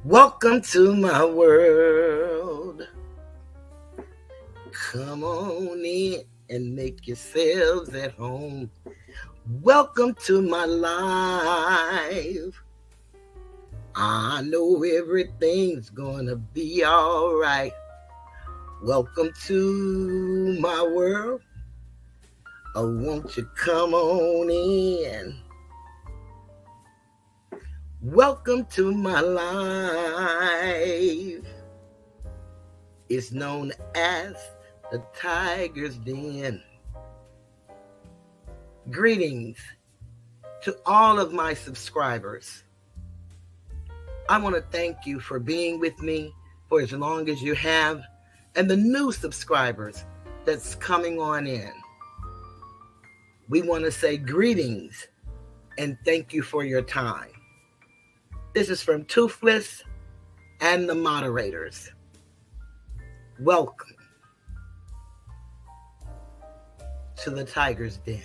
Welcome to my world. Come on in and make yourselves at home. Welcome to my life. I know everything's gonna be all right. Welcome to my world. Oh, won't you come on in? Welcome to my life. It's known as the Tiger's Den. Greetings to all of my subscribers. I want to thank you for being with me for as long as you have, and the new subscribers that's coming on in. We want to say greetings and thank you for your time. This is from Toothless and the moderators. Welcome to the Tiger's Den.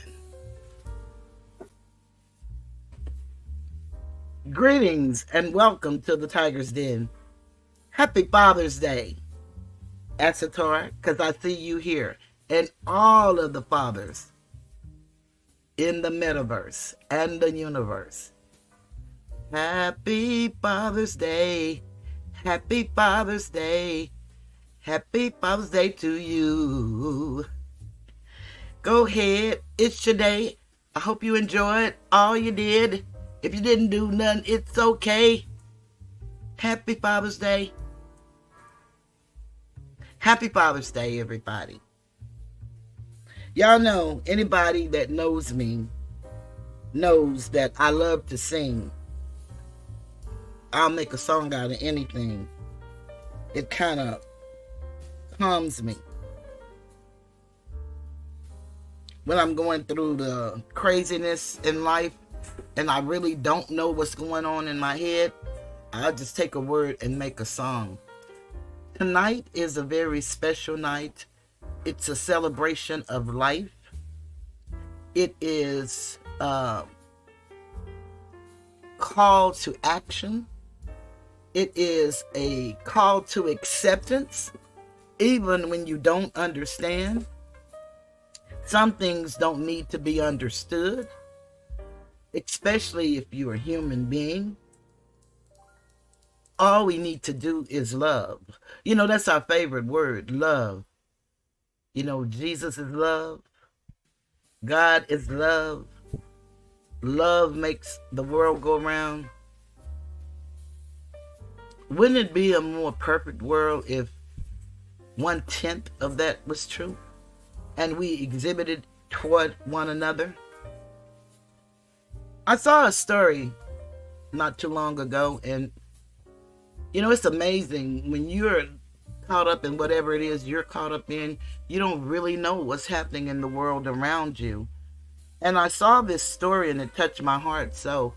Greetings and welcome to the Tiger's Den. Happy Father's Day, Asator, because I see you here, and all of the fathers in the metaverse and the universe. Happy Father's Day. Happy Father's Day. Happy Father's Day to you. Go ahead. It's your day. I hope you enjoyed all you did. If you didn't do nothing, it's okay. Happy Father's Day. Happy Father's Day, everybody. Y'all know, anybody that knows me knows that I love to sing. I'll make a song out of anything. It kind of calms me. When I'm going through the craziness in life and I really don't know what's going on in my head, I'll just take a word and make a song. Tonight is a very special night. It's a celebration of life. It is a call to action. It is a call to acceptance, even when you don't understand. Some things don't need to be understood, especially if you're a human being. All we need to do is love. You know, that's our favorite word, love. You know, Jesus is love. God is love. Love makes the world go round. Wouldn't it be a more perfect world if 1/10 of that was true and we exhibited toward one another? I saw a story not too long ago, and you know, it's amazing when you're caught up in whatever it is you're caught up in, you don't really know what's happening in the world around you. And I saw this story and it touched my heart so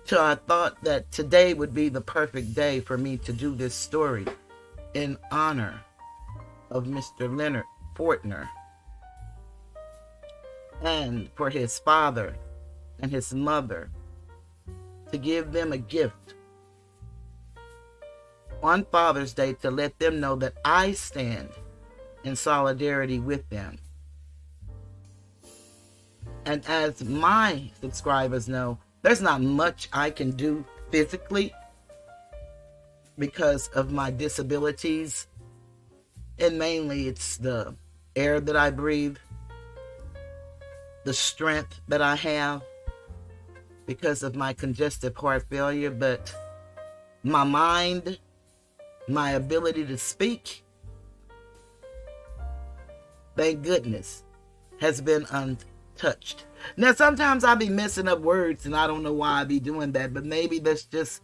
I thought that today would be the perfect day for me to do this story in honor of Mr. Leonard Fortner, and for his father and his mother, to give them a gift on Father's Day to let them know that I stand in solidarity with them. And as my subscribers know, there's not much I can do physically because of my disabilities. And mainly it's the air that I breathe, the strength that I have because of my congestive heart failure. But my mind, my ability to speak, thank goodness, has been untouched. Now, sometimes I be messing up words and I don't know why I be doing that, but maybe that's just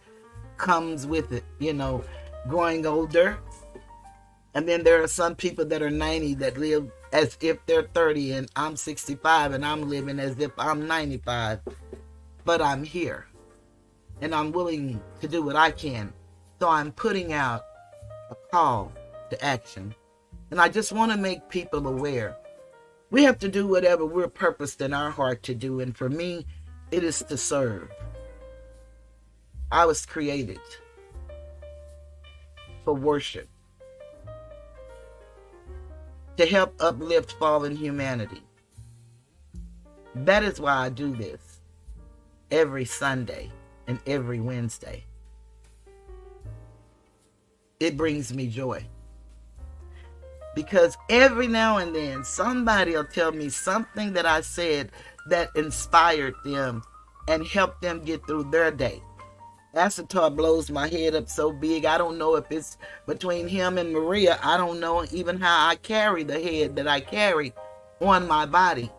comes with it, you know, growing older. And then there are some people that are 90 that live as if they're 30, and I'm 65 and I'm living as if I'm 95. But I'm here and I'm willing to do what I can. So I'm putting out a call to action. And I just want to make people aware. We have to do whatever we're purposed in our heart to do. And for me, it is to serve. I was created for worship, to help uplift fallen humanity. That is why I do this every Sunday and every Wednesday. It brings me joy. Because every now and then, somebody will tell me something that I said that inspired them and helped them get through their day. Pastor Todd blows my head up so big. I don't know if it's between him and Maria. I don't know even how I carry the head that I carry on my body,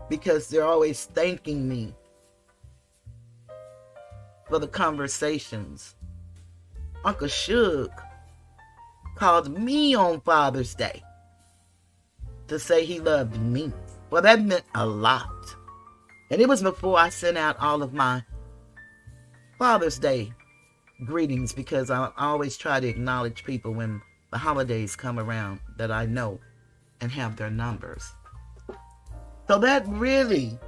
because they're always thanking me for the conversations. Uncle Suge called me on Father's Day to say he loved me. Well, that meant a lot. And it was before I sent out all of my Father's Day greetings, because I always try to acknowledge people when the holidays come around that I know and have their numbers. So that really,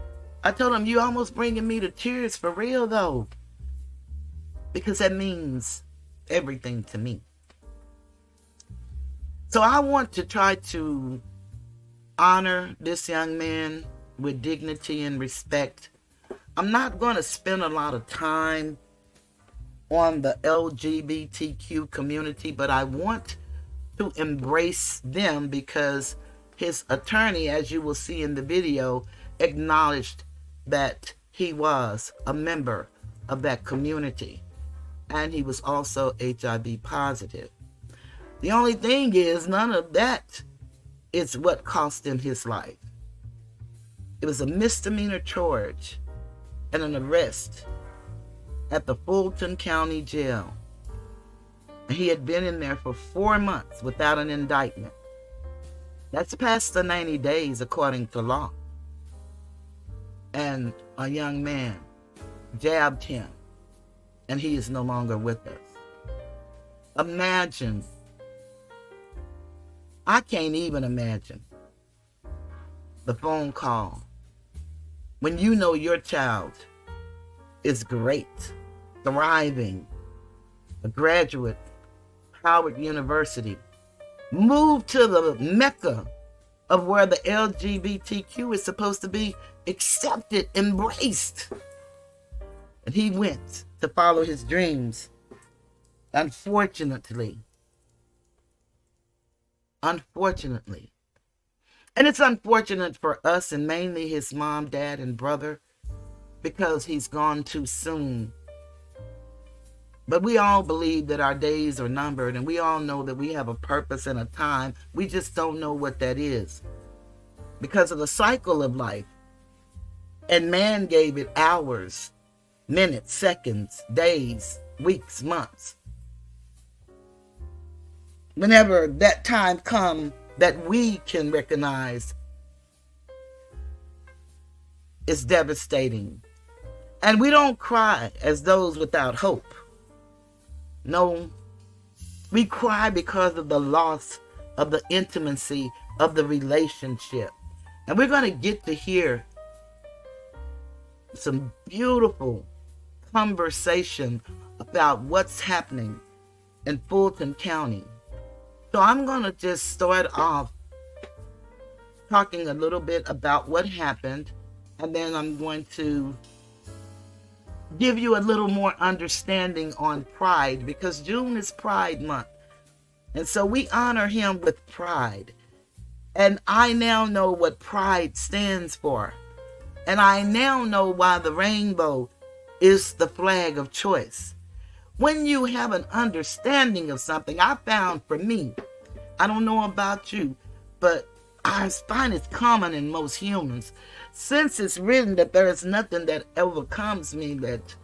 I told him, you almost bringing me to tears for real though, because that means everything to me. So I want to try to honor this young man with dignity and respect. I'm not going to spend a lot of time on the LGBTQ community, but I want to embrace them because his attorney, as you will see in the video, acknowledged that he was a member of that community, and he was also HIV positive. The only thing is, none of that is what cost him his life. It was a misdemeanor charge and an arrest at the Fulton County Jail. He had been in there for 4 months without an indictment. That's past the 90 days according to law. And a young man jabbed him, and he is no longer with us. Imagine. I can't even imagine the phone call when you know your child is great, thriving, a graduate, Howard University, moved to the Mecca of where the LGBTQ is supposed to be accepted, embraced. And he went to follow his dreams. Unfortunately. And it's unfortunate for us, and mainly his mom, dad, and brother, because he's gone too soon. But we all believe that our days are numbered, and we all know that we have a purpose and a time. We just don't know what that is because of the cycle of life. And man gave it hours, minutes, seconds, days, weeks, months. Whenever that time comes that we can recognize, it's devastating. And we don't cry as those without hope. No, we cry because of the loss of the intimacy of the relationship. And we're going to get to hear some beautiful conversation about what's happening in Fulton County. So I'm going to just start off talking a little bit about what happened, and then I'm going to give you a little more understanding on Pride, because June is Pride Month. And so we honor him with pride. And I now know what pride stands for. And I now know why the rainbow is the flag of choice. When you have an understanding of something, I found for me, I don't know about you, but I find it's common in most humans. Since it's written that there is nothing that overcomes me that,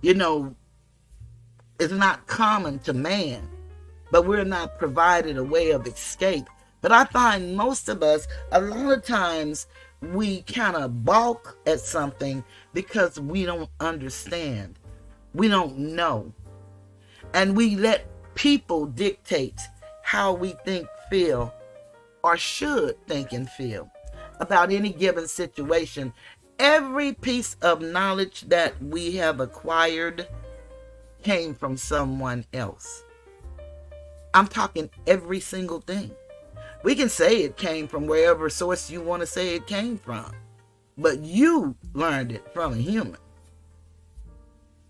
is not common to man, but we're not provided a way of escape. But I find most of us, a lot of times, we kind of balk at something because we don't understand. We don't know. And we let people dictate how we think, feel, or should think and feel about any given situation. Every piece of knowledge that we have acquired came from someone else. I'm talking every single thing. We can say it came from wherever source you want to say it came from, but you learned it from a human.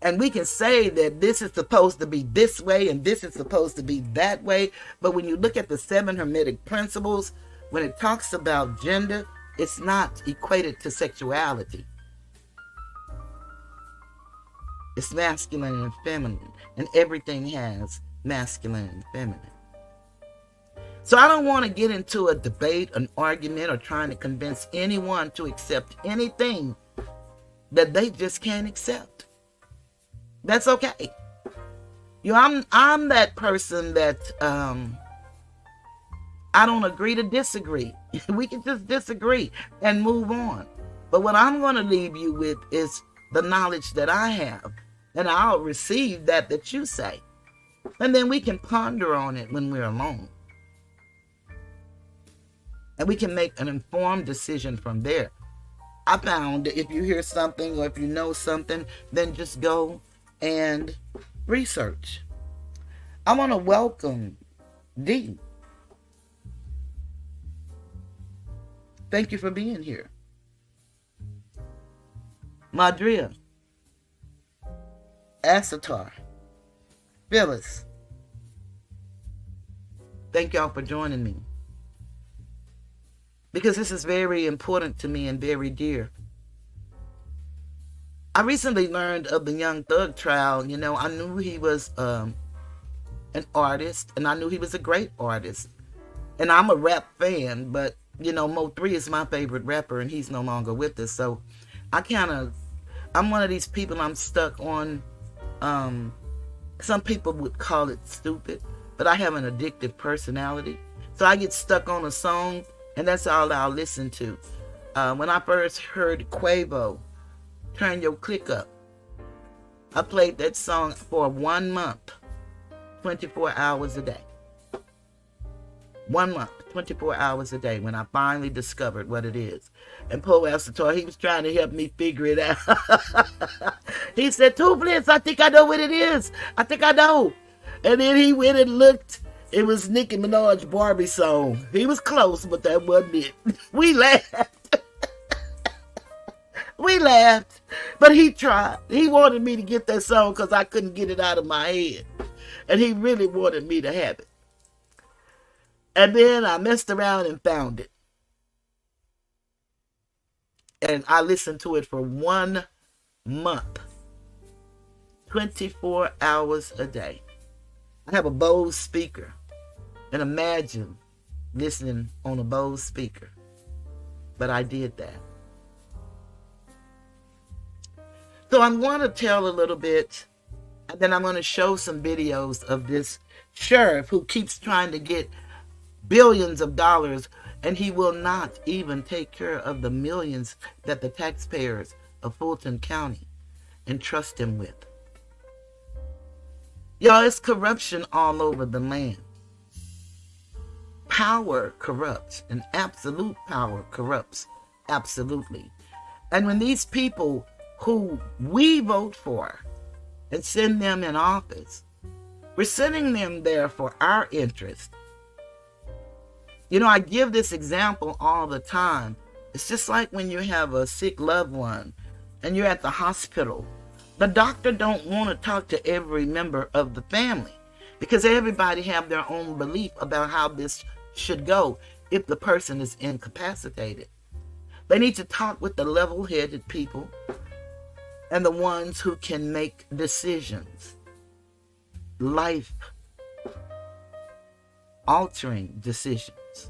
And we can say that this is supposed to be this way and this is supposed to be that way. But when you look at the 7 Hermetic principles, when it talks about gender, it's not equated to sexuality. It's masculine and feminine. And everything has masculine and feminine. So I don't want to get into a debate, an argument, or trying to convince anyone to accept anything that they just can't accept. That's okay. You know, I'm that person that I don't agree to disagree. We can just disagree and move on. But what I'm going to leave you with is the knowledge that I have, and I'll receive that you say. And then we can ponder on it when we're alone. And we can make an informed decision from there. I found that if you hear something or if you know something, then just go and research. I want to welcome Dee. Thank you for being here. Madria, Asatar, Phyllis. Thank y'all for joining me. Because this is very important to me and very dear. I recently learned of the Young Thug trial. You know, I knew he was an artist, and I knew he was a great artist. And I'm a rap fan, but, you know, Mo3 is my favorite rapper, and he's no longer with us. So I'm one of these people, I'm stuck on, some people would call it stupid, but I have an addictive personality. So I get stuck on a song, and that's all I'll listen to. When I first heard Quavo, Turn Your Click Up, I played that song for 1 month, 24 hours a day. 1 month, 24 hours a day, when I finally discovered what it is. And Poe Asator, he was trying to help me figure it out. He said, "Two Blitz, I think I know what it is. I think I know." And then he went and looked. It was Nicki Minaj Barbie song. He was close, but that wasn't it. We laughed. We laughed. But he tried. He wanted me to get that song because I couldn't get it out of my head. And he really wanted me to have it. And then I messed around and found it. And I listened to it for 1 month. 24 hours a day. I have a Bose speaker. And imagine listening on a Bose speaker. But I did that. So I'm going to tell a little bit, and then I'm going to show some videos of this sheriff who keeps trying to get billions of dollars, and he will not even take care of the millions that the taxpayers of Fulton County entrust him with. Y'all, it's corruption all over the land. Power corrupts, and absolute power corrupts absolutely. And when these people who we vote for and send them in office, we're sending them there for our interest. You know, I give this example all the time. It's just like when you have a sick loved one and you're at the hospital. The doctor don't want to talk to every member of the family because everybody have their own belief about how this should go if the person is incapacitated. They need to talk with the level-headed people and the ones who can make decisions, life-altering decisions.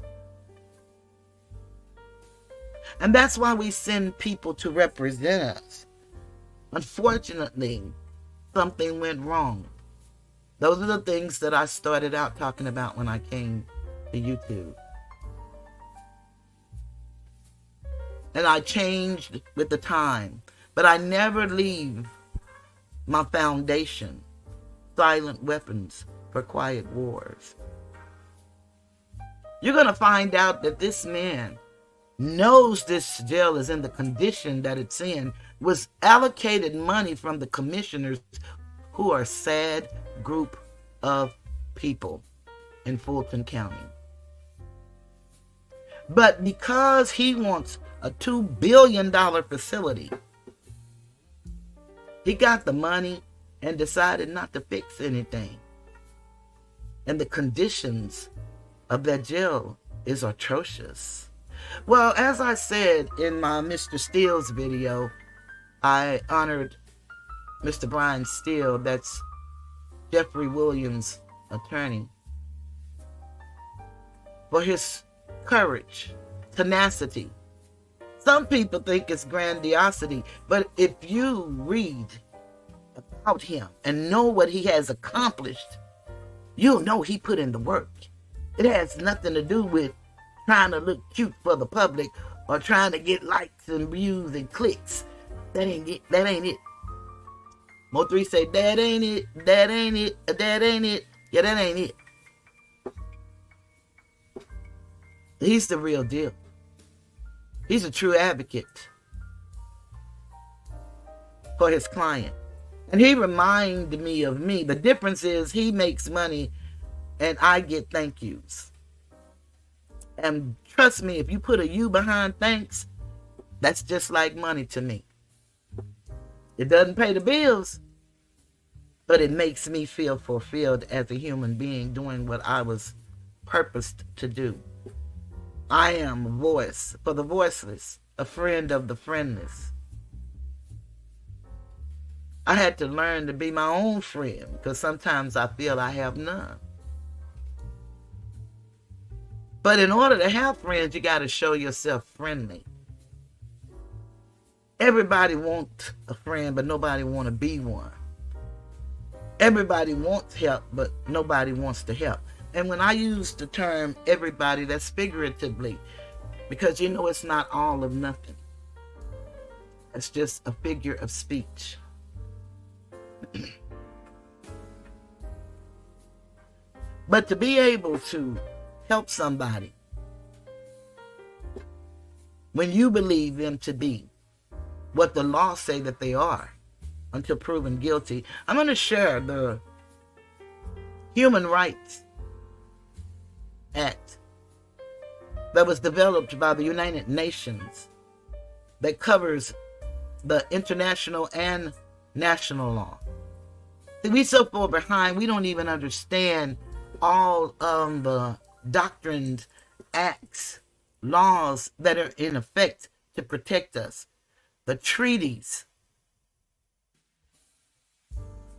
And that's why we send people to represent us. Unfortunately, something went wrong. Those are the things that I started out talking about when I came to YouTube. And I changed with the time. But I never leave my foundation, silent weapons for quiet wars. You're going to find out that this man knows this jail is in the condition that it's in, was allocated money from the commissioners who are a sad group of people. in Fulton County. But because he wants a $2 billion facility, he got the money and decided not to fix anything. And the conditions of that jail is atrocious. Well, as I said in my Mr. Steele's video, I honored Mr. Brian Steele, that's Jeffrey Williams' attorney, for his courage, tenacity. Some people think it's grandiosity, but if you read about him and know what he has accomplished, you'll know he put in the work. It has nothing to do with trying to look cute for the public or trying to get likes and views and clicks. That ain't it. That ain't it. Mo3 say, that ain't it. That ain't it. That ain't it. Yeah, that ain't it. He's the real deal. He's a true advocate for his client. And he reminded me of me. The difference is he makes money and I get thank yous. And trust me, if you put a U behind thanks, that's just like money to me. It doesn't pay the bills, but it makes me feel fulfilled as a human being doing what I was purposed to do. I am a voice for the voiceless, a friend of the friendless. I had to learn to be my own friend because sometimes I feel I have none. But in order to have friends, you got to show yourself friendly. Everybody wants a friend, but nobody want to be one. Everybody wants help, but nobody wants to help. And when I use the term everybody, that's figuratively, because you know it's not all of nothing. It's just a figure of speech. But to be able to help somebody when you believe them to be what the law say that they are until proven guilty, I'm going to share the Human Rights Act that was developed by the United Nations that covers the international and national law. See, we so far behind, we don't even understand all of the doctrines, acts, laws that are in effect to protect us. The treaties.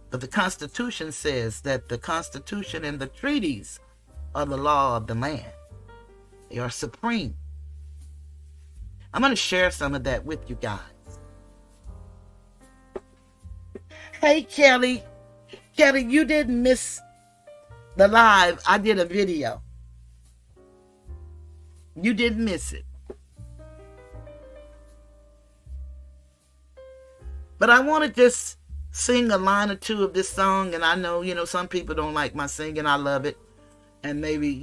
But the Constitution says that the Constitution and the treaties are the law of the land. They are supreme. I'm going to share some of that with you guys. Hey, Kelly. Kelly, you didn't miss the live. I did a video. You didn't miss it. But I want to just sing a line or two of this song. And I know, some people don't like my singing. I love it. And maybe,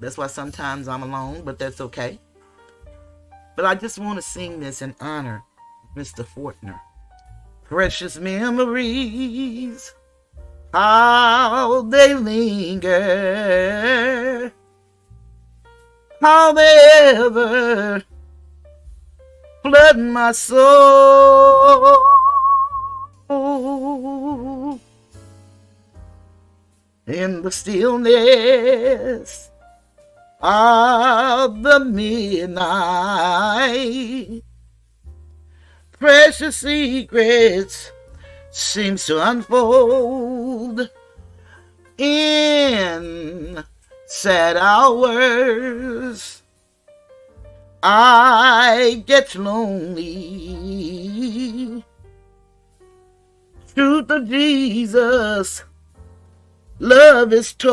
that's why sometimes I'm alone. But that's okay. But I just want to sing this in honor of Mr. Fortner. Precious memories, how they linger, how they ever flood my soul. In the stillness of the midnight, precious secrets seems to unfold. In sad hours, I get lonely. Truth of Jesus, love is told.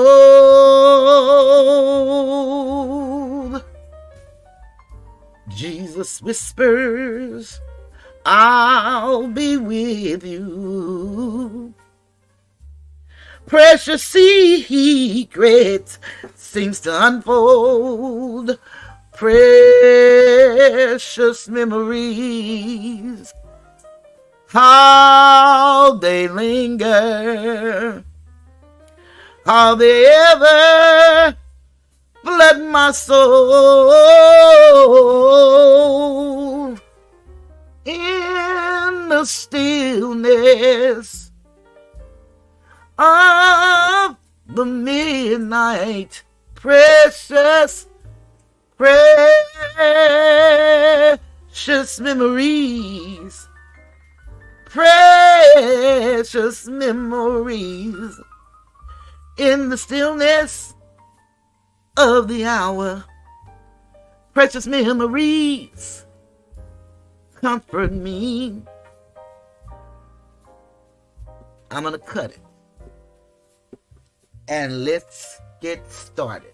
Jesus whispers, I'll be with you. Precious secrets seems to unfold. Precious memories, how they linger, how they ever flood my soul in the stillness of the midnight. Precious, precious memories, precious memories in the stillness of the hour. Precious memories comfort me. I'm gonna cut it and let's get started.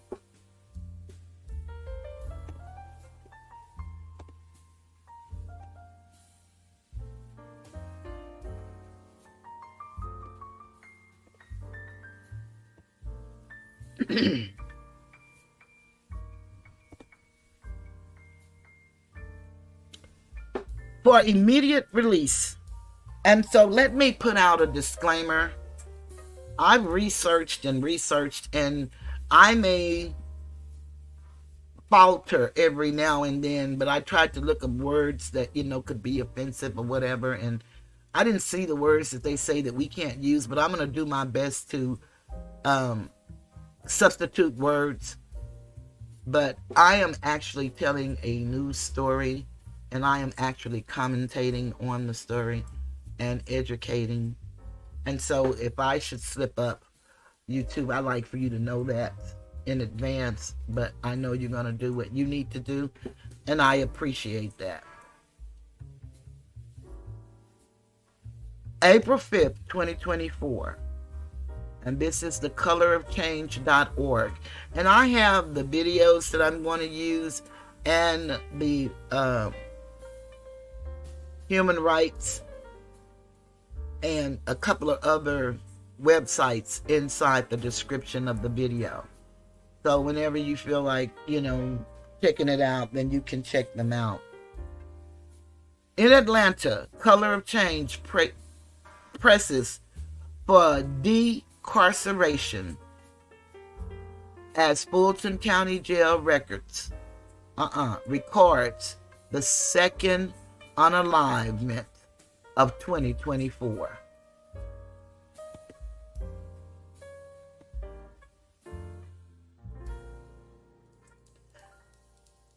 For immediate release. And so let me put out a disclaimer. I've researched, and I may falter every now and then, but I tried to look up words that, could be offensive or whatever, and I didn't see the words that they say that we can't use, but I'm going to do my best to substitute words. But I am actually telling a news story, and I am actually commentating on the story and educating. And so if I should slip up, YouTube, I like for you to know that in advance, but I know you're going to do what you need to do, and I appreciate that. April 5th, 2024. And this is thecolorofchange.org. And I have the videos that I'm going to use and the human rights and a couple of other websites inside the description of the video. So whenever you feel like, checking it out, then you can check them out. In Atlanta, Color of Change presses for decarceration as Fulton County Jail records the second unalivement of 2024.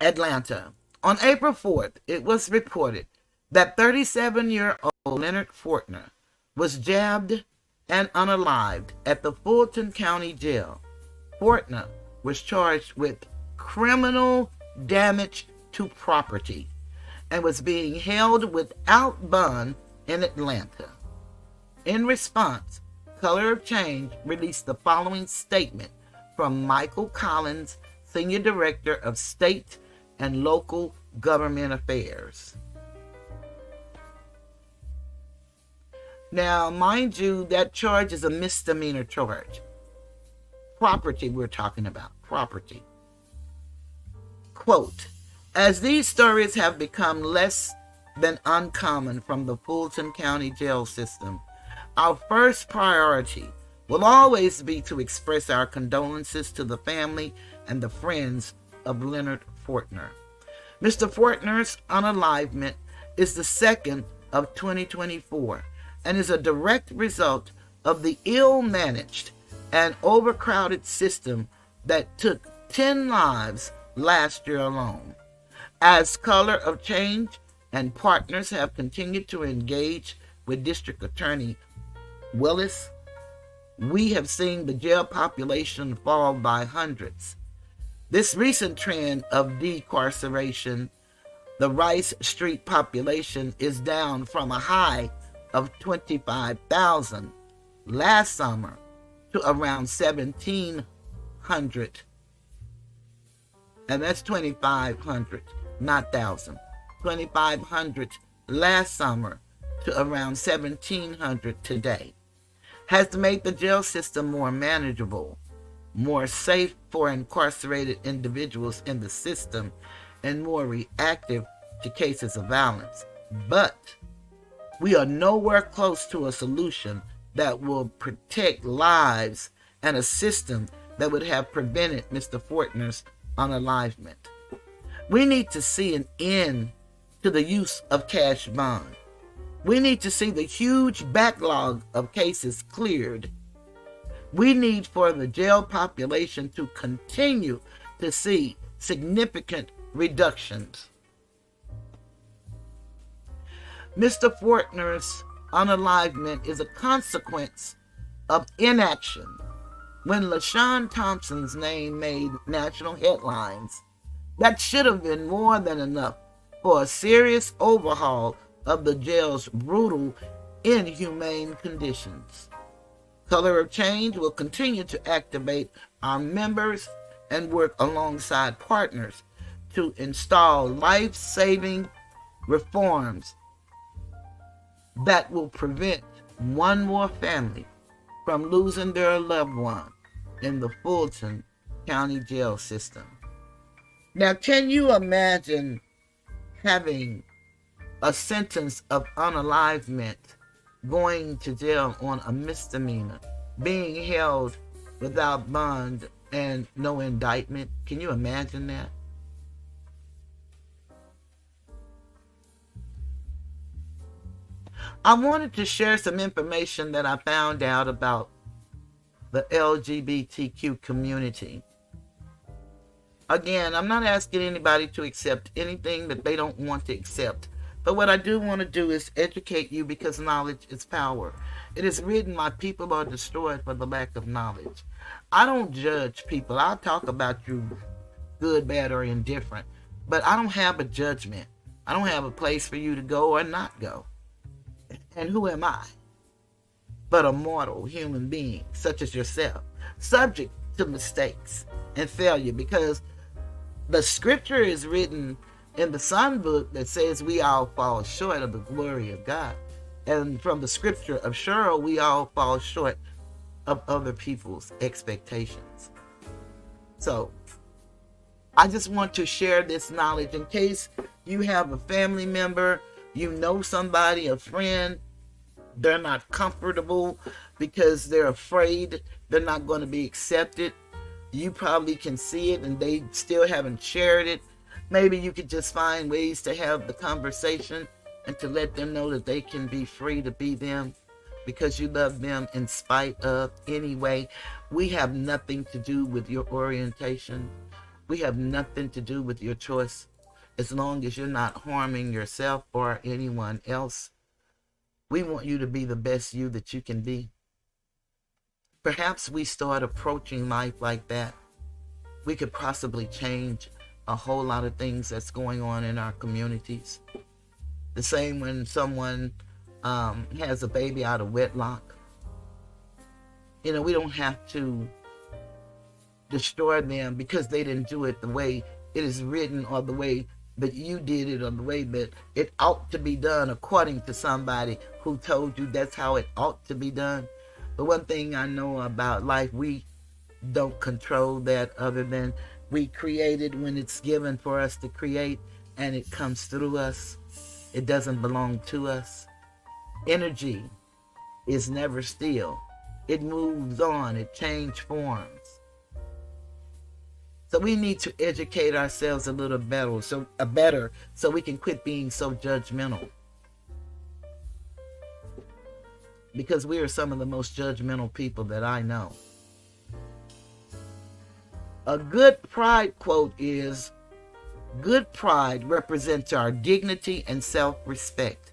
Atlanta. On April 4th, it was reported that 37-year-old Leonard Fortner was jabbed and unalived at the Fulton County Jail. Fortner was charged with criminal damage to property and was being held without bond in Atlanta. In response, Color of Change released the following statement from Michael Collins, Senior Director of State and Local Government Affairs. Now, mind you, that charge is a misdemeanor charge. Property we're talking about, property. Quote, as these stories have become less than uncommon from the Fulton County jail system, our first priority will always be to express our condolences to the family and the friends of Leonard Fortner. Mr. Fortner's unalivement is the second of 2024 and is a direct result of the ill-managed and overcrowded system that took 10 lives last year alone. As Color of Change and partners have continued to engage with District Attorney Willis, we have seen the jail population fall by hundreds. This recent trend of decarceration, the Rice Street population is down from a high of 25,000 last summer to around 1,700. And that's 2,500, not 1,000. 2,500 last summer to around 1,700 today. Has made the jail system more manageable, more safe for incarcerated individuals in the system, and more reactive to cases of violence. But we are nowhere close to a solution that will protect lives and a system that would have prevented Mr. Fortner's unalivement. We need to see an end to the use of cash bond. We need to see the huge backlog of cases cleared. We need for the jail population to continue to see significant reductions. Mr. Fortner's unalivement is a consequence of inaction. When LaShawn Thompson's name made national headlines, that should have been more than enough for a serious overhaul of the jail's brutal, inhumane conditions. Color of Change will continue to activate our members and work alongside partners to install life-saving reforms that will prevent one more family from losing their loved one in the Fulton County Jail system. Now, can you imagine having a sentence of unalivement, going to jail on a misdemeanor, being held without bond and no indictment? Can you imagine that? I wanted to share some information that I found out about the LGBTQ community. Again, I'm not asking anybody to accept anything that they don't want to accept. But what I do want to do is educate you, because knowledge is power. It is written, my people are destroyed for the lack of knowledge. I don't judge people. I'll talk about you good, bad, or indifferent. But I don't have a judgment. I don't have a place for you to go or not go. And who am I but a mortal human being such as yourself, subject to mistakes and failure? Because the scripture is written in the Son book that says we all fall short of the glory of God. And from the scripture of Cheryl, we all fall short of other people's expectations. So I just want to share this knowledge in case you have a family member, you know somebody, a friend, they're not comfortable because they're afraid they're not going to be accepted. You probably can see it and they still haven't shared it. Maybe you could just find ways to have the conversation and to let them know that they can be free to be them because you love them in spite of. Anyway, we have nothing to do with your orientation. We have nothing to do with your choice, as long as you're not harming yourself or anyone else. We want you to be the best you that you can be. Perhaps we start approaching life like that. We could possibly change a whole lot of things that's going on in our communities. The same when someone has a baby out of wedlock. You know, we don't have to destroy them because they didn't do it the way it is written or the way that you did it or the way that it ought to be done according to somebody who told you that's how it ought to be done. But one thing I know about life, we don't control that, other than we create it when it's given for us to create and it comes through us. It doesn't belong to us. Energy is never still. It moves on. It changes forms. So we need to educate ourselves a little better, so we can quit being so judgmental. Because we are some of the most judgmental people that I know. A good pride quote is, good pride represents our dignity and self-respect.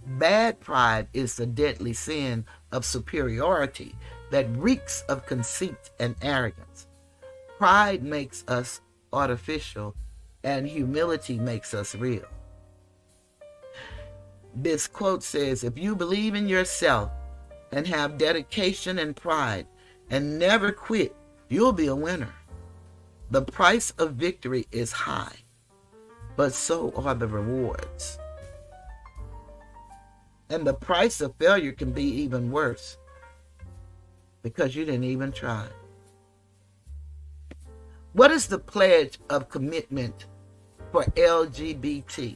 Bad pride is the deadly sin of superiority that reeks of conceit and arrogance. Pride makes us artificial, and humility makes us real. This quote says, if you believe in yourself and have dedication and pride and never quit, you'll be a winner. The price of victory is high, but so are the rewards. And the price of failure can be even worse because you didn't even try. What is the pledge of commitment for LGBT?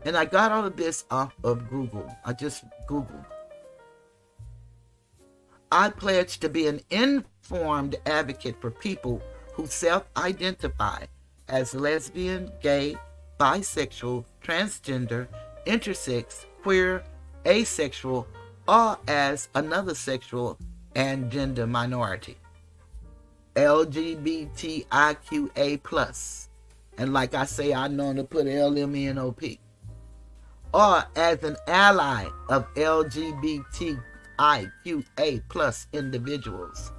And I got all of this off of Google. I just Googled. I pledge to be an informed advocate for people who self-identify as lesbian, gay, bisexual, transgender, intersex, queer, asexual, or as another sexual and gender minority. LGBTIQA+. And like I say, I know to put LMNOP. Or as an ally of LGBTIQA+ individuals.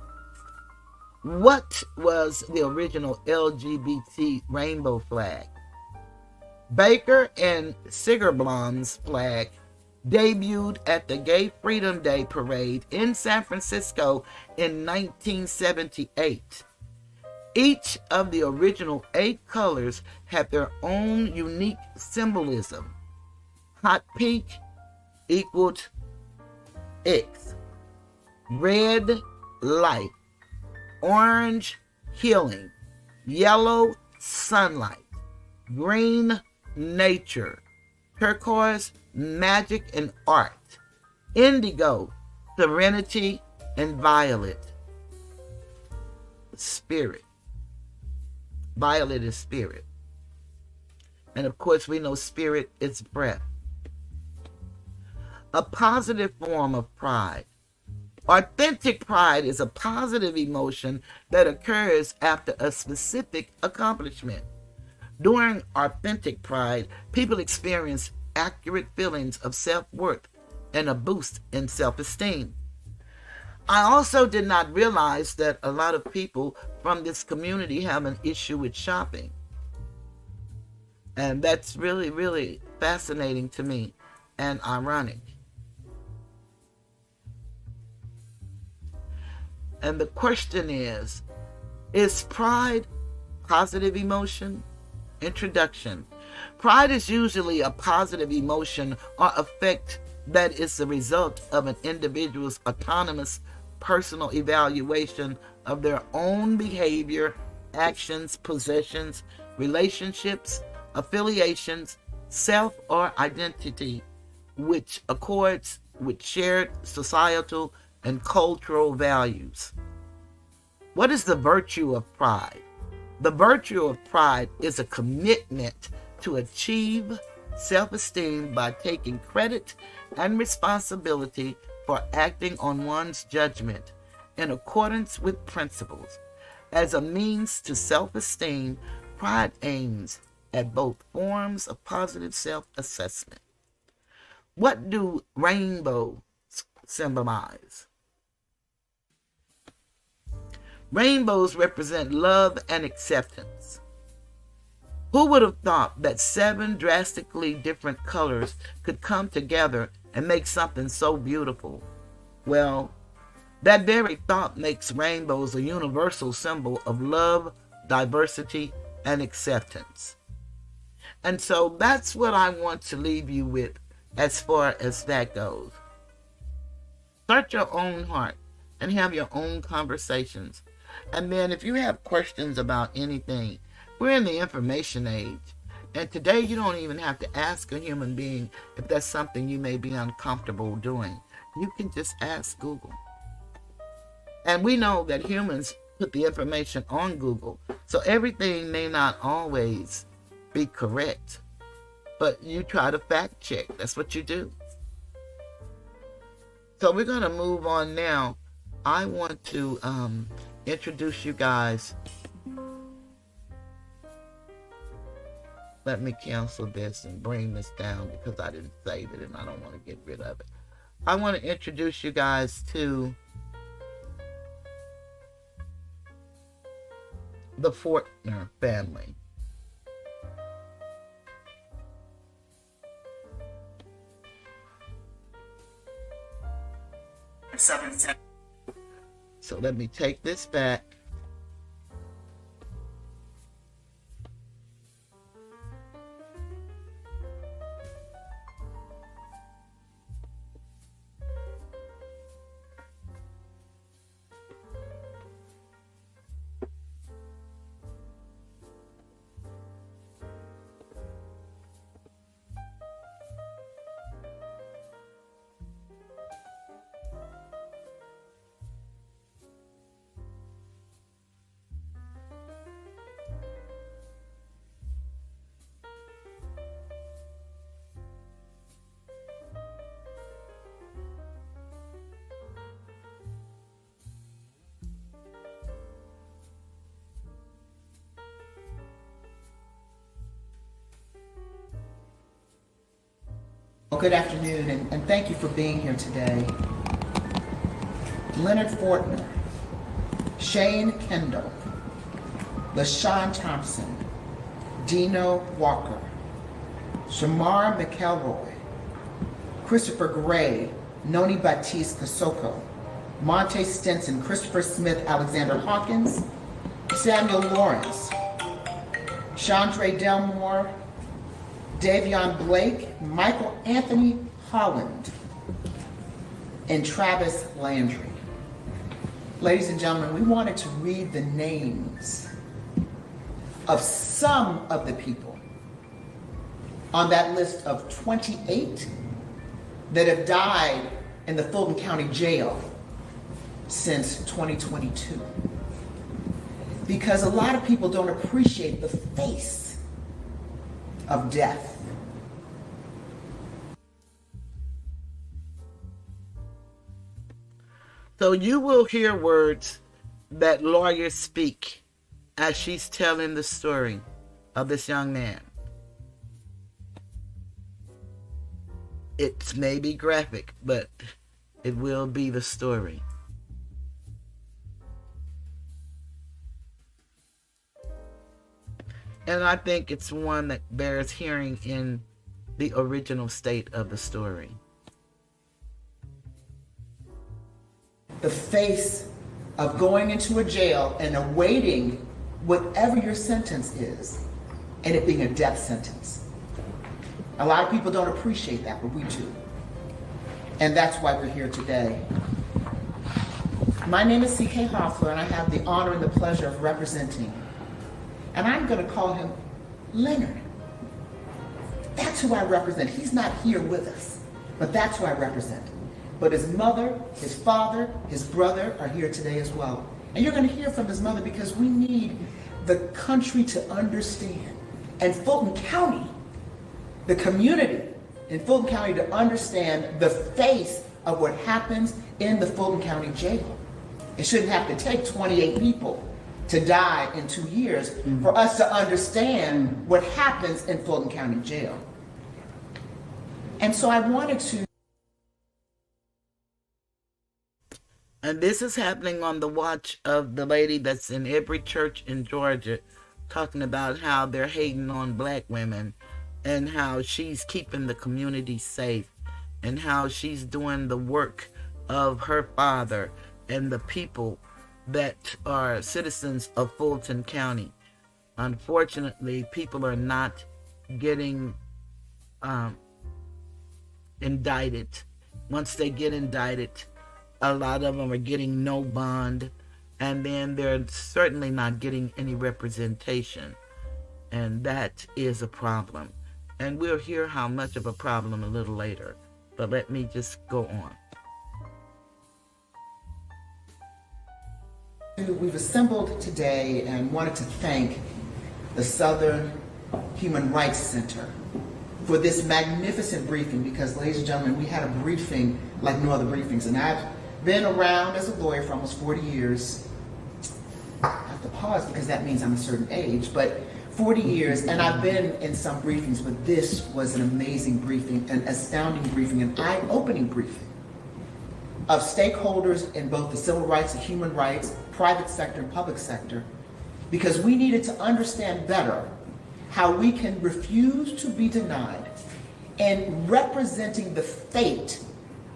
What was the original LGBT rainbow flag? Baker and Sigerblom's flag debuted at the Gay Freedom Day Parade in San Francisco in 1978. Each of the original 8 colors had their own unique symbolism. Hot pink equaled X. Red, life. Orange, healing. Yellow, sunlight. Green, nature. Turquoise, magic and art. Indigo, serenity, and violet, spirit. Violet is spirit. And of course, we know spirit is breath. A positive form of pride. Authentic pride is a positive emotion that occurs after a specific accomplishment. During authentic pride, people experience accurate feelings of self-worth and a boost in self-esteem. I also did not realize that a lot of people from this community have an issue with shopping. And that's really, really fascinating to me and ironic. And the question is pride positive emotion? Introduction. Pride is usually a positive emotion or affect that is the result of an individual's autonomous personal evaluation of their own behavior, actions, possessions, relationships, affiliations, self or identity, which accords with shared societal and cultural values. What is the virtue of pride? The virtue of pride is a commitment to achieve self-esteem by taking credit and responsibility for acting on one's judgment in accordance with principles. As a means to self-esteem, pride aims at both forms of positive self-assessment. What do rainbows symbolize? Rainbows represent love and acceptance. Who would have thought that 7 drastically different colors could come together and make something so beautiful? Well, that very thought makes rainbows a universal symbol of love, diversity, and acceptance. And so that's what I want to leave you with as far as that goes. Search your own heart and have your own conversations. And then if you have questions about anything, we're in the information age. And today you don't even have to ask a human being if that's something you may be uncomfortable doing. You can just ask Google. And we know that humans put the information on Google. So everything may not always be correct. But you try to fact check. That's what you do. So we're going to move on now. I want to introduce you guys. Let me cancel this and bring this down because I didn't save it and I don't want to get rid of it. I want to introduce you guys to the Fulton family. So let me take this back. Well, good afternoon, and thank you for being here today. Leonard Fortner, Shane Kendall, LaShawn Thompson, Dino Walker, Shamar McElroy, Christopher Gray, Noni Baptiste Kasoko, Monte Stinson, Christopher Smith, Alexander Hawkins, Samuel Lawrence, Chandre Delmore, Davion Blake, Michael Anthony Holland, and Travis Landry. Ladies and gentlemen, we wanted to read the names of some of the people on that list of 28 that have died in the Fulton County Jail since 2022. Because a lot of people don't appreciate the face of death. So you will hear words that lawyers speak as she's telling the story of this young man. It may be graphic, but it will be the story. And I think it's one that bears hearing in the original state of the story. The face of going into a jail and awaiting whatever your sentence is, and it being a death sentence. A lot of people don't appreciate that, but we do. And that's why we're here today. My name is C.K. Hoffler, and I have the honor and the pleasure of representing, and I'm going to call him Leonard. That's who I represent. He's not here with us, but that's who I represent. But his mother, his father, his brother are here today as well. And you're going to hear from his mother because we need the country to understand, and Fulton County, the community in Fulton County, to understand the face of what happens in the Fulton County Jail. It shouldn't have to take 28 people to die in 2 years for us to understand what happens in Fulton County Jail. And so I wanted to. And this is happening on the watch of the lady that's in every church in Georgia, talking about how they're hating on black women and how she's keeping the community safe and how she's doing the work of her father and the people that are citizens of Fulton County. Unfortunately, people are not getting indicted. Once they get indicted, a lot of them are getting no bond, and then they're certainly not getting any representation. And that is a problem. And we'll hear how much of a problem a little later. But let me just go on. We've assembled today and wanted to thank the Southern Human Rights Center for this magnificent briefing, because, ladies and gentlemen, we had a briefing like no other briefings. And I've been around as a lawyer for almost 40 years. I have to pause because that means I'm a certain age, but 40 years, and I've been in some briefings, but this was an amazing briefing, an astounding briefing, an eye-opening briefing of stakeholders in both the civil rights and human rights, private sector and public sector, because we needed to understand better how we can refuse to be denied and representing the fate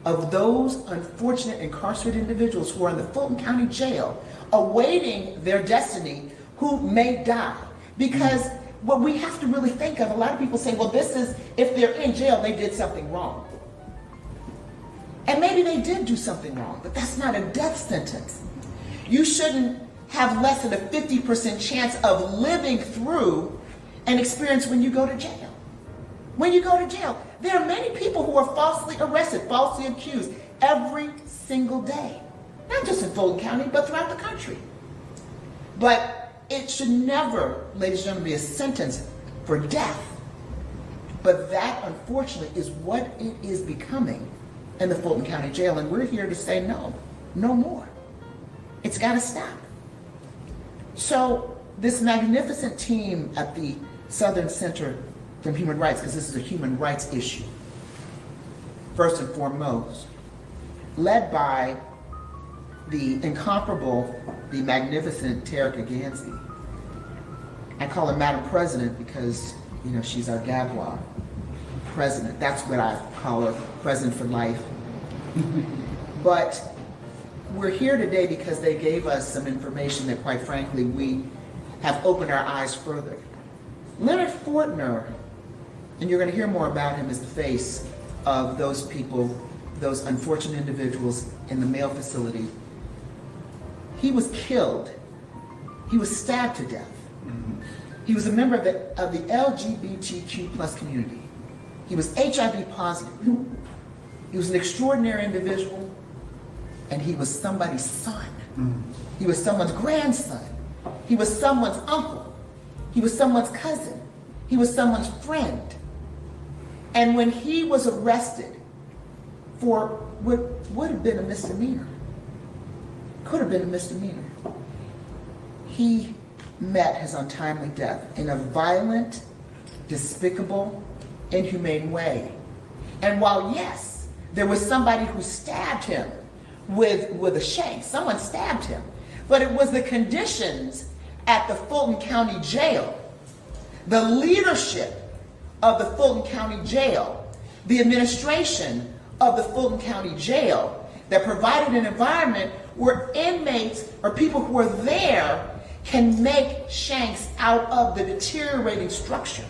of those unfortunate incarcerated individuals who are in the Fulton County Jail awaiting their destiny, who may die. Because what we have to really think of, a lot of people say, well, this is, if they're in jail, they did something wrong. And maybe they did do something wrong, but that's not a death sentence. You shouldn't have less than a 50% chance of living through an experience when you go to jail. When you go to jail, there are many people who are falsely arrested, falsely accused every single day. Not just in Fulton County, but throughout the country. But it should never, ladies and gentlemen, be a sentence for death. But that, unfortunately, is what it is becoming in the Fulton County Jail. And we're here to say no, no more. It's got to stop. So this magnificent team at the Southern Center for Human Rights, because this is a human rights issue, first and foremost, led by the incomparable, the magnificent Terica Gansey. I call her Madam President because, you know, she's our Gavois president. That's what I call her, president for life. But we're here today because they gave us some information that, quite frankly, we have opened our eyes further. Leonard Fortner, and you're going to hear more about him, is the face of those people, those unfortunate individuals in the male facility. He was killed. He was stabbed to death. He was a member of the LGBTQ plus community. He was HIV positive. He was an extraordinary individual, and he was somebody's son. He was someone's grandson. He was someone's uncle. He was someone's cousin. He was someone's friend. And when he was arrested for what would have been a misdemeanor, could have been a misdemeanor, he met his untimely death in a violent, despicable, inhumane way. And while, yes, there was somebody who stabbed him with a shank, someone stabbed him, but it was the conditions at the Fulton County Jail, the leadership of the Fulton County Jail, the administration of the Fulton County Jail that provided an environment where inmates or people who are there can make shanks out of the deteriorating structure.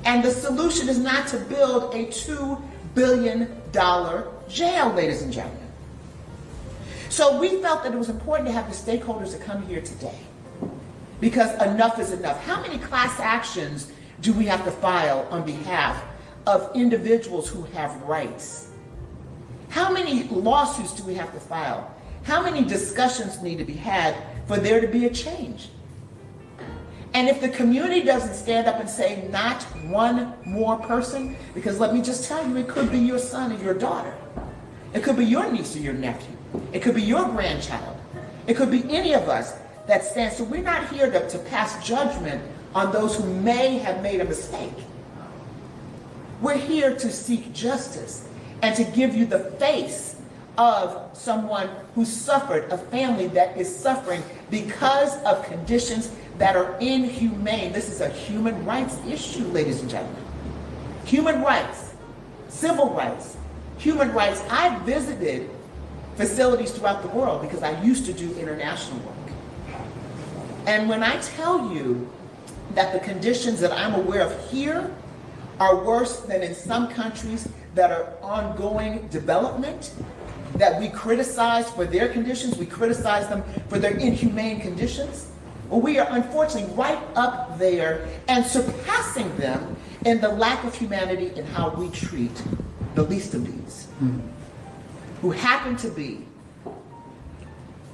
And the solution is not to build a $2 billion jail, ladies and gentlemen. So we felt that it was important to have the stakeholders that come here today, because enough is enough. How many class actions do we have to file on behalf of individuals who have rights? How many lawsuits do we have to file? How many discussions need to be had for there to be a change? And if the community doesn't stand up and say, not one more person, because let me just tell you, it could be your son or your daughter. It could be your niece or your nephew. It could be your grandchild. It could be any of us that stand. So we're not here to pass judgment on those who may have made a mistake. We're here to seek justice and to give you the face of someone who suffered, a family that is suffering because of conditions that are inhumane. This is a human rights issue, ladies and gentlemen. Human rights, civil rights, human rights. I visited facilities throughout the world because I used to do international work. And when I tell you that the conditions that I'm aware of here are worse than in some countries that are ongoing development, that we criticize for their conditions, we criticize them for their inhumane conditions, well, we are unfortunately right up there and surpassing them in the lack of humanity in how we treat the least of these, who happen to be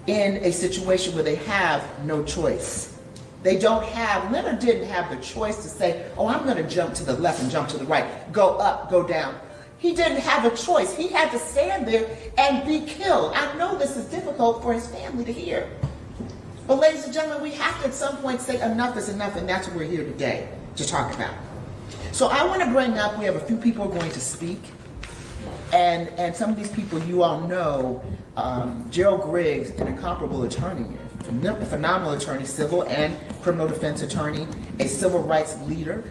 in a situation where they have no choice. They don't have, Leonard didn't have the choice to say, oh, I'm going to jump to the left and jump to the right, go up, go down. He didn't have a choice. He had to stand there and be killed. I know this is difficult for his family to hear. But ladies and gentlemen, we have to at some point say enough is enough, and that's what we're here today to talk about. So I want to bring up, we have a few people going to speak, and some of these people you all know. Gerald Griggs, an incomparable attorney, a phenomenal attorney, civil and criminal defense attorney, a civil rights leader.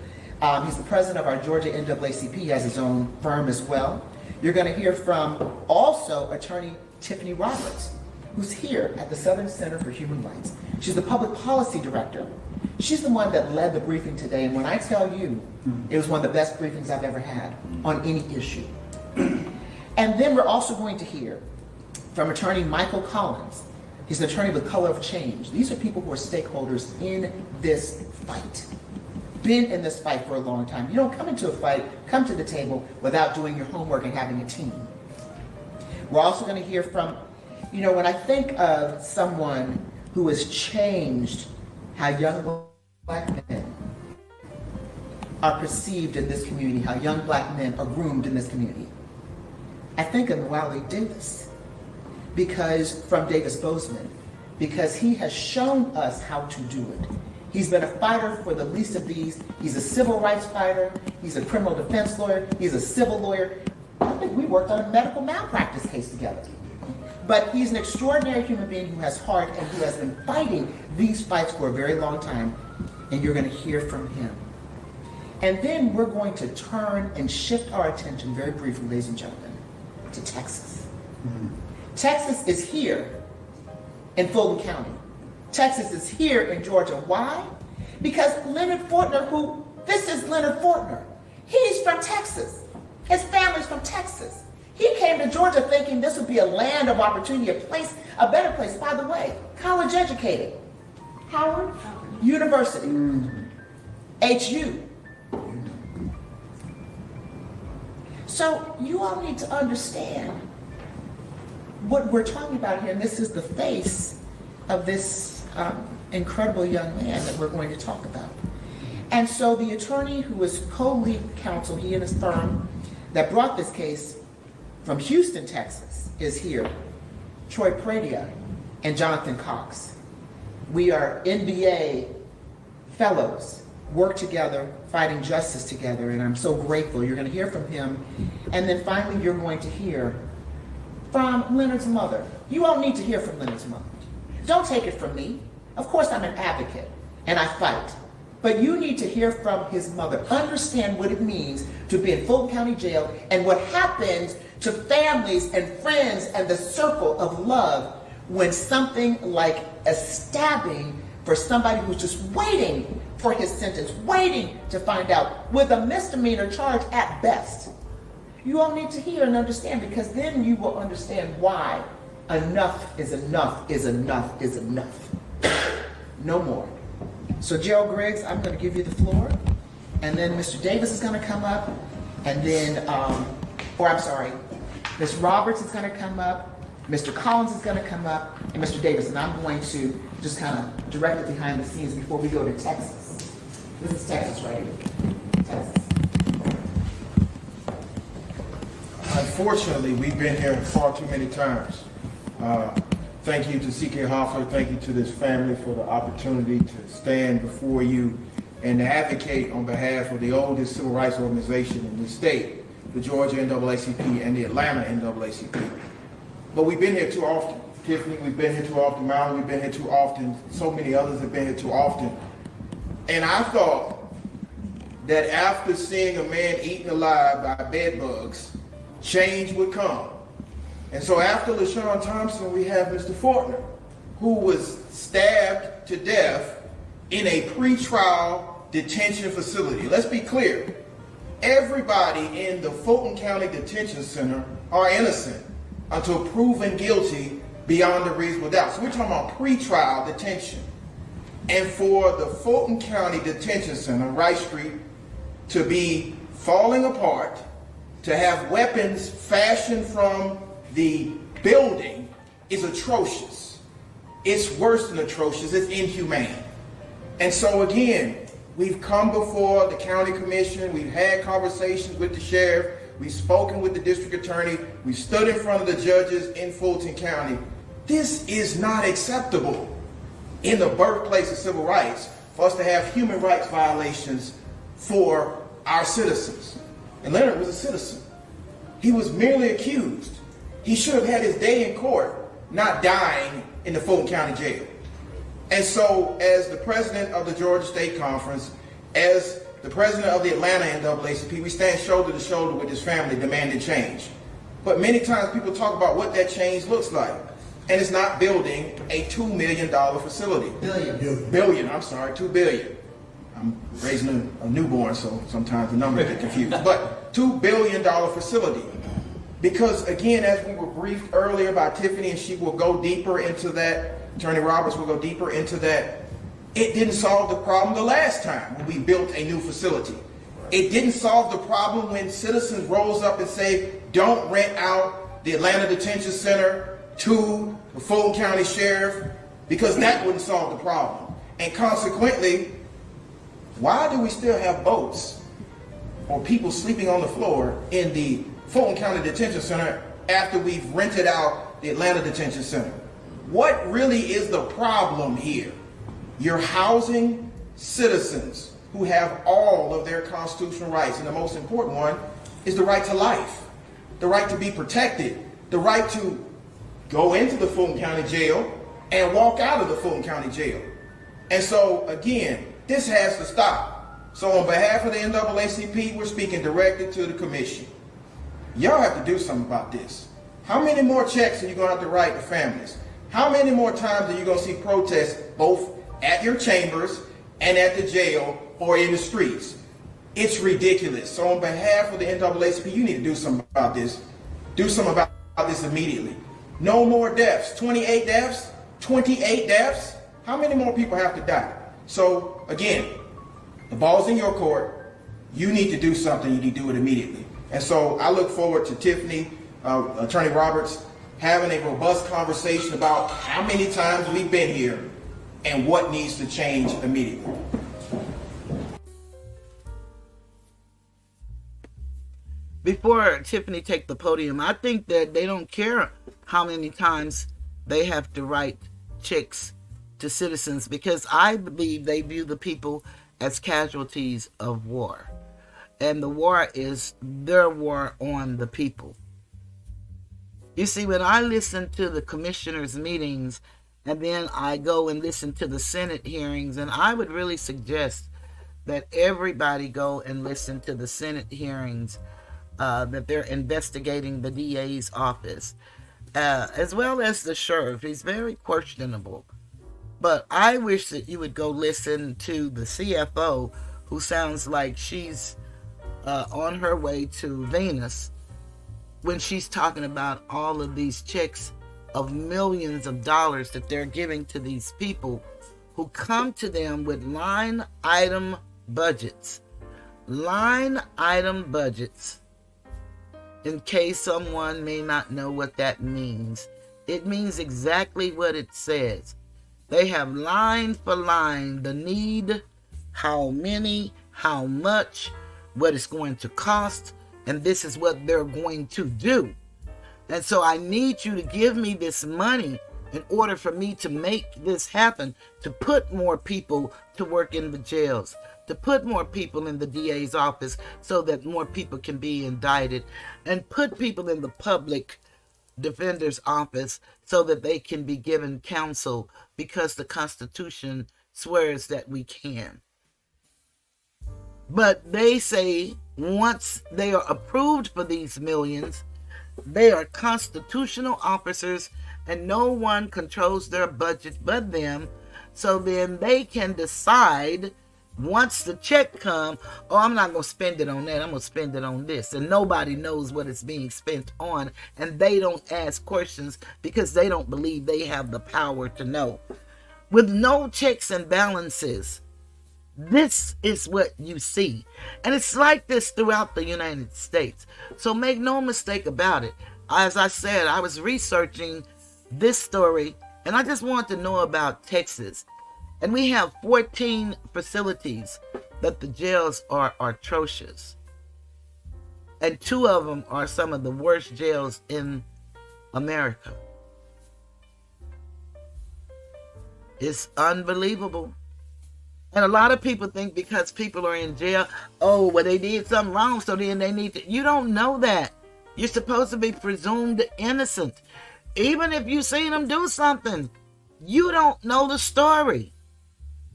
He's the president of our Georgia NAACP. He has his own firm as well. You're going to hear from also attorney Tiffany Roberts, who's here at the Southern Center for Human Rights. She's the public policy director. She's the one that led the briefing today, and when I tell you, it was one of the best briefings I've ever had on any issue. And then we're also going to hear from attorney Michael Collins. He's an attorney with Color of Change. These are people who are stakeholders in this fight. Been in this fight for a long time. You don't come into a fight, come to the table without doing your homework and having a team. We're also going to hear from, you know, when I think of someone who has changed how young black men are perceived in this community, how young black men are groomed in this community, I think of Wally Davis, because from Davis Bozeman, because he has shown us how to do it. He's been a fighter for the least of these. He's a civil rights fighter. He's a criminal defense lawyer. He's a civil lawyer. I think we worked on a medical malpractice case together. But he's an extraordinary human being who has heart and who has been fighting these fights for a very long time. And you're going to hear from him. And then we're going to turn and shift our attention very briefly, ladies and gentlemen, to Texas. Texas is here in Fulton County. Texas is here in Georgia. Why? Because Leonard Fortner, this is Leonard Fortner. He's from Texas. His family's from Texas. He came to Georgia thinking this would be a land of opportunity, a better place. By the way, college educated. Howard University. HU. So you all need to understand what we're talking about here, and this is the face of this incredible young man that we're going to talk about. And so the attorney who was co-lead counsel, he and his firm, that brought this case from Houston, Texas, is here. Troy Pradia and Jonathan Cox. We are NBA fellows, work together, fighting justice together, and I'm so grateful. You're going to hear from him. And then finally, you're going to hear from Leonard's mother. You all need to hear from Leonard's mother. Don't take it from me. Of course, I'm an advocate, and I fight. But you need to hear from his mother. Understand what it means to be in Fulton County Jail and what happens to families and friends and the circle of love when something like a stabbing for somebody who's just waiting for his sentence, waiting to find out, with a misdemeanor charge at best. You all need to hear and understand, because then you will understand why enough is enough is enough is enough. No more. So Gerald Griggs, I'm going to give you the floor, and then Mr. Davis is going to come up, and then, Ms. Roberts is going to come up, Mr. Collins is going to come up, and Mr. Davis, and I'm going to just kind of direct it behind the scenes before we go to Texas. This is Texas right here. Texas. Unfortunately, we've been here far too many times. Thank you to C.K. Hoffler. Thank you to this family for the opportunity to stand before you and to advocate on behalf of the oldest civil rights organization in the state, the Georgia NAACP and the Atlanta NAACP. But we've been here too often. Tiffany, we've been here too often. Mallory, we've been here too often. So many others have been here too often. And I thought that after seeing a man eaten alive by bed bugs, change would come. And so after LaShawn Thompson, we have Mr. Fortner, who was stabbed to death in a pretrial detention facility. Let's be clear. Everybody in the Fulton County Detention Center are innocent until proven guilty beyond a reasonable doubt. So we're talking about pretrial detention. And for the Fulton County Detention Center, Rice Street, to be falling apart, to have weapons fashioned from the building is atrocious. It's worse than atrocious, it's inhumane. And so again, we've come before the county commission, we've had conversations with the sheriff, we've spoken with the district attorney, we've stood in front of the judges in Fulton County. This is not acceptable in the birthplace of civil rights for us to have human rights violations for our citizens. And Leonard was a citizen. He was merely accused. He should have had his day in court, not dying in the Fulton County Jail. And so, as the president of the Georgia State Conference, as the president of the Atlanta NAACP, we stand shoulder to shoulder with this family demanding change. But many times people talk about what that change looks like. And it's not building a $2 million facility. $2 billion. I'm raising a newborn, so sometimes the numbers get confused. But $2 billion facility. Because again, as we were briefed earlier by Tiffany, and she will go deeper into that, Attorney Roberts will go deeper into that, it didn't solve the problem the last time when we built a new facility. It didn't solve the problem when citizens rose up and say, don't rent out the Atlanta Detention Center to the Fulton County Sheriff, because that wouldn't solve the problem. And consequently, why do we still have boats or people sleeping on the floor in the Fulton County Detention Center after we've rented out the Atlanta Detention Center? What really is the problem here? You're housing citizens who have all of their constitutional rights. And the most important one is the right to life, the right to be protected, the right to go into the Fulton County Jail and walk out of the Fulton County Jail. And so, again, this has to stop. So on behalf of the NAACP, we're speaking directly to the commission. Y'all have to do something about this. How many more checks are you going to have to write to families? How many more times are you going to see protests both at your chambers and at the jail or in the streets? It's ridiculous. So on behalf of the NAACP, you need to do something about this. Do something about this immediately. No more deaths. 28 deaths? 28 deaths? How many more people have to die? So again, the ball's in your court. You need to do something. You need to do it immediately. And so I look forward to Tiffany, Attorney Roberts, having a robust conversation about how many times we've been here and what needs to change immediately. Before Tiffany take the podium, I think that they don't care how many times they have to write checks to citizens, because I believe they view the people as casualties of war. And the war is their war on the people. You see, when I listen to the commissioners' meetings and then I go and listen to the Senate hearings, and I would really suggest that everybody go and listen to the Senate hearings that they're investigating the DA's office, as well as the sheriff. He's very questionable. But I wish that you would go listen to the CFO, who sounds like she's on her way to Venus, when she's talking about all of these checks of millions of dollars that they're giving to these people who come to them with line item budgets. Line item budgets. In case someone may not know what that means, it means exactly what it says. They have line for line the need, how many, how much, what it's going to cost, and this is what they're going to do. And so I need you to give me this money in order for me to make this happen, to put more people to work in the jails, to put more people in the DA's office so that more people can be indicted, and put people in the public defender's office so that they can be given counsel, because the Constitution swears that we can. But they say once they are approved for these millions, they are constitutional officers and no one controls their budget but them. So then they can decide, once the check comes, oh, I'm not going to spend it on that, I'm going to spend it on this. And nobody knows what it's being spent on. And they don't ask questions because they don't believe they have the power to know. With no checks and balances, this is what you see. And it's like this throughout the United States. So make no mistake about it. As I said, I was researching this story and I just wanted to know about Texas. And we have 14 facilities that the jails are atrocious. And 2 of them are some of the worst jails in America. It's unbelievable. And a lot of people think because people are in jail, oh, well, they did something wrong, so then they need to. You don't know that. You're supposed to be presumed innocent. Even if you seen them do something, you don't know the story.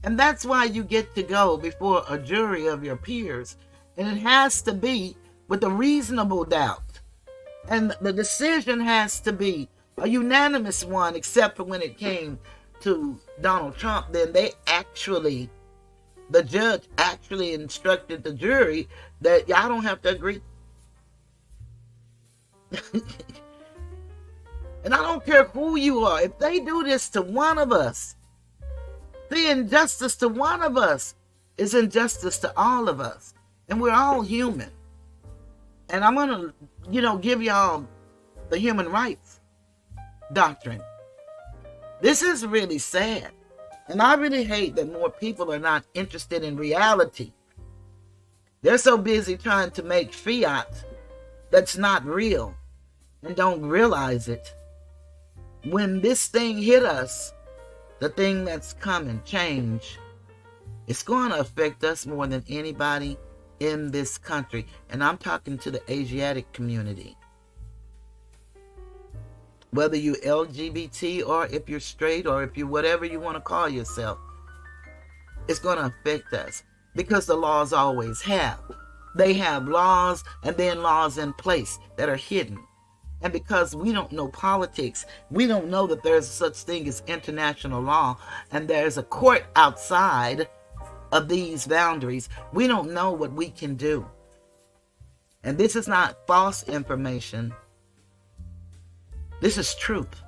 And that's why you get to go before a jury of your peers. And it has to be with a reasonable doubt. And the decision has to be a unanimous one, except for when it came to Donald Trump. Then the judge actually instructed the jury that y'all don't have to agree. And I don't care who you are. If they do this to one of us, the injustice to one of us is injustice to all of us. And we're all human. And I'm going to, give y'all the human rights doctrine. This is really sad. And I really hate that more people are not interested in reality. They're so busy trying to make fiat that's not real and don't realize it. When this thing hit us, the thing that's coming, change, It's going to affect us more than anybody in this country. And I'm talking to the Asiatic community. Whether you're LGBT or if you're straight or if you're whatever you want to call yourself, it's going to affect us because the laws always have. They have laws and then laws in place that are hidden. And because we don't know politics, we don't know that there's such thing as international law and there's a court outside of these boundaries, we don't know what we can do. And this is not false information. This is truth.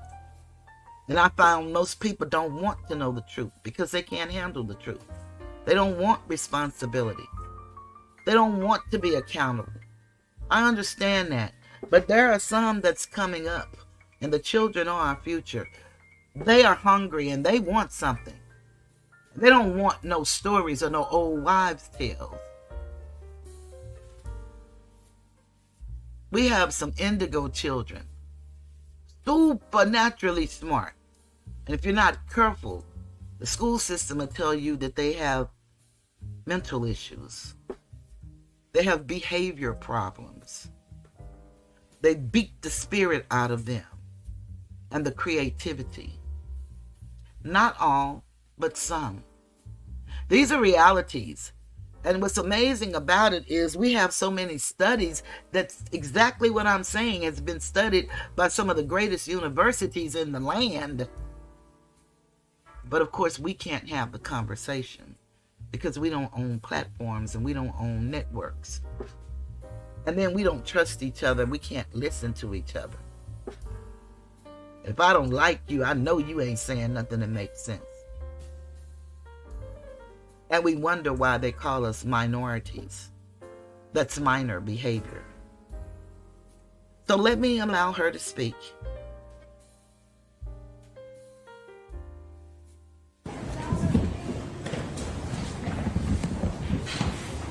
And I found most people don't want to know the truth because they can't handle the truth. They don't want responsibility. They don't want to be accountable. I understand that. But there are some that's coming up, and the children are our future. They are hungry and they want something. They don't want no stories or no old wives' tales. We have some indigo children, supernaturally smart. And if you're not careful, the school system will tell you that they have mental issues. They have behavior problems. They beat the spirit out of them and the creativity. Not all, but some. These are realities. And what's amazing about it is we have so many studies that's exactly what I'm saying has been studied by some of the greatest universities in the land. But of course, we can't have the conversation because we don't own platforms and we don't own networks. And then we don't trust each other. We can't listen to each other. If I don't like you, I know you ain't saying nothing that makes sense. And we wonder why they call us minorities. That's minor behavior. So let me allow her to speak.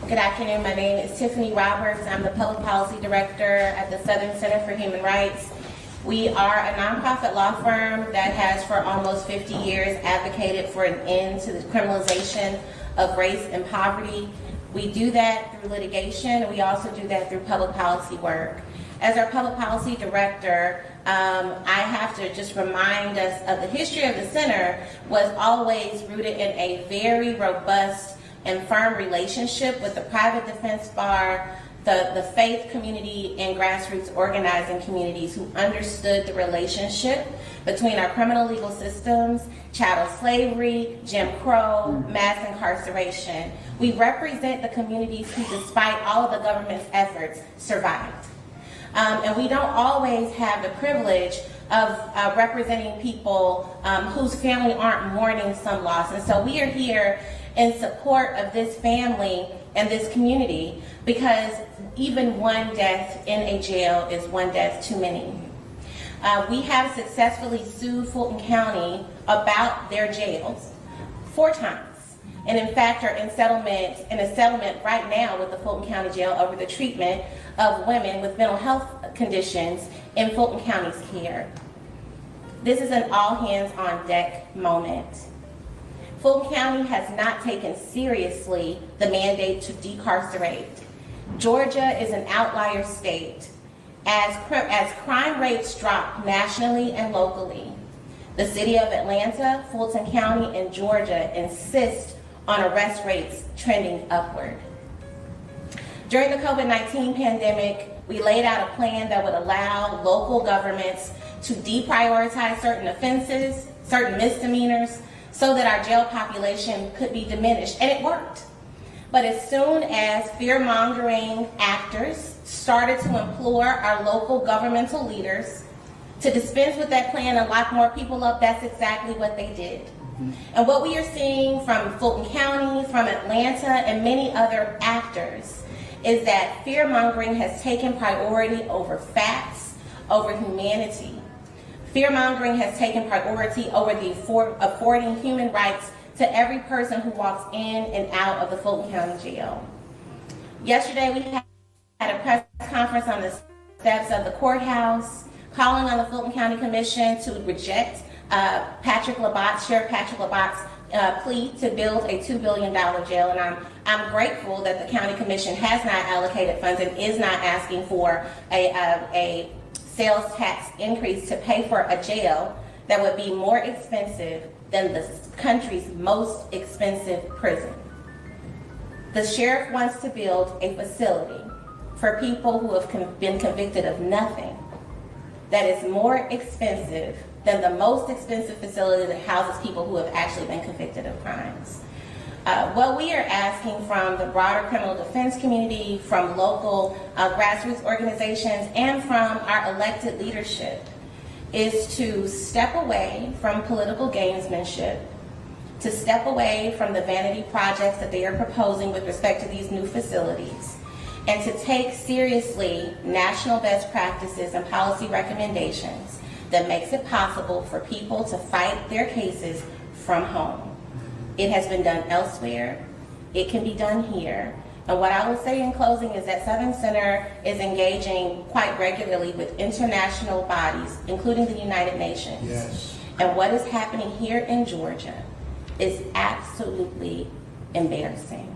Good afternoon. My name is Tiffany Roberts. I'm the Public Policy Director at the Southern Center for Human Rights. We are a nonprofit law firm that has for almost 50 years advocated for an end to the criminalization of race and poverty. We do that through litigation. We also do that through public policy work. As our Public Policy Director, I have to just remind us of the history of the center was always rooted in a very robust and firm relationship with the private defense bar, the faith community, and grassroots organizing communities who understood the relationship between our criminal legal systems, chattel slavery, Jim Crow, mass incarceration. We represent the communities who, despite all of the government's efforts, survived. And we don't always have the privilege of representing people whose family aren't mourning some loss. And so we are here in support of this family and this community because even one death in a jail is one death too many. We have successfully sued Fulton County about their jails 4 times. And in fact are in a settlement right now with the Fulton County Jail over the treatment of women with mental health conditions in Fulton County's care. This is an all hands on deck moment. Fulton County has not taken seriously the mandate to decarcerate. Georgia is an outlier state. As crime rates drop nationally and locally, the city of Atlanta, Fulton County, and Georgia insist on arrest rates trending upward. During the COVID-19 pandemic, we laid out a plan that would allow local governments to deprioritize certain offenses, certain misdemeanors, so that our jail population could be diminished, and it worked. But as soon as fear-mongering actors started to implore our local governmental leaders to dispense with that plan and lock more people up, that's exactly what they did. And what we are seeing from Fulton County, from Atlanta, and many other actors is that fear-mongering has taken priority over facts, over humanity. Fear-mongering has taken priority over the affording human rights to every person who walks in and out of the Fulton County Jail. Yesterday, we had a press conference on the steps of the courthouse, calling on the Fulton County Commission to reject Sheriff Patrick Labatt's plea to build a $2 billion jail, and I'm grateful that the county commission has not allocated funds and is not asking for a sales tax increase to pay for a jail that would be more expensive than the country's most expensive prison. The sheriff wants to build a facility for people who have been convicted of nothing that is more expensive than the most expensive facility that houses people who have actually been convicted of crimes. What we are asking from the broader criminal defense community, from local grassroots organizations, and from our elected leadership is to step away from political gamesmanship, to step away from the vanity projects that they are proposing with respect to these new facilities, and to take seriously national best practices and policy recommendations that makes it possible for people to fight their cases from home. It has been done elsewhere. It can be done here. And what I will say in closing is that Southern Center is engaging quite regularly with international bodies, including the United Nations. Yes. And what is happening here in Georgia is absolutely embarrassing.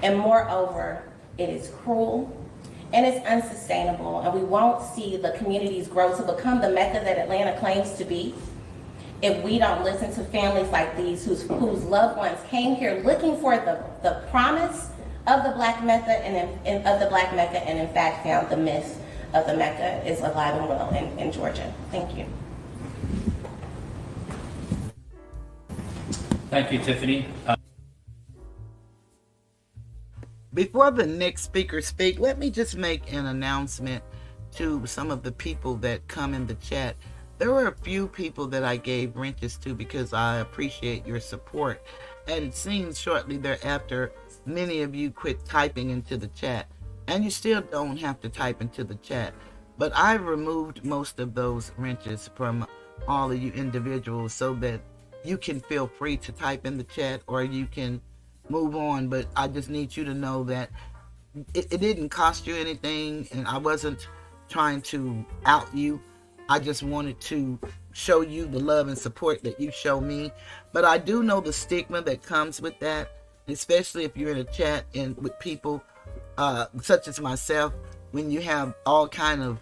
And moreover, it is cruel and it's unsustainable, and we won't see the communities grow to become the Mecca that Atlanta claims to be if we don't listen to families like these whose loved ones came here looking for the promise of the Black Mecca and in fact found the myth of the Mecca is alive and well in Georgia. Thank you. Thank you, Tiffany. Before the next speaker speak, let me just make an announcement to some of the people that come in the chat. There were a few people that I gave wrenches to because I appreciate your support. And it seems shortly thereafter, many of you quit typing into the chat. And you still don't have to type into the chat. But I removed most of those wrenches from all of you individuals so that you can feel free to type in the chat or you can move on. But I just need you to know that it didn't cost you anything, and I wasn't trying to out you. I just wanted to show you the love and support that you show me. But I do know the stigma that comes with that, especially if you're in a chat and with people such as myself, when you have all kind of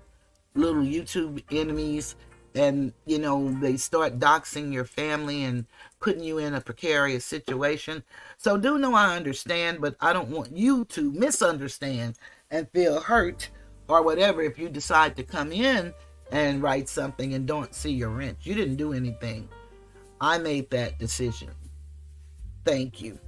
little YouTube enemies and, you know, they start doxing your family and putting you in a precarious situation. So do know I understand, but I don't want you to misunderstand and feel hurt or whatever if you decide to come in and write something and don't see your wrench. You didn't do anything. I made that decision. Thank you.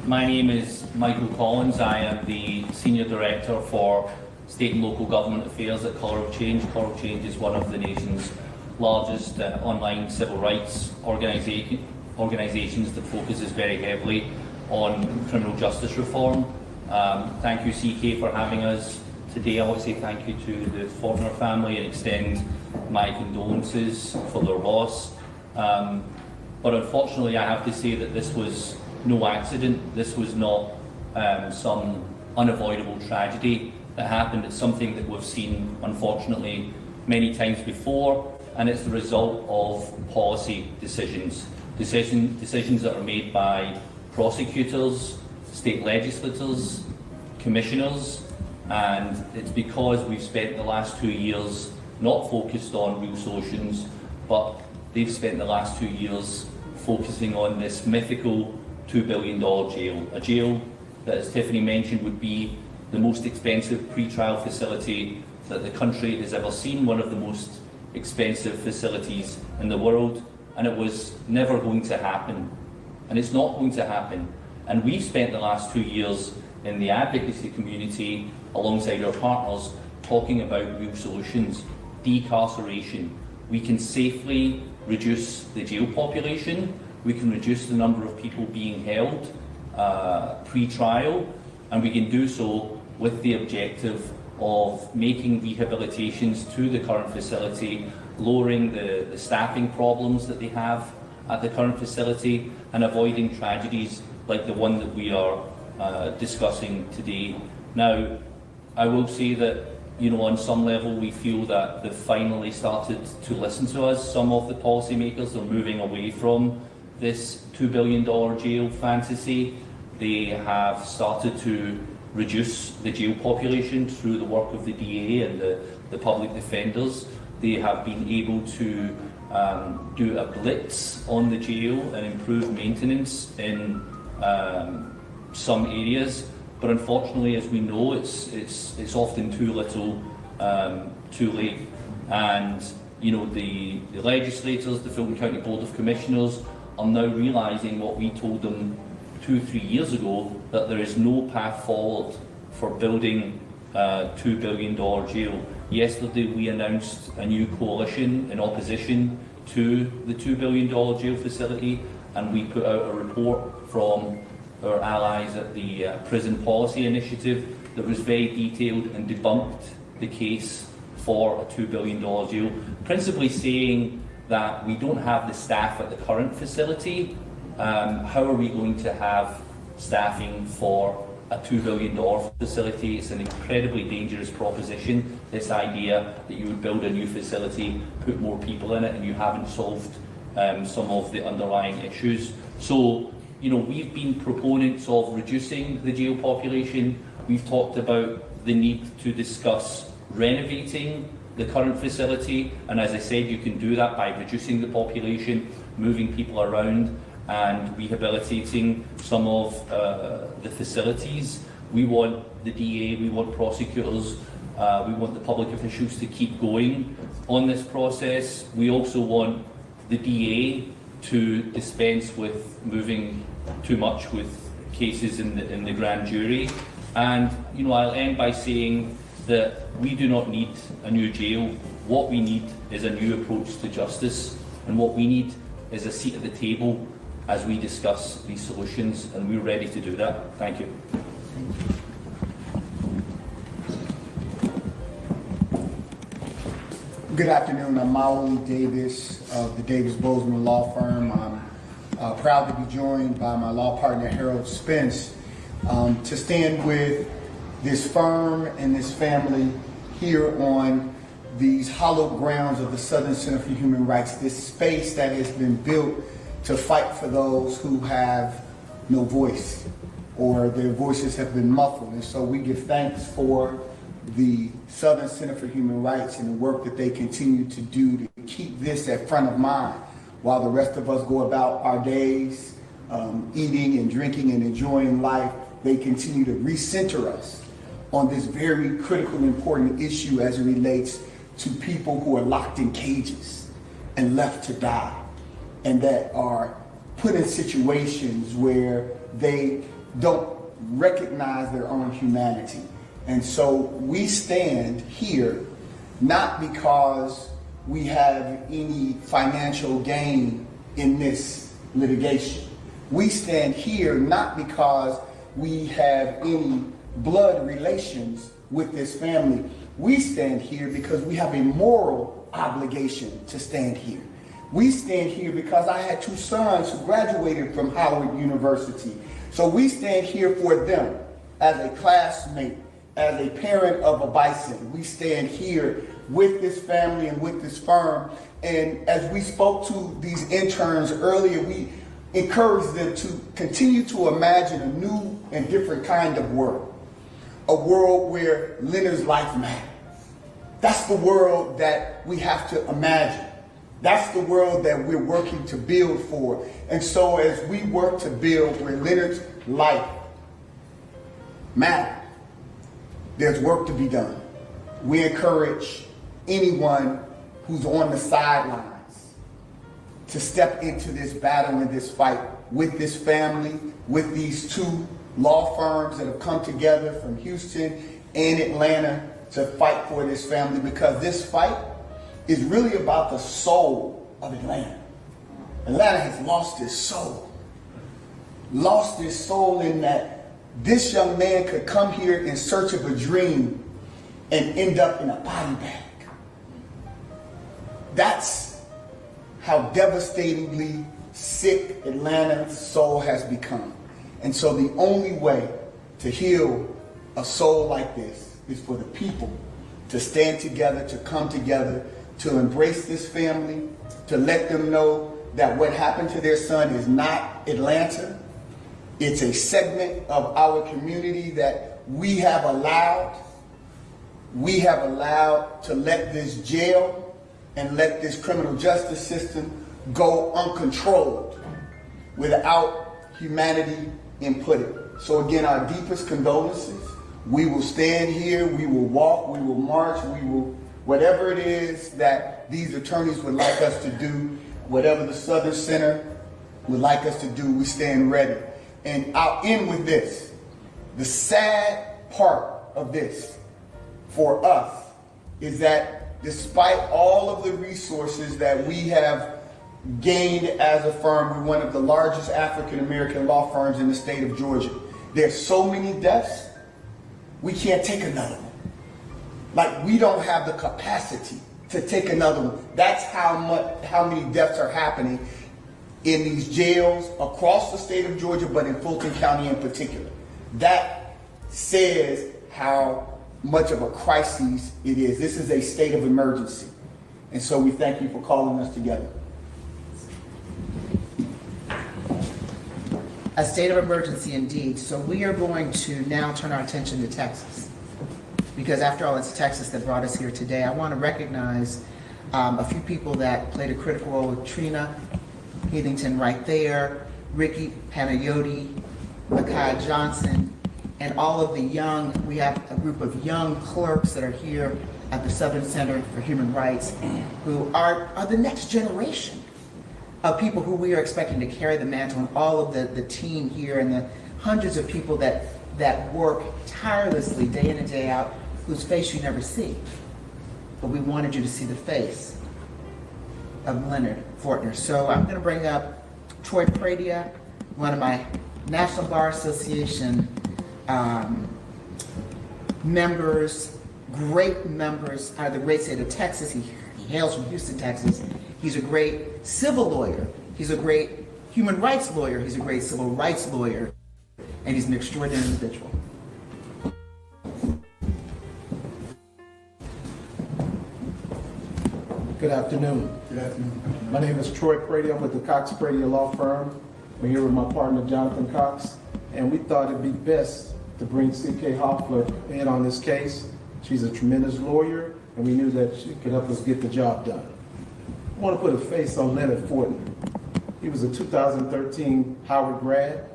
My name is Michael Collins. I am the Senior Director for State and Local Government Affairs at Colour of Change. Colour of Change is one of the nation's largest online civil rights organisations that focuses very heavily on criminal justice reform. Thank you, CK, for having us today. I want to say thank you to the Fulton family and extend my condolences for their loss. But unfortunately, I have to say that this was no accident. This was not some unavoidable tragedy that happened. It's something that we've seen, unfortunately, many times before, and it's the result of policy decisions that are made by prosecutors, state legislators, commissioners, and it's because we've spent the last 2 years not focused on real solutions, but they've spent the last 2 years focusing on this mythical $2 billion jail. A jail that, as Tiffany mentioned, would be the most expensive pre-trial facility that the country has ever seen, one of the most expensive facilities in the world, and it was never going to happen. And it's not going to happen. And we've spent the last 2 years in the advocacy community alongside our partners talking about real solutions, decarceration. We can safely reduce the jail population, we can reduce the number of people being held pre-trial, and we can do so with the objective of making rehabilitations to the current facility, lowering the staffing problems that they have at the current facility, and avoiding tragedies like the one that we are discussing today. Now, I will say that on some level, we feel that they've finally started to listen to us. Some of the policymakers are moving away from this $2 billion jail fantasy. They have started to reduce the jail population through the work of the DA and the public defenders. They have been able to do a blitz on the jail and improve maintenance in some areas. But unfortunately, as we know, it's often too little, too late. And the legislators, the Fulton County Board of Commissioners, are now realising what we told them 2-3 years ago, that there is no path forward for building a $2 billion jail. Yesterday, we announced a new coalition in opposition to the $2 billion jail facility, and we put out a report from our allies at the Prison Policy Initiative that was very detailed and debunked the case for a $2 billion jail, principally saying that we don't have the staff at the current facility. How are we going to have staffing for a $2 billion facility? It's an incredibly dangerous proposition, this idea that you would build a new facility, put more people in it, and you haven't solved some of the underlying issues. So, we've been proponents of reducing the jail population. We've talked about the need to discuss renovating the current facility, and as I said, you can do that by reducing the population, moving people around, and rehabilitating some of the facilities. We want the DA, we want prosecutors, we want the public officials to keep going on this process. We also want the DA to dispense with moving too much with cases in the grand jury. And I'll end by saying that we do not need a new jail. What we need is a new approach to justice, and what we need is a seat at the table as we discuss these solutions, and we're ready to do that. Thank you. Good afternoon. I'm Maoli Davis of the Davis-Bozeman Law Firm. I'm proud to be joined by my law partner, Harold Spence, to stand with this firm and this family here on these hallowed grounds of the Southern Center for Human Rights, this space that has been built to fight for those who have no voice or their voices have been muffled. And so we give thanks for the Southern Center for Human Rights and the work that they continue to do to keep this at front of mind while the rest of us go about our days eating and drinking and enjoying life. They continue to recenter us on this very critical and important issue as it relates to people who are locked in cages and left to die, and that are put in situations where they don't recognize their own humanity. And so we stand here not because we have any financial gain in this litigation. We stand here not because we have any blood relations with this family. We stand here because we have a moral obligation to stand here. We stand here because I had 2 sons who graduated from Howard University. So we stand here for them as a classmate, as a parent of a bison. We stand here with this family and with this firm. And as we spoke to these interns earlier, we encourage them to continue to imagine a new and different kind of world. A world where Leonard's life matters. That's the world that we have to imagine. That's the world that we're working to build for. And so as we work to build where Leonard's life matters, there's work to be done. We encourage anyone who's on the sidelines to step into this battle and this fight with this family, with these 2 law firms that have come together from Houston and Atlanta to fight for this family, because this fight is really about the soul of Atlanta. Atlanta has lost its soul. Lost its soul in that this young man could come here in search of a dream and end up in a body bag. That's how devastatingly sick Atlanta's soul has become. And so the only way to heal a soul like this is for the people to stand together, to come together, to embrace this family, to let them know that what happened to their son is not Atlanta. It's a segment of our community that we have allowed to let this jail and let this criminal justice system go uncontrolled without humanity inputted. So again, our deepest condolences. We will stand here, we will walk, we will march, we will, whatever it is that these attorneys would like us to do, whatever the Southern Center would like us to do, we stand ready. And I'll end with this. The sad part of this for us is that despite all of the resources that we have gained as a firm, we're one of the largest African American law firms in the state of Georgia. There's so many deaths, we can't take another one. Like, we don't have the capacity to take another one. That's how many deaths are happening in these jails across the state of Georgia, but in Fulton County in particular. That says how much of a crisis it is. This is a state of emergency. And so we thank you for calling us together. A state of emergency indeed. So we are going to now turn our attention to Texas. Because after all, it's Texas that brought us here today. I want to recognize a few people that played a critical role with Trina Heathington right there, Ricky Panayoti, Makai Johnson, and all of the young, we have a group of young clerks that are here at the Southern Center for Human Rights who are the next generation of people who we are expecting to carry the mantle, and all of the team here and the hundreds of people that work tirelessly day in and day out, whose face you never see. But we wanted you to see the face of Leonard Fortner. So I'm going to bring up Troy Pradia, one of my National Bar Association members, great members out of the great state of Texas. He hails from Houston, Texas. He's a great civil lawyer. He's a great human rights lawyer. He's a great civil rights lawyer. And he's an extraordinary individual. Good afternoon. Good afternoon. My name is Troy Pradia. I'm with the Cox Pradia Law Firm. We're here with my partner, Jonathan Cox, and we thought it'd be best to bring C.K. Hoffler in on this case. She's a tremendous lawyer, and we knew that she could help us get the job done. I want to put a face on Leonard Fortner. He was a 2013 Howard grad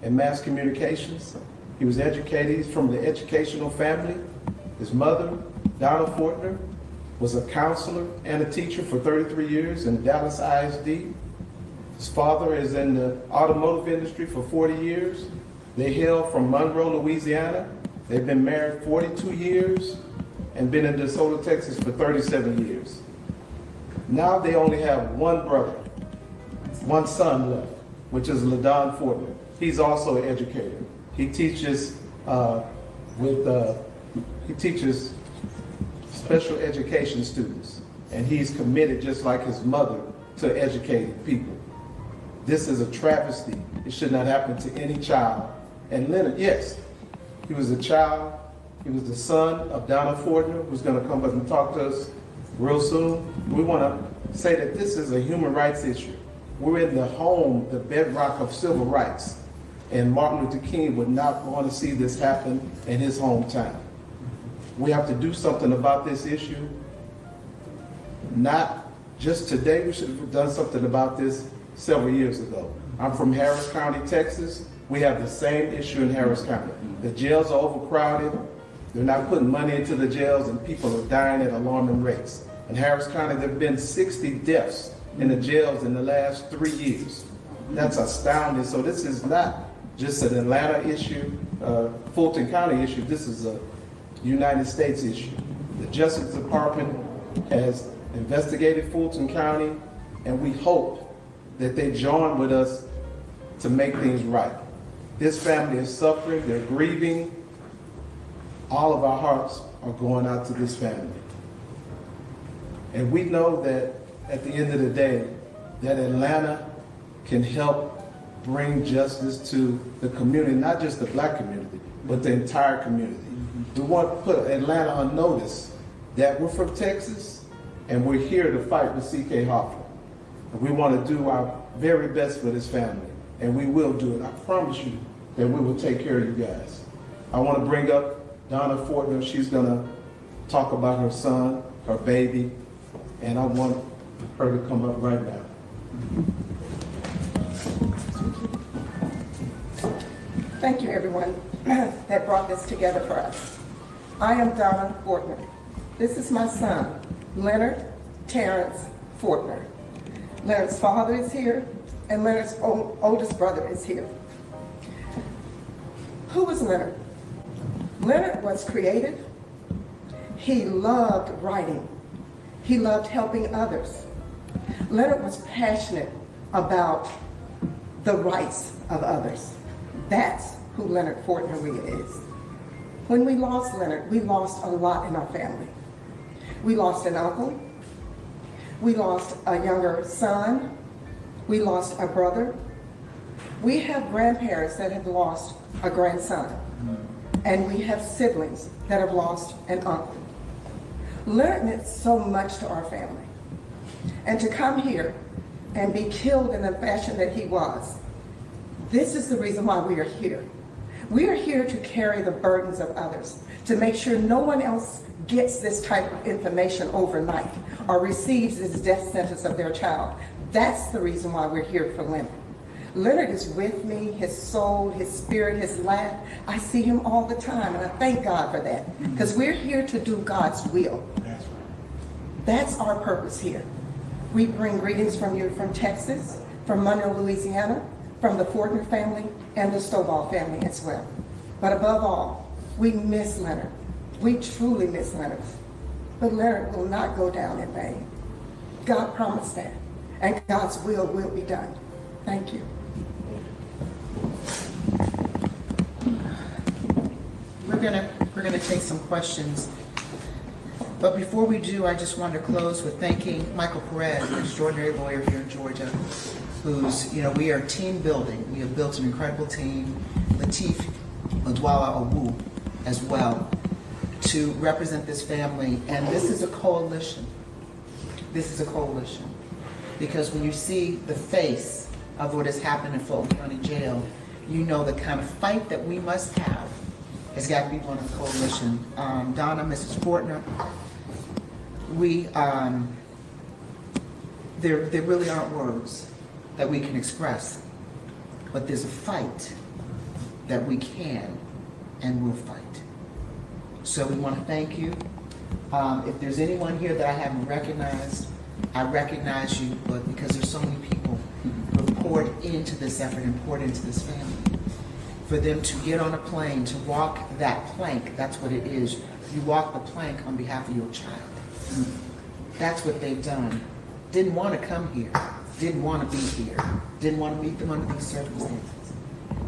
in mass communications. He was educated. He's from the educational family. His mother, Donna Fortner, was a counselor and a teacher for 33 years in Dallas ISD. His father is in the automotive industry for 40 years. They hail from Monroe, Louisiana. They've been married 42 years and been in DeSoto, Texas for 37 years. Now they only have one brother, one son left, which is LaDon Fortner. He's also an educator. He teaches special education students, and he's committed, just like his mother, to educating people. This is a travesty. It should not happen to any child. And Leonard, yes, he was a child. He was the son of Donna Fortner, who's going to come up and talk to us real soon. We want to say that this is a human rights issue. We're in the home, the bedrock of civil rights. And Martin Luther King would not want to see this happen in his hometown. We have to do something about this issue. Not just today, we should have done something about this several years ago. I'm from Harris County, Texas. We have the same issue in Harris County. The jails are overcrowded. They're not putting money into the jails, and people are dying at alarming rates. In Harris County, there have been 60 deaths in the jails in the last 3 years. That's astounding. So this is not just an Atlanta issue, Fulton County issue. This is a United States issue. The Justice Department has investigated Fulton County, and we hope that they join with us to make things right. This family is suffering, they're grieving. All of our hearts are going out to this family. And we know that at the end of the day, that Atlanta can help bring justice to the community, not just the black community, but the entire community. We want to put Atlanta on notice that we're from Texas and we're here to fight with C.K. Hoffa. And we want to do our very best for this family, and we will do it. I promise you that we will take care of you guys. I want to bring up Donna Fortner. She's going to talk about her son, her baby, and I want her to come up right now. Thank you, everyone that brought this together for us. I am Donna Fortner. This is my son, Leonard Terrence Fortner. Leonard's father is here, and Leonard's oldest brother is here. Who was Leonard? Leonard was creative. He loved writing. He loved helping others. Leonard was passionate about the rights of others. That's who Leonard Fortner really is. When we lost Leonard, we lost a lot in our family. We lost an uncle. We lost a younger son. We lost a brother. We have grandparents that have lost a grandson. And we have siblings that have lost an uncle. Leonard meant so much to our family. And to come here and be killed in the fashion that he was, this is the reason why we are here. We are here to carry the burdens of others, to make sure no one else gets this type of information overnight or receives this death sentence of their child. That's the reason why we're here for Leonard. Leonard is with me, his soul, his spirit, his laugh. I see him all the time, and I thank God for that, because we're here to do God's will. That's our purpose here. We bring greetings from you from Texas, from Monroe, Louisiana, from the Fortner family, and the Stovall family as well. But above all, we miss Leonard. We truly miss Leonard. But Leonard will not go down in vain. God promised that, and God's will be done. Thank you. We're gonna take some questions. But before we do, I just want to close with thanking Michael Perez, an extraordinary lawyer here in Georgia, who's, we are team building. We have built an incredible team. Latif Odwala Owu as well, to represent this family. And this is a coalition. This is a coalition. Because when you see the face of what has happened in Fulton County Jail, you know the kind of fight that we must have has got to be one of the coalition. Donna, Mrs. Fortner, there really aren't words that we can express, but there's a fight that we can and will fight. So we want to thank you. If there's anyone here that I haven't recognized, I recognize you, but because there's so many people who have poured into this effort and poured into this family, for them to get on a plane, to walk that plank, that's what it is. You walk the plank on behalf of your child. That's what they've done. Didn't want to come here, didn't want to be here, didn't want to meet them under these circumstances.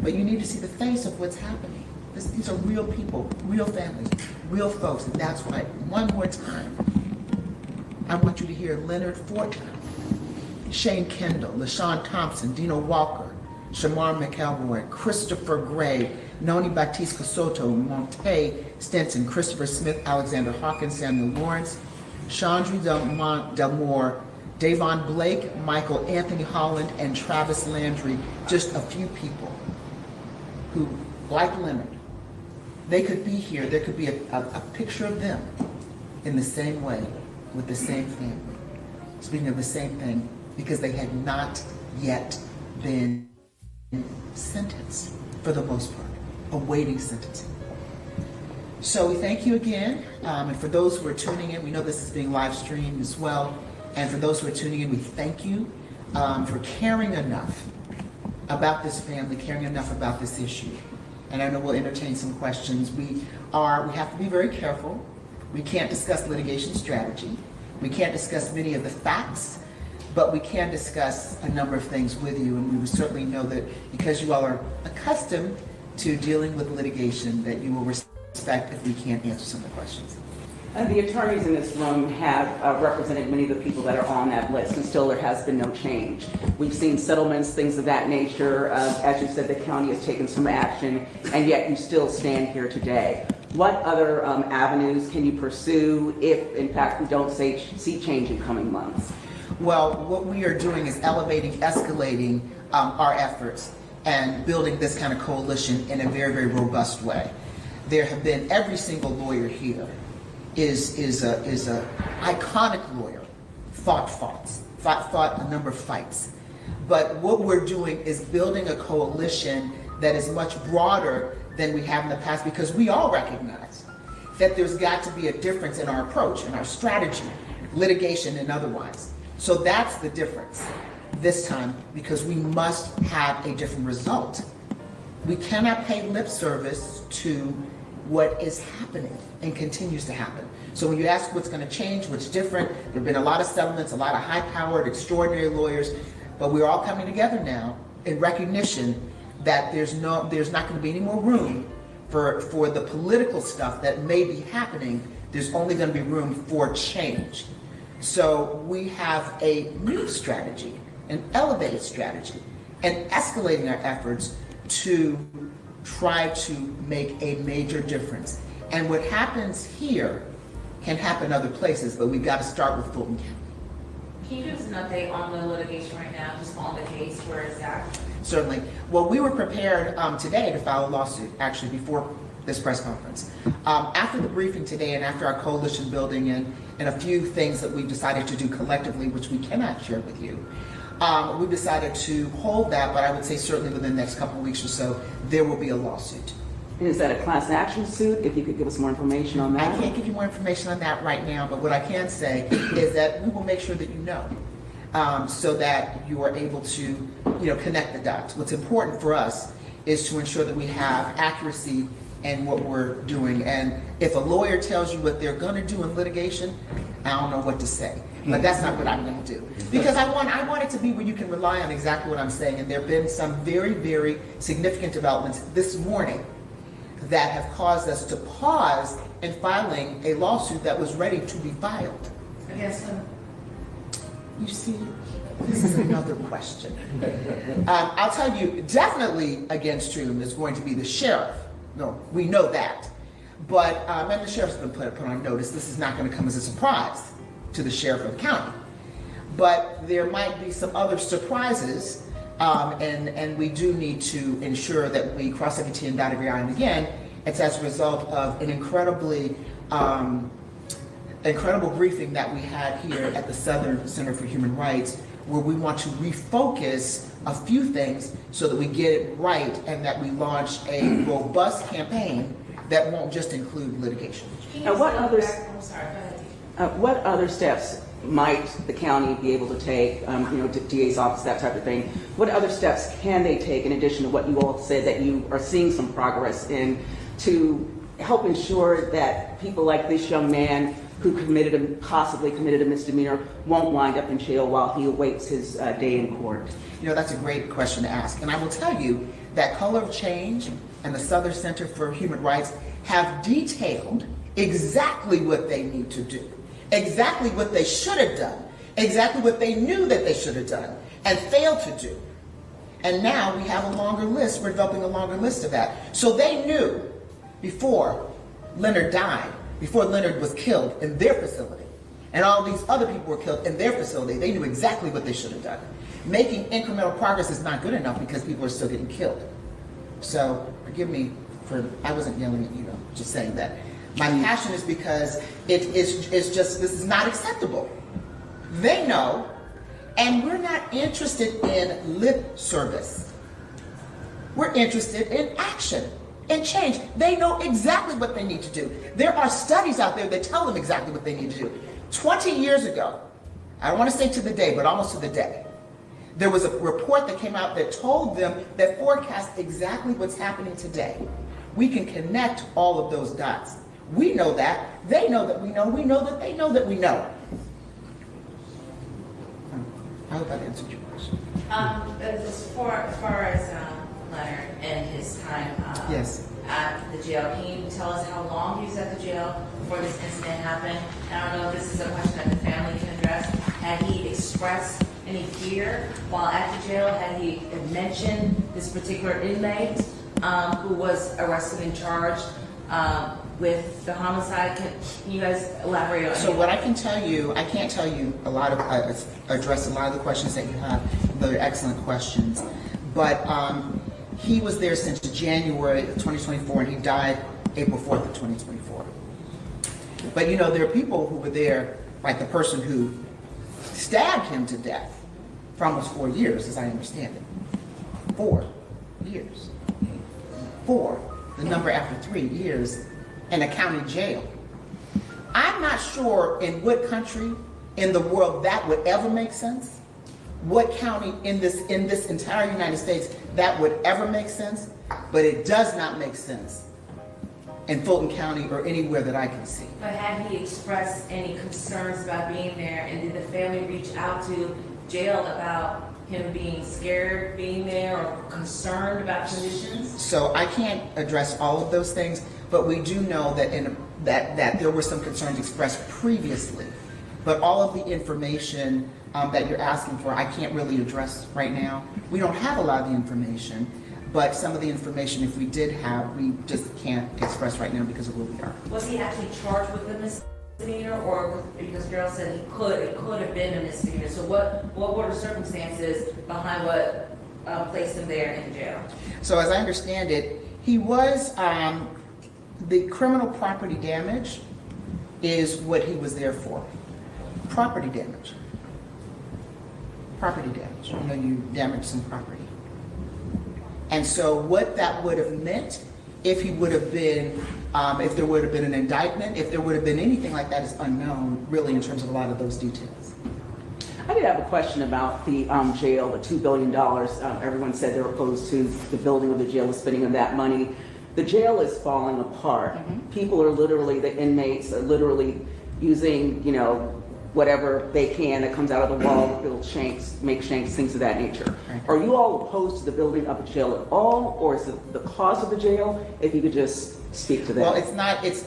But you need to see the face of what's happening. These are real people, real families, real folks, and that's why, one more time, I want you to hear Leonard Fortner, Shane Kendall, LaShawn Thompson, Dino Walker, Shamar McElroy, Christopher Gray, Noni Batista Soto, Monte Stenson, Christopher Smith, Alexander Hawkins, Samuel Lawrence, Chandra Delmore, Davon Blake, Michael Anthony Holland, and Travis Landry, just a few people who, like Leonard, they could be here, there could be a picture of them in the same way, with the same family, speaking of the same thing, because they had not yet been sentenced, for the most part, awaiting sentencing. So we thank you again, and for those who are tuning in, we know this is being live streamed as well, and for those who are tuning in, we thank you for caring enough about this family, caring enough about this issue. And I know we'll entertain some questions. We have to be very careful. We can't discuss litigation strategy. We can't discuss many of the facts, but we can discuss a number of things with you, and we would certainly know that because you all are accustomed to dealing with litigation, that you will respect if we can't answer some of the questions. The attorneys in this room have represented many of the people that are on that list, and still there has been no change. We've seen settlements, things of that nature. As you said, the county has taken some action, and yet you still stand here today. What other avenues can you pursue if, in fact, we don't see change in coming months? Well, what we are doing is elevating, escalating our efforts and building this kind of coalition in a very, very robust way. There have been, every single lawyer here is a iconic lawyer, fought a number of fights. But what we're doing is building a coalition that is much broader than we have in the past, because we all recognize that there's got to be a difference in our approach and our strategy, litigation and otherwise. So that's the difference this time, because we must have a different result. We cannot pay lip service to what is happening and continues to happen. So when you ask what's going to change, what's different, there have been a lot of settlements, a lot of high-powered, extraordinary lawyers, but we're all coming together now in recognition that there's not going to be any more room for the political stuff that may be happening. There's only going to be room for change. So we have a new strategy, an elevated strategy, and escalating our efforts to try to make a major difference. And what happens here can happen other places, but we've got to start with Fulton County. Can you give us an update on the litigation right now, just on the case, where it's at? Certainly. Well, we were prepared today to file a lawsuit, actually, before this press conference. After the briefing today and after our coalition building and a few things that we've decided to do collectively, which we cannot share with you, we've decided to hold that, but I would say certainly within the next couple of weeks or so, there will be a lawsuit. And is that a class action suit? If you could give us more information on that. I can't give you more information on that right now, but what I can say is that we will make sure that you know, so that you are able to, connect the dots. What's important for us is to ensure that we have accuracy in what we're doing. And if a lawyer tells you what they're going to do in litigation, I don't know what to say. But that's not what I'm going to do. Because I want it to be where you can rely on exactly what I'm saying. And there have been some very, very significant developments this morning that have caused us to pause in filing a lawsuit that was ready to be filed. Against him? You see, this is another question. I'll tell you, definitely against whom is going to be the sheriff. No, we know that. But, and the sheriff's been put on notice, this is not going to come as a surprise to the sheriff of the county. But there might be some other surprises, and we do need to ensure that we cross every T and dot every I. And again, it's as a result of an incredible briefing that we had here at the Southern Center for Human Rights, where we want to refocus a few things so that we get it right and that we launch a robust campaign that won't just include litigation. What others? I'm sorry, go ahead. What other steps might the county be able to take, DA's office, that type of thing? What other steps can they take in addition to what you all said that you are seeing some progress in to help ensure that people like this young man who possibly committed a misdemeanor won't wind up in jail while he awaits his day in court? That's a great question to ask. And I will tell you that Color of Change and the Southern Center for Human Rights have detailed exactly what they need to do, exactly what they should have done, exactly what they knew that they should have done and failed to do. And now we have a longer list, we're developing a longer list of that. So they knew before Leonard died, before Leonard was killed in their facility, and all these other people were killed in their facility, they knew exactly what they should have done. Making incremental progress is not good enough because people are still getting killed. So forgive me for, I wasn't yelling at you, just saying that. My passion is because it's just, this is not acceptable. They know, and we're not interested in lip service. We're interested in action and change. They know exactly what they need to do. There are studies out there that tell them exactly what they need to do. 20 years ago, I don't want to say to the day, but almost to the day, there was a report that came out that told them, that forecast exactly what's happening today. We can connect all of those dots. We know that. They know that we know. We know that they know that we know. I hope that answered your question. As far as Leonard and his time Yes. at the jail, can you tell us how long he was at the jail before this incident happened? I don't know if this is a question that the family can address. Had he expressed any fear while at the jail? Had he mentioned this particular inmate who was arrested and charged with the homicide? Can you guys elaborate on So it? what I can tell you, I can't tell you a lot of, address a lot of the questions that you have. They're excellent questions. But he was there since January of 2024, and he died April 4th of 2024. But you know, there are people who were there, like the person who stabbed him to death for almost 4 years, as I understand it. 4 years. 4, the number after 3 years, in a county jail. I'm not sure in what country in the world that would ever make sense. What county in this entire United States that would ever make sense, but it does not make sense in Fulton County or anywhere that I can see. But had he expressed any concerns about being there, and did the family reach out to jail about him being scared being there or concerned about conditions? So I can't address all of those things, but we do know that that there were some concerns expressed previously. But all of the information that you're asking for, I can't really address right now. We don't have a lot of the information, but some of the information, if we did have, we just can't express right now because of where we are. Was he actually charged with a misdemeanor, or because Gerald said it could have been a misdemeanor? So what were the circumstances behind what placed him there in jail? So as I understand it, he was, the criminal property damage is what he was there for. Property damage. Property damage. You know, you damage some property. And so what that would have meant, if he would have been, if there would have been an indictment, if there would have been anything like that, is unknown, really, in terms of a lot of those details. I did have a question about the jail, the $2 billion. Everyone said they're opposed to the building of the jail, the spending of that money. The jail is falling apart. Mm-hmm. People are literally, the inmates are literally using, you know, whatever they can that comes out of the wall, build shanks, make shanks, things of that nature. Right. Are you all opposed to the building of a jail at all, or is it the cost of the jail? If you could just speak to that. Well, it's not, it's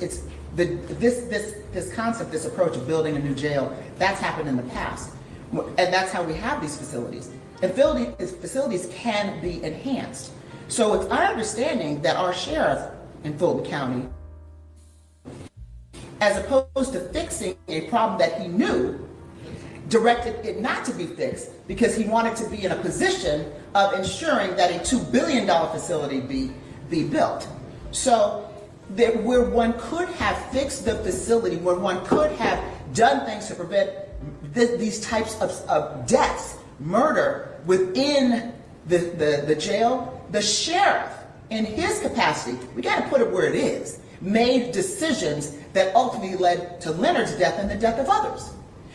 this concept, this approach of building a new jail, that's happened in the past. And that's how we have these facilities. And facilities can be enhanced. So it's our understanding that our sheriff in Fulton County, as opposed to fixing a problem that he knew, directed it not to be fixed because he wanted to be in a position of ensuring that a $2 billion facility be built. So where one could have fixed the facility, where one could have done things to prevent these types of deaths, murder within the jail, the sheriff, in his capacity, we got to put it where it is, made decisions that ultimately led to Leonard's death and the death of others.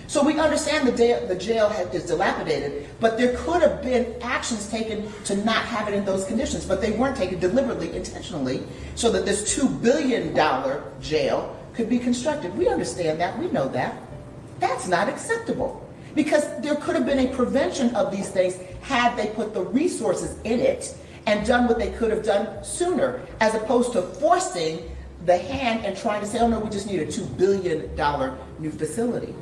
So we understand the jail is dilapidated, but there could have been actions taken to not have it in those conditions, but they weren't taken deliberately, intentionally, so that this $2 billion jail could be constructed. We understand that, we know that. That's not acceptable, because there could have been a prevention of these things had they put the resources in it and done what they could have done sooner, as opposed to forcing the hand and trying to say, oh no, we just need a $2 billion new facility,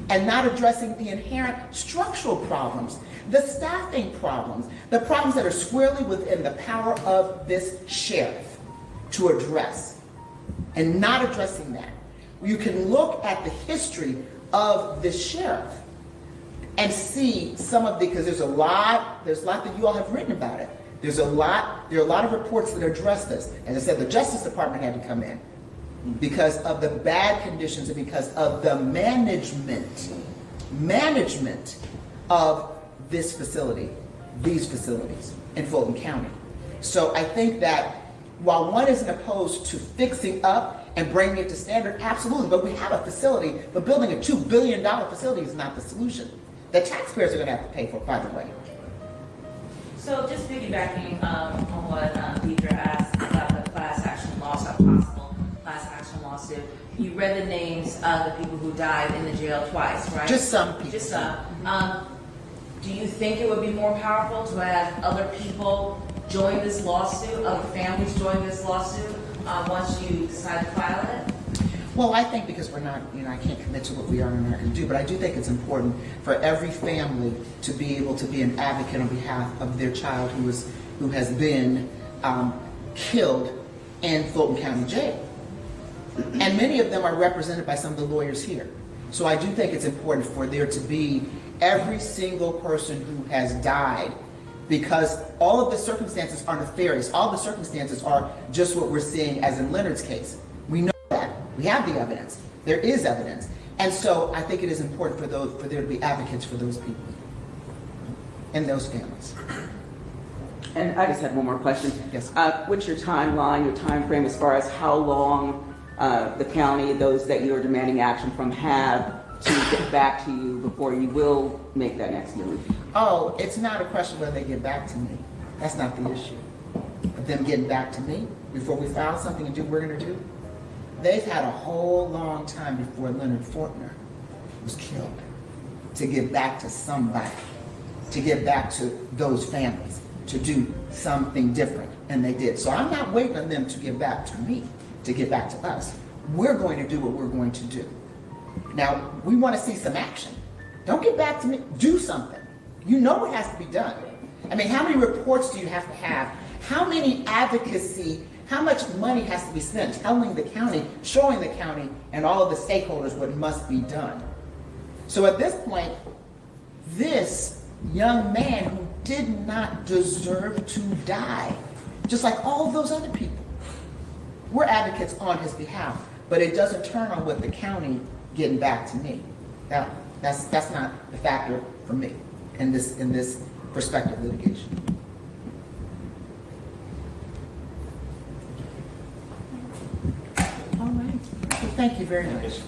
and not addressing the inherent structural problems, the staffing problems, the problems that are squarely within the power of this sheriff to address, and not addressing that. You can look at the history of this sheriff and see some of the, because there's a lot that you all have written about it. There are a lot of reports that address this. As I said, the Justice Department had to come in because of the bad conditions and because of the management of this facility, these facilities in Fulton County. So I think that while one isn't opposed to fixing up and bringing it to standard, absolutely, but we have a facility, but building a $2 billion facility is not the solution. The taxpayers are going to have to pay for it, by the way. So just piggybacking on what Deidre asked about the class action lawsuit, possible class action lawsuit, you read the names of the people who died in the jail twice, right? Just some people. Just some. Do you think it would be more powerful to have other people join this lawsuit, other families join this lawsuit once you decide to file it? Well, I think because we're not, I can't commit to what we are and not going to do, but I do think it's important for every family to be able to be an advocate on behalf of their child who has been killed in Fulton County Jail. And many of them are represented by some of the lawyers here. So I do think it's important for there to be every single person who has died, because all of the circumstances are nefarious. All the circumstances are just what we're seeing as in Leonard's case. We know that. We have the evidence. There is evidence. And so I think it is important for there to be advocates for those people and those families. And I just had one more question. Yes. What's your timeline, your time frame as far as how long the county, those that you are demanding action from, have to get back to you before you will make that next move? Oh, it's not a question whether they get back to me. That's not the issue. But them getting back to me before we file something and do what we're going to do. They've had a whole long time before Leonard Fortner was killed to get back to somebody, to get back to those families, to do something different, and they did. So I'm not waiting on them to get back to me, to get back to us. We're going to do what we're going to do. Now, we want to see some action. Don't get back to me, do something. You know what has to be done. I mean, how many reports do you have to have? How many advocacy, how much money has to be spent telling the county, showing the county and all of the stakeholders what must be done? So at this point, this young man who did not deserve to die, just like all of those other people, we're advocates on his behalf, but it doesn't turn on what the county getting back to me. That's not the factor for me in this prospective litigation. All right. Well, thank you very much.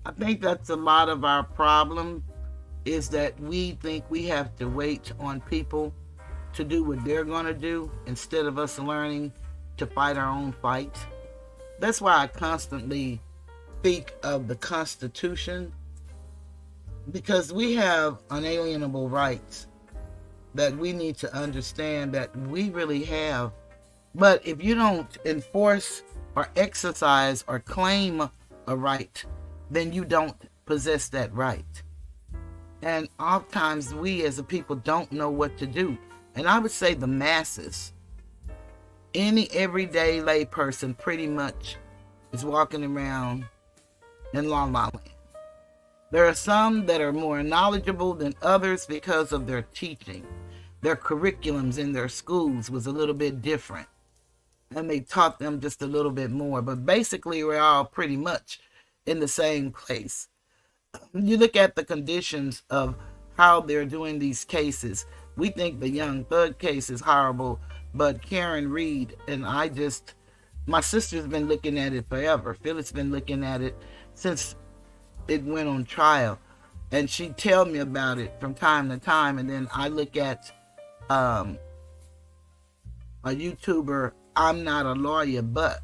I think that's a lot of our problem, is that we think we have to wait on people to do what they're going to do instead of us learning to fight our own fight. That's why I constantly speak of the Constitution, because we have unalienable rights that we need to understand that we really have. But if you don't enforce or exercise or claim a right, then you don't possess that right. And oftentimes we as a people don't know what to do. And I would say the masses, any everyday lay person pretty much is walking around in la la land. There are some that are more knowledgeable than others because of their teaching. Their curriculums in their schools was a little bit different, and they taught them just a little bit more. But basically we're all pretty much in the same place. You look at the conditions of how they're doing these cases. We think the Young Thug case is horrible, but Karen Reed and my sister's been looking at it forever. Phyllis been looking at it since it went on trial, and she'd tell me about it from time to time. And then I look at a YouTuber, I'm Not a Lawyer But,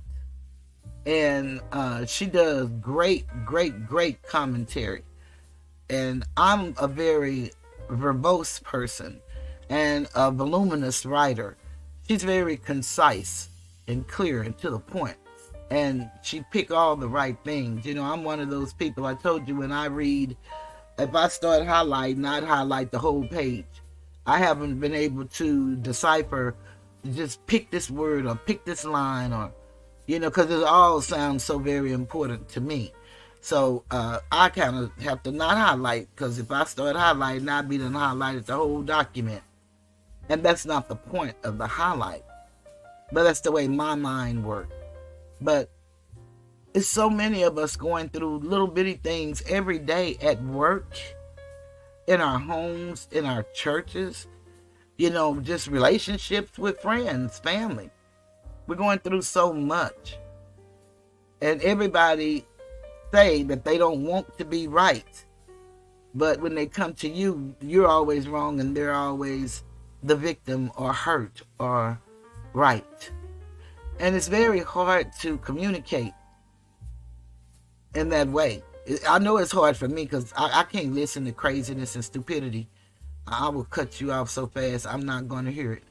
and she does great commentary. And I'm a very verbose person and a voluminous writer. She's very concise and clear and to the point, and she pick all the right things. You know, I'm one of those people. I told you, when I read, if I start highlighting, I'd highlight the whole page. I haven't been able to decipher, just pick this word or pick this line, or because it all sounds so very important to me. So I kind of have to not highlight, because if I start highlighting, I'd be done highlighted the whole document. And that's not the point of the highlight. But that's the way my mind works. But it's so many of us going through little bitty things every day at work, in our homes, in our churches, just relationships with friends, family. We're going through so much. And everybody say that they don't want to be right. But when they come to you, you're always wrong and they're always the victim or hurt or right. And it's very hard to communicate in that way. I know it's hard for me, because I can't listen to craziness and stupidity. I will cut you off so fast, I'm not going to hear it.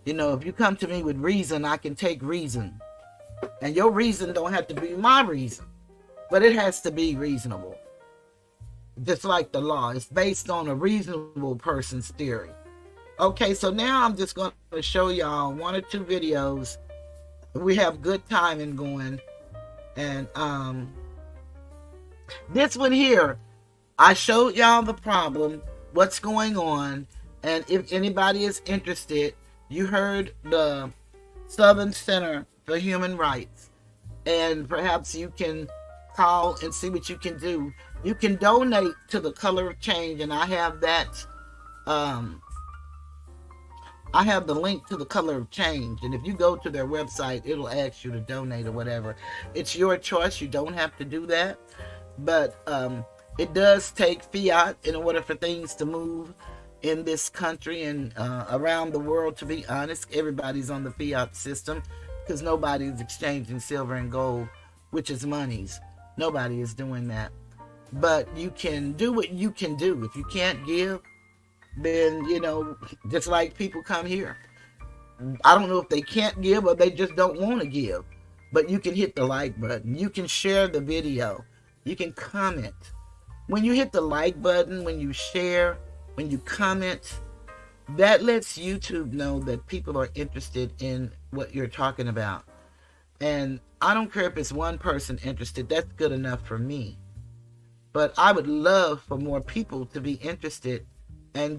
If you come to me with reason, I can take reason. And your reason don't have to be my reason. but it has to be reasonable. Just like the law, it's based on a reasonable person's theory. Okay, so now I'm just going to show y'all 1 or 2 videos. We have good timing going. And this one here, I showed y'all the problem, what's going on. And if anybody is interested, you heard the Southern Center for Human Rights. And perhaps you can call and see what you can do. You can donate to the Color of Change, and I have that. I have the link to the Color of Change, and if you go to their website, it'll ask you to donate or whatever. It's your choice. You don't have to do that, but it does take fiat in order for things to move in this country and around the world. To be honest, everybody's on the fiat system because nobody's exchanging silver and gold, which is monies. Nobody is doing that. But you can do what you can do. If you can't give, then, just like people come here. I don't know if they can't give or they just don't want to give. But you can hit the like button. You can share the video. You can comment. When you hit the like button, when you share, when you comment, that lets YouTube know that people are interested in what you're talking about. And I don't care if it's one person interested. That's good enough for me. But I would love for more people to be interested and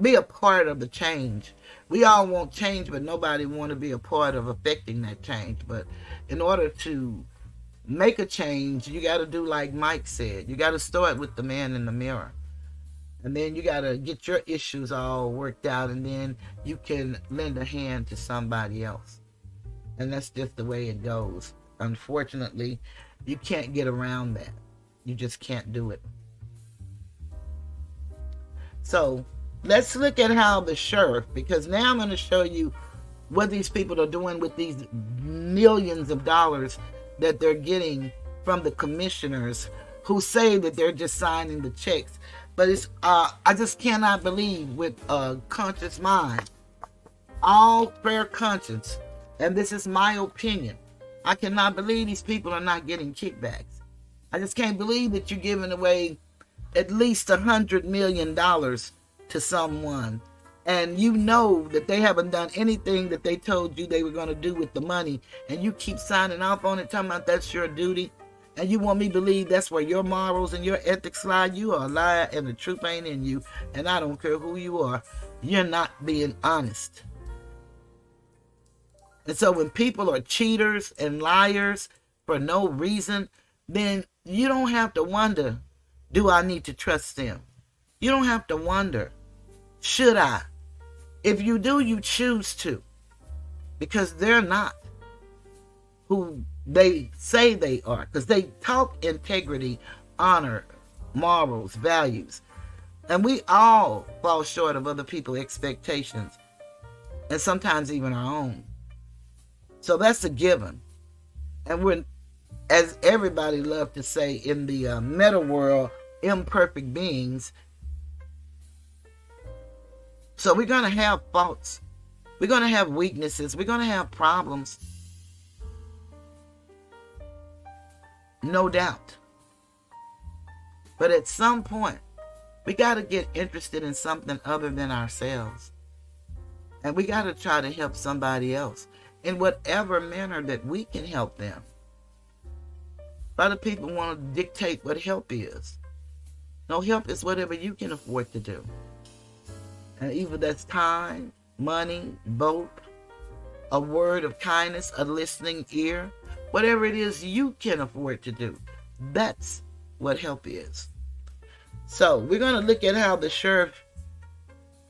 be a part of the change. We all want change, but nobody want to be a part of affecting that change. But in order to make a change, you got to do like Mike said. You got to start with the man in the mirror. And then you got to get your issues all worked out, and then you can lend a hand to somebody else. And that's just the way it goes. Unfortunately, you can't get around that. You just can't do it. So let's look at how the sheriff, because now I'm going to show you what these people are doing with these millions of dollars that they're getting from the commissioners who say that they're just signing the checks. But it's I just cannot believe with a conscious mind, all fair conscience, and this is my opinion, I cannot believe these people are not getting kickbacks. I just can't believe that you're giving away at least $100 million to someone, and you know that they haven't done anything that they told you they were going to do with the money, and you keep signing off on it, talking about that's your duty, and you want me to believe that's where your morals and your ethics lie. You are a liar, and the truth ain't in you, and I don't care who you are. You're not being honest. And so when people are cheaters and liars for no reason, then you don't have to wonder, do I need to trust them? You don't have to wonder, should I? If you do, you choose to. Because they're not who they say they are. Because they talk integrity, honor, morals, values. And we all fall short of other people's expectations. And sometimes even our own. So that's a given. And we're, as everybody loves to say in the meta world, imperfect beings. So we're going to have faults. We're going to have weaknesses. We're going to have problems. No doubt. But at some point, we got to get interested in something other than ourselves. And we got to try to help somebody else in whatever manner that we can help them. A lot of people want to dictate what help is. No, help is whatever you can afford to do. And either that's time, money, both, a word of kindness, a listening ear, whatever it is you can afford to do. That's what help is. So we're going to look at how the sheriff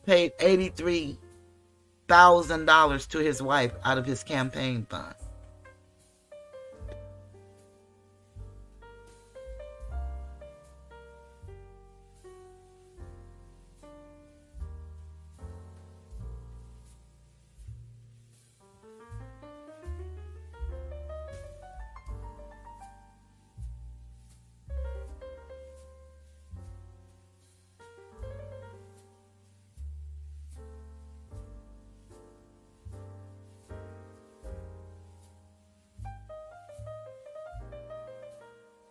paid $83,000 to his wife out of his campaign fund.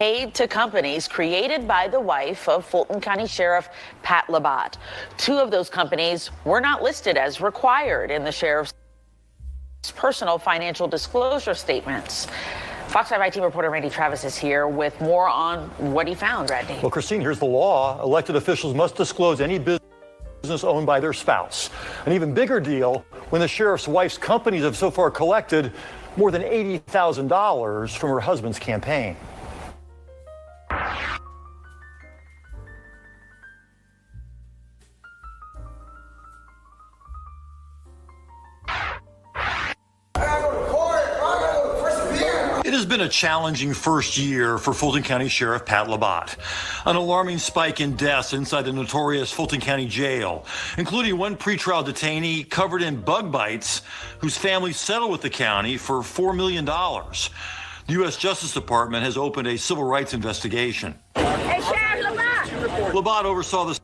Aid to companies created by the wife of Fulton County Sheriff Pat Labat. Two of those companies were not listed as required in the sheriff's personal financial disclosure statements. Fox 5 IT reporter Randy Travis is here with more on what he found, Randy. Well, Christine, here's the law. Elected officials must disclose any business owned by their spouse. An even bigger deal when the sheriff's wife's companies have so far collected more than $80,000 from her husband's campaign. It has been a challenging first year for Fulton County Sheriff Pat Labat. An alarming spike in deaths inside the notorious Fulton County Jail, including one pretrial detainee covered in bug bites whose family settled with the county for $4 million. The U.S. Justice Department has opened a civil rights investigation. Hey, Sheriff Labat! Labat oversaw the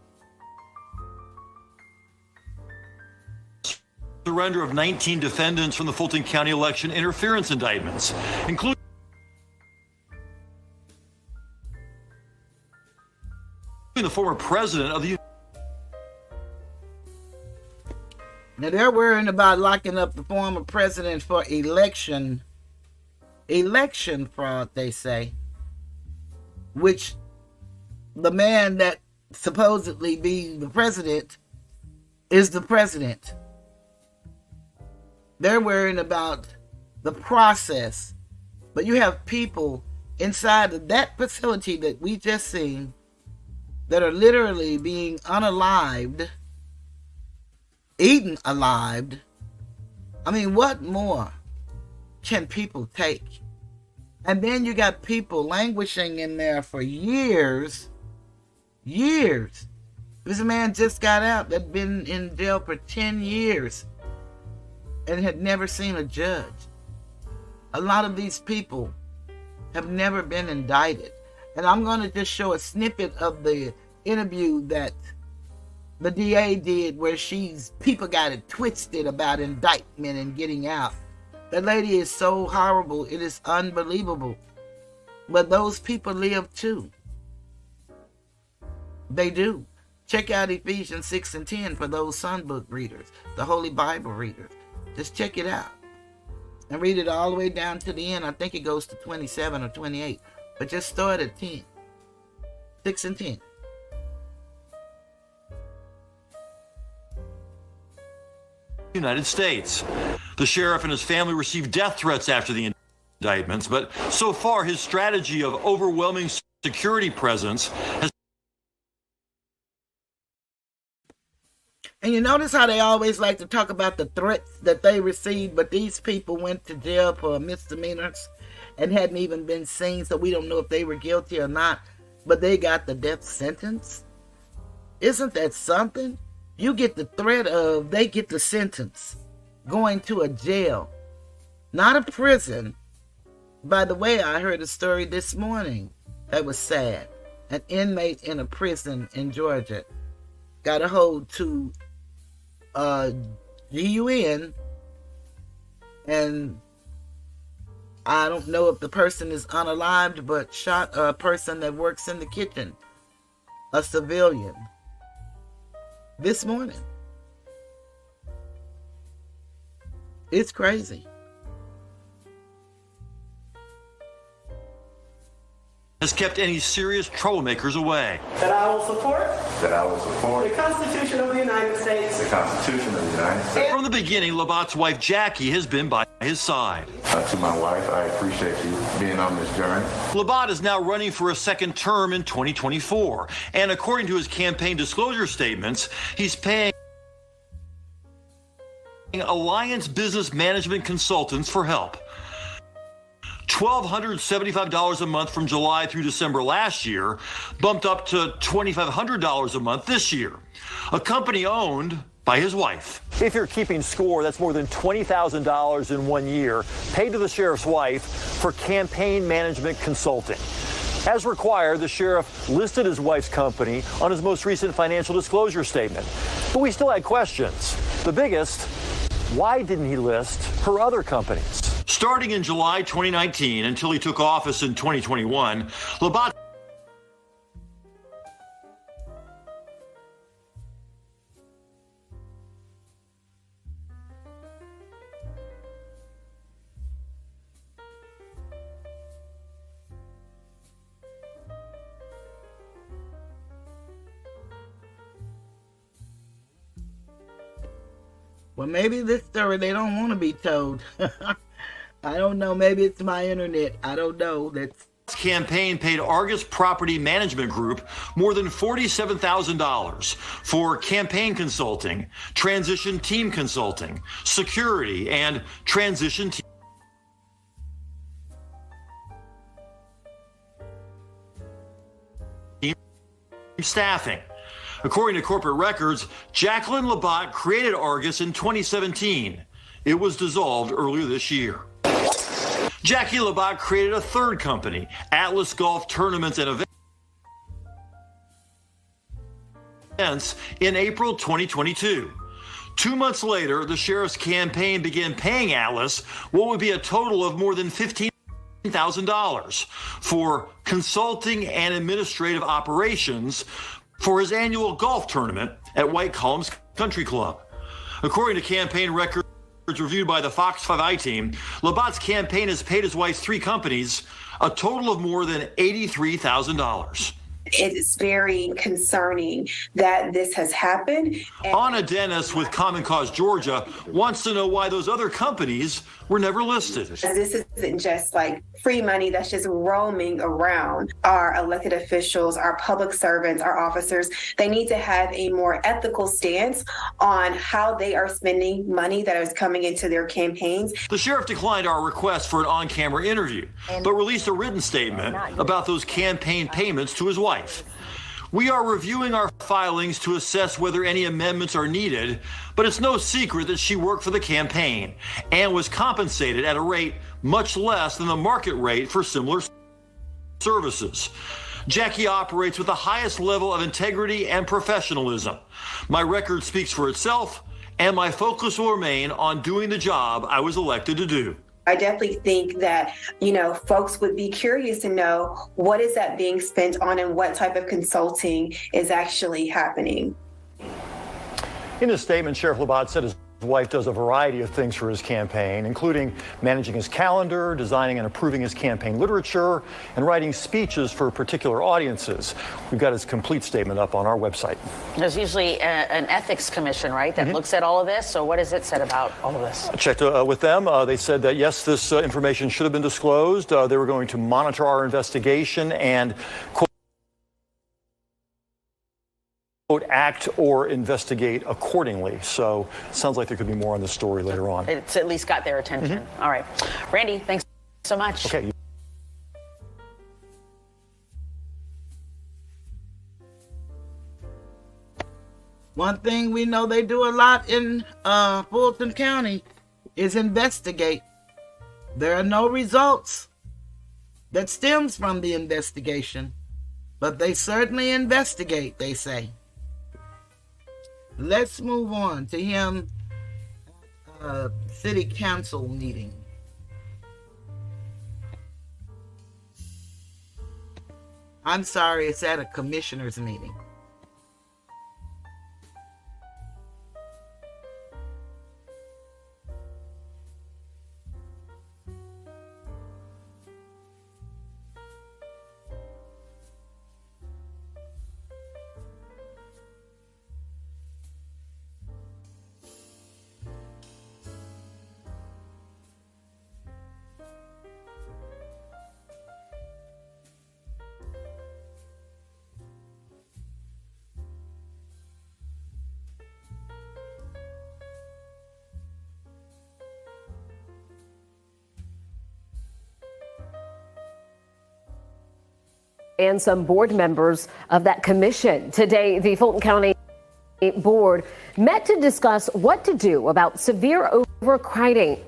surrender of 19 defendants from the Fulton County election interference indictments, including the former president of the. Now they're worrying about locking up the former president for election fraud, they say, which the man that supposedly be the president is the president. They're worrying about the process, but you have people inside of that facility that we just seen that are literally being unalived, eaten alive. I mean, what more can people take? And then you got people languishing in there for years. This man just got out that'd been in jail for 10 years and had never seen a judge. A lot of these people have never been indicted. And I'm going to just show a snippet of the interview that the DA did where people got it twisted about indictment and getting out. That lady is so horrible, it is unbelievable. But those people live too. They do. Check out Ephesians 6 and 10 for those Sonbook readers, the Holy Bible readers. Just check it out and read it all the way down to the end. I think it goes to 27 or 28, but just start at 10. 6 and 10. United States. The sheriff and his family received death threats after the indictments, but so far his strategy of overwhelming security presence has. And you notice how they always like to talk about the threats that they received, but these people went to jail for misdemeanors and hadn't even been seen, so we don't know if they were guilty or not, but they got the death sentence. Isn't that something? You get the threat of, they get the sentence, going to a jail, not a prison. By the way, I heard a story this morning that was sad. An inmate in a prison in Georgia got a hold to GUN, and I don't know if the person is unalived, but shot a person that works in the kitchen, a civilian, this morning. It's crazy. Has kept any serious troublemakers away. That I will support. That I will support. The Constitution of the United States. The Constitution of the United States. From the beginning, Labat's wife Jackie has been by his side. To my wife, I appreciate you being on this journey. Labat is now running for a second term in 2024. And according to his campaign disclosure statements, he's paying Alliance Business Management Consultants for help. $1,275 a month from July through December last year, bumped up to $2,500 a month this year. A company owned by his wife. If you're keeping score, that's more than $20,000 in 1 year, paid to the sheriff's wife for campaign management consulting. As required, the sheriff listed his wife's company on his most recent financial disclosure statement. But we still had questions. The biggest, why didn't he list her other companies? Starting in July 2019 until he took office in 2021, Labat Well, maybe this story they don't want to be told. I don't know. Maybe it's my internet. I don't know. That's campaign paid Argus Property Management Group more than $47,000 for campaign consulting, transition team consulting, security, and transition team staffing. According to corporate records, Jacqueline Labat created Argus in 2017. It was dissolved earlier this year. Jackie Labat created a third company, Atlas Golf Tournaments and Events, in April 2022. 2 months later, the sheriff's campaign began paying Atlas what would be a total of more than $15,000 for consulting and administrative operations for his annual golf tournament at White Columns Country Club. According to campaign records reviewed by the Fox 5i team, Labat's campaign has paid his wife's three companies a total of more than $83,000. It's very concerning that this has happened. Anna Dennis with Common Cause Georgia wants to know why those other companies were never listed. This isn't just like free money that's just roaming around. Our elected officials, our public servants, our officers, they need to have a more ethical stance on how they are spending money that is coming into their campaigns. The sheriff declined our request for an on-camera interview, but released a written statement about those campaign payments to his wife. We are reviewing our filings to assess whether any amendments are needed, but it's no secret that she worked for the campaign and was compensated at a rate much less than the market rate for similar services. Jackie operates with the highest level of integrity and professionalism. My record speaks for itself, and my focus will remain on doing the job I was elected to do. I definitely think that, folks would be curious to know what is that being spent on and what type of consulting is actually happening. In his statement, Sheriff Labat said his wife does a variety of things for his campaign, including managing his calendar, designing and approving his campaign literature, and writing speeches for particular audiences. We've got his complete statement up on our website. There's usually an ethics commission, right, that looks at all of this. So what has it said about all of this? I checked with them. They said that, yes, this information should have been disclosed. They were going to monitor our investigation and, quote, act or investigate accordingly. So it sounds like there could be more on the story later on. It's at least got their attention. All right. Randy, thanks so much. Okay. one thing we know they do a lot in Fulton County is investigate. There are no results that stems from the investigation, but they certainly investigate, they say. Let's move on to him city council meeting. I'm sorry, it's at a commissioner's meeting. And some board members of that commission. Today, the Fulton County Board met to discuss what to do about severe overcrowding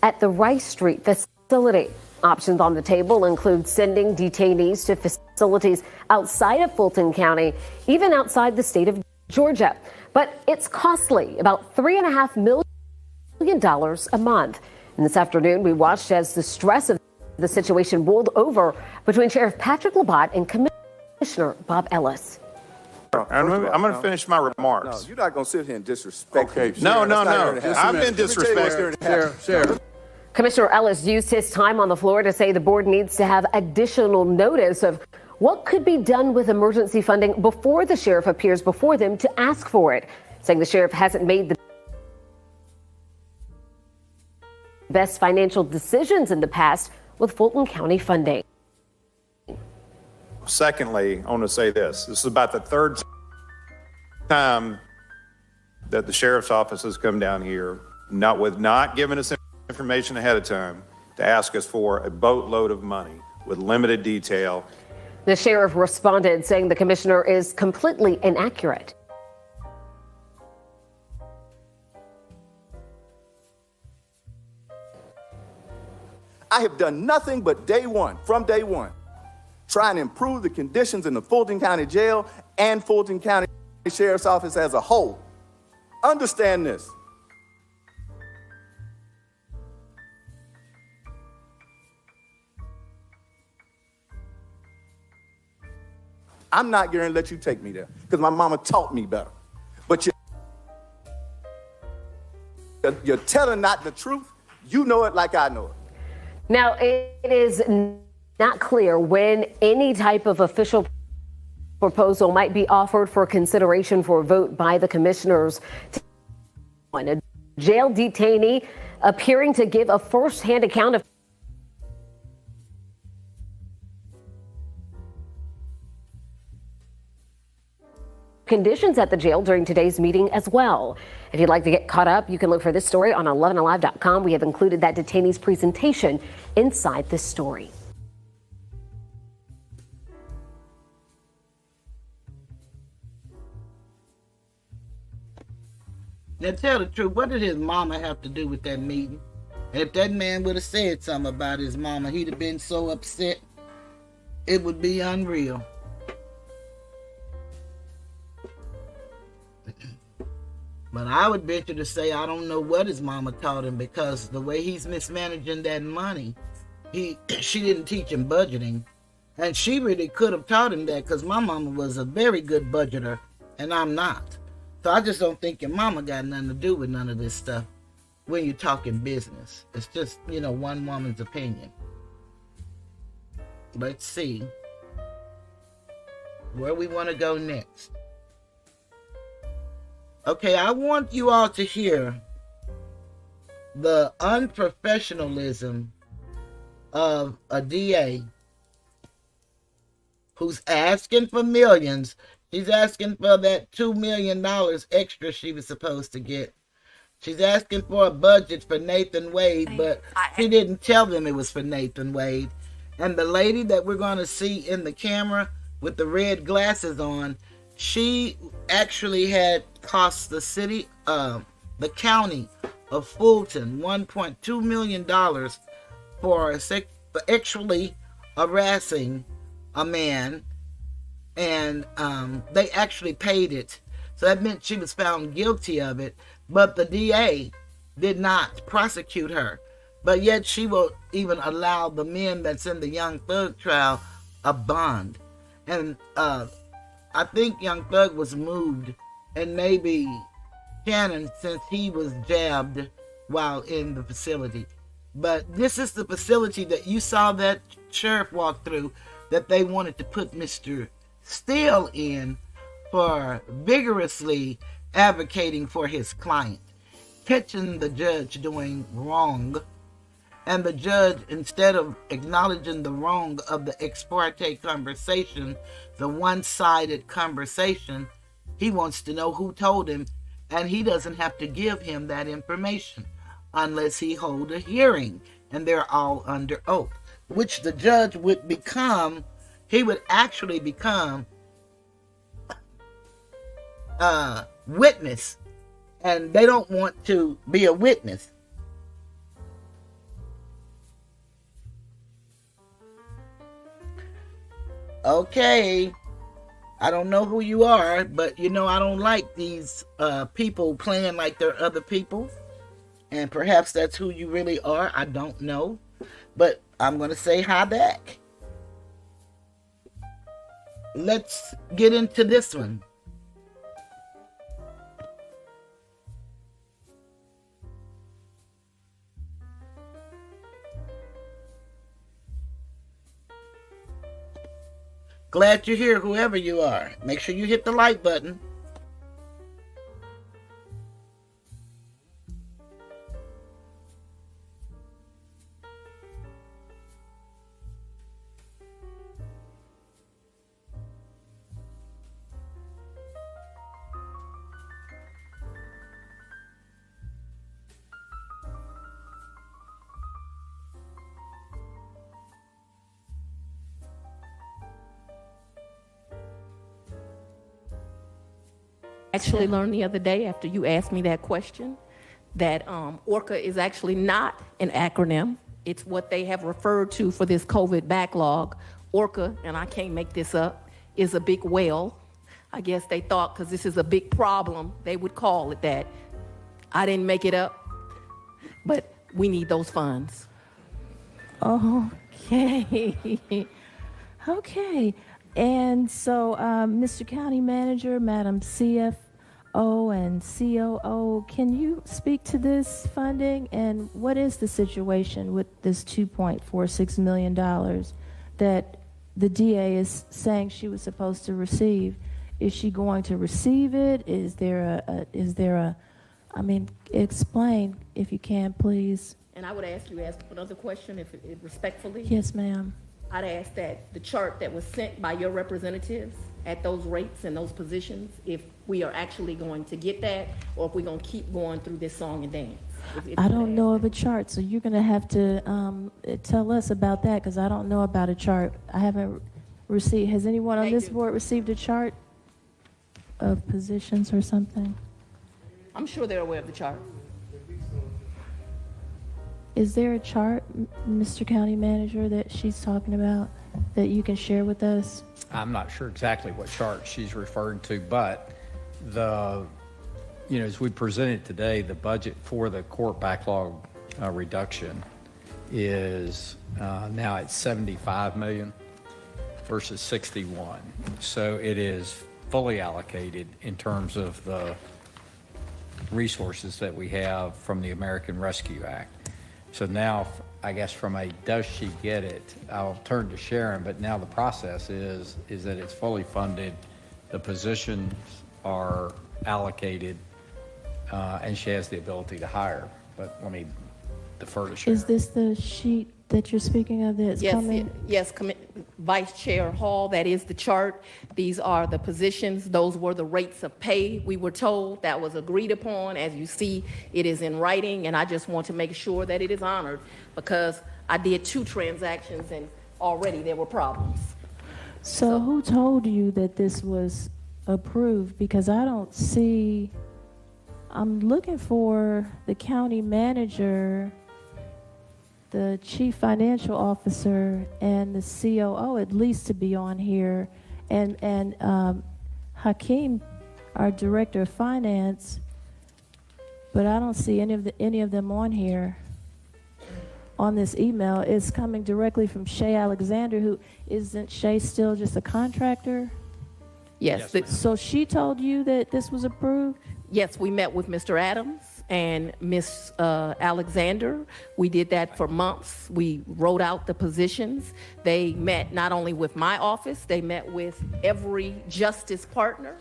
at the Rice Street facility. Options on the table include sending detainees to facilities outside of Fulton County, even outside the state of Georgia. But it's costly, about $3.5 million a month. And this afternoon, we watched as the stress of the situation boiled over between Sheriff Patrick Labat and Commissioner Bob Ellis. I'm going to finish my remarks. No, you're not going to sit here and disrespect. Okay, no. I've been disrespected. Sheriff. Commissioner Ellis used his time on the floor to say the board needs to have additional notice of what could be done with emergency funding before the sheriff appears before them to ask for it, saying the sheriff hasn't made the best financial decisions in the past with Fulton County funding. Secondly, I want to say this. This is about the third time that the sheriff's office has come down here, not giving us information ahead of time to ask us for a boatload of money with limited detail. The sheriff responded, saying the commissioner is completely inaccurate. I have done nothing but from day one, trying to improve the conditions in the Fulton County Jail and Fulton County Sheriff's Office as a whole. Understand this. I'm not going to let you take me there because my mama taught me better. But you're telling not the truth. You know it like I know it. Now, it is not clear when any type of official proposal might be offered for consideration for a vote by the commissioners. A jail detainee appearing to give a first-hand account of conditions at the jail during today's meeting as well. If you'd like to get caught up, you can look for this story on 11alive.com. We have included that detainee's presentation inside this story. Now tell the truth, what did his mama have to do with that meeting? And if that man would have said something about his mama, he'd have been so upset, it would be unreal. But I would venture to say I don't know what his mama taught him, because the way he's mismanaging that money, she didn't teach him budgeting. And she really could have taught him that, because my mama was a very good budgeter and I'm not. So I just don't think your mama got nothing to do with none of this stuff when you're talking business. It's just, one woman's opinion. Let's see where we want to go next. Okay, I want you all to hear the unprofessionalism of a DA who's asking for millions. She's asking for that $2 million extra she was supposed to get. She's asking for a budget for Nathan Wade, but she didn't tell them it was for Nathan Wade. And the lady that we're going to see in the camera with the red glasses on, she actually had cost the city, the county of Fulton, $1.2 million for actually harassing a man, and they actually paid it. So that meant she was found guilty of it, but the DA did not prosecute her. But yet she will even allow the men that's in the Young Thug trial a bond. And I think Young Thug was moved, and maybe Shannon, since he was jabbed while in the facility. But this is the facility that you saw that sheriff walk through that they wanted to put Mr. Steele in for vigorously advocating for his client, catching the judge doing wrong. And the judge, instead of acknowledging the wrong of the ex parte conversation, the one-sided conversation, he wants to know who told him, and he doesn't have to give him that information unless he hold a hearing, and they're all under oath, which the judge would become, he would actually become a witness, and they don't want to be a witness. Okay, I don't know who you are, but I don't like these people playing like they're other people. And perhaps that's who you really are. I don't know. But I'm going to say hi back. Let's get into this one. Glad you're here, whoever you are. Make sure you hit the like button. Actually learned the other day after you asked me that question that ORCA is actually not an acronym. It's what they have referred to for this COVID backlog. ORCA, and I can't make this up, is a big whale. I guess they thought because this is a big problem, they would call it that. I didn't make it up, but we need those funds. Okay. Okay. And so, Mr. County Manager, Madam CFO and COO, can you speak to this funding? And what is the situation with this $2.46 million that the DA is saying she was supposed to receive? Is she going to receive it? Is there a, I mean, explain if you can, please. And I would ask you to ask another question if respectfully. Yes, ma'am. I'd ask that the chart that was sent by your representatives at those rates and those positions, if we are actually going to get that, or if we're going to keep going through this song and dance. I don't know of a chart, so you're going to have to tell us about that, because I don't know about a chart. I haven't received. Has anyone on this board received a chart of positions or something? I'm sure they're aware of the chart. Is there a chart, Mr. County Manager, that she's talking about that you can share with us? I'm not sure exactly what chart she's referring to, but as we presented today, the budget for the court backlog reduction is now at 75 million versus 61. So it is fully allocated in terms of the resources that we have from the American Rescue Act. So now, I guess from a does she get it, I'll turn to Sharon, but now the process is that it's fully funded, the positions are allocated, and she has the ability to hire. But let me defer to Sharon. Is this the sheet that you're speaking of that's coming? Yes, Vice Chair Hall, that is the chart. These are the positions. Those were the rates of pay we were told. That was agreed upon. As you see, it is in writing, and I just want to make sure that it is honored because I did 2 transactions and already there were problems. So who told you that this was approved? Because I don't see, I'm looking for the county manager, the chief financial officer, and the COO at least to be on here, and Hakeem, our director of finance, but I don't see any of them on here. On this email, it's coming directly from Shay Alexander, who isn't Shay still just a contractor? Yes. So she told you that this was approved? Yes, we met with Mr. Adams and Ms. Alexander. We did that for months. We wrote out the positions. They met not only with my office, they met with every justice partner.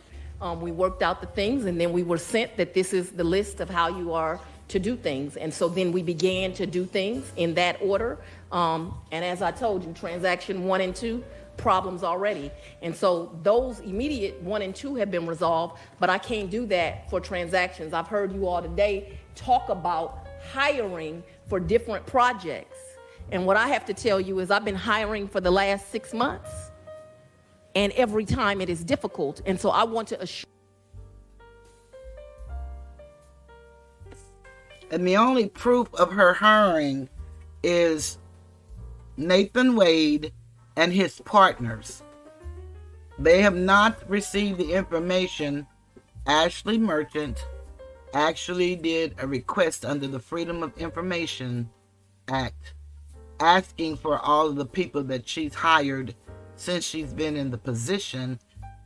We worked out the things, and then we were sent that this is the list of how you are to do things. And so then we began to do things in that order. And as I told you, transaction 1 and 2, problems already. And so those immediate 1 and 2 have been resolved, but I can't do that for transactions. I've heard you all today talk about hiring for different projects. And what I have to tell you is I've been hiring for the last 6 months, and every time it is difficult. And so I want to assure. And the only proof of her hiring is Nathan Wade and his partners. They have not received the information Ashley Merchant actually did a request under the Freedom of Information Act asking for all of the people that she's hired since she's been in the position,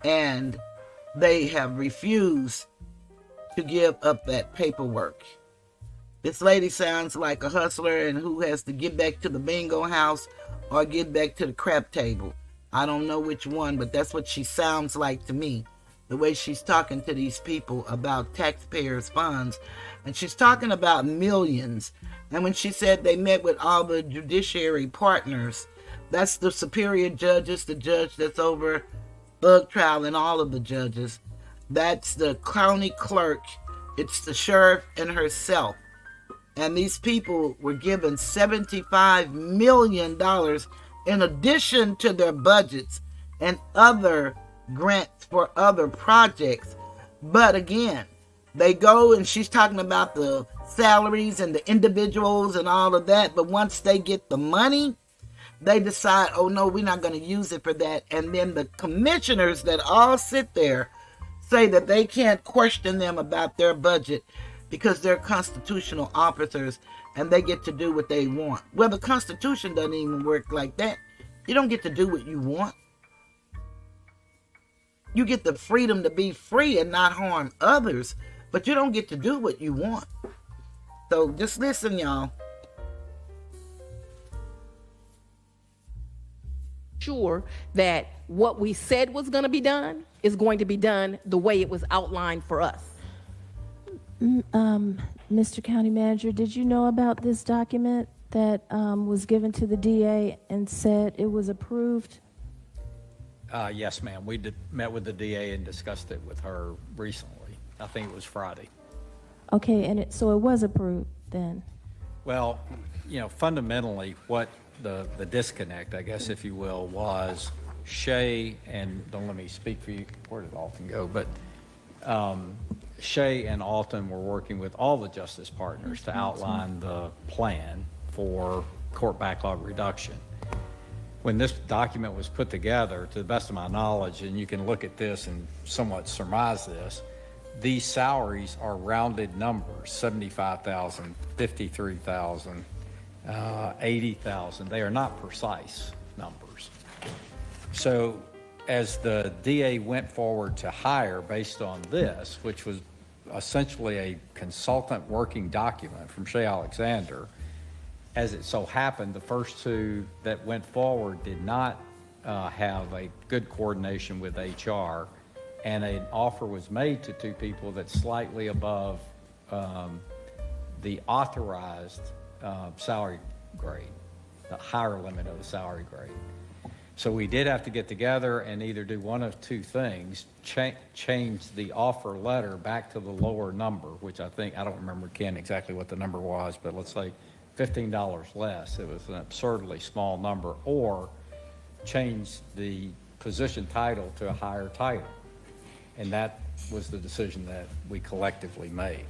and they have refused to give up that paperwork. This lady sounds like a hustler and who has to get back to the bingo house or get back to the crap table. I don't know which one, but that's what she sounds like to me. The way she's talking to these people about taxpayers' funds. And she's talking about millions. And when she said they met with all the judiciary partners, that's the superior judges, the judge that's over bug trial and all of the judges. That's the county clerk. It's the sheriff and herself. And these people were given $75 million in addition to their budgets and other grants for other projects. But again, they go and she's talking about the salaries and the individuals and all of that. But once they get the money, they decide, oh no, we're not going to use it for that. And then the commissioners that all sit there say that they can't question them about their budget because they're constitutional officers and they get to do what they want. Well, the Constitution doesn't even work like that. You don't get to do what you want. You get the freedom to be free and not harm others, but you don't get to do what you want. So just listen, y'all. Sure that what we said was going to be done is going to be done the way it was outlined for us. Mr. County Manager, did you know about this document that was given to the DA and said it was approved? Yes, ma'am. We met with the DA and discussed it with her recently. I think it was Friday. Okay, and so it was approved then? Well, fundamentally what the disconnect, I guess, if you will, was Shay, and don't let me speak for you, where did Alton go? But Shay and Alton were working with all the justice partners to outline the plan for court backlog reduction. When this document was put together, to the best of my knowledge, and you can look at this and somewhat surmise this, these salaries are rounded numbers, 75,000, 53,000, 80,000. They are not precise numbers. So as the DA went forward to hire based on this, which was essentially a consultant working document from Shay Alexander, as it so happened, the first two that went forward did not have a good coordination with HR, and an offer was made to two people that's slightly above the authorized salary grade, the higher limit of the salary grade. So we did have to get together and either do one of two things, change the offer letter back to the lower number, which I don't remember, Ken, exactly what the number was, but let's say $15 less. It was an absurdly small number, or change the position title to a higher title. And that was the decision that we collectively made.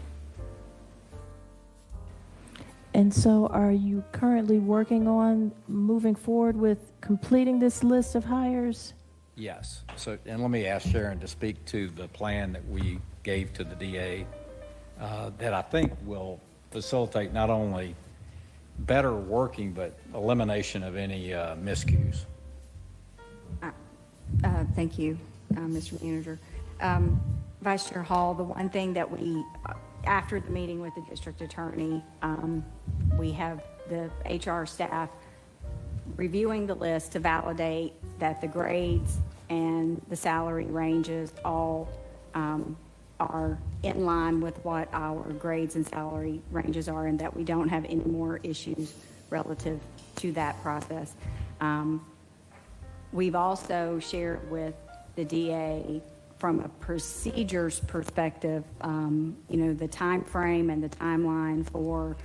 And so are you currently working on moving forward with completing this list of hires? Yes. So, and let me ask Sharon to speak to the plan that we gave to the DA that I think will facilitate not only better working, but elimination of any miscues. Thank you, Mr. Manager. Vice Chair Hall, the one thing that we, after the meeting with the district attorney, we have the HR staff reviewing the list to validate that the grades and the salary ranges all are in line with what our grades and salary ranges are, and that we don't have any more issues relative to that process. We've also shared with the DA from a procedures perspective, the time frame and the timeline for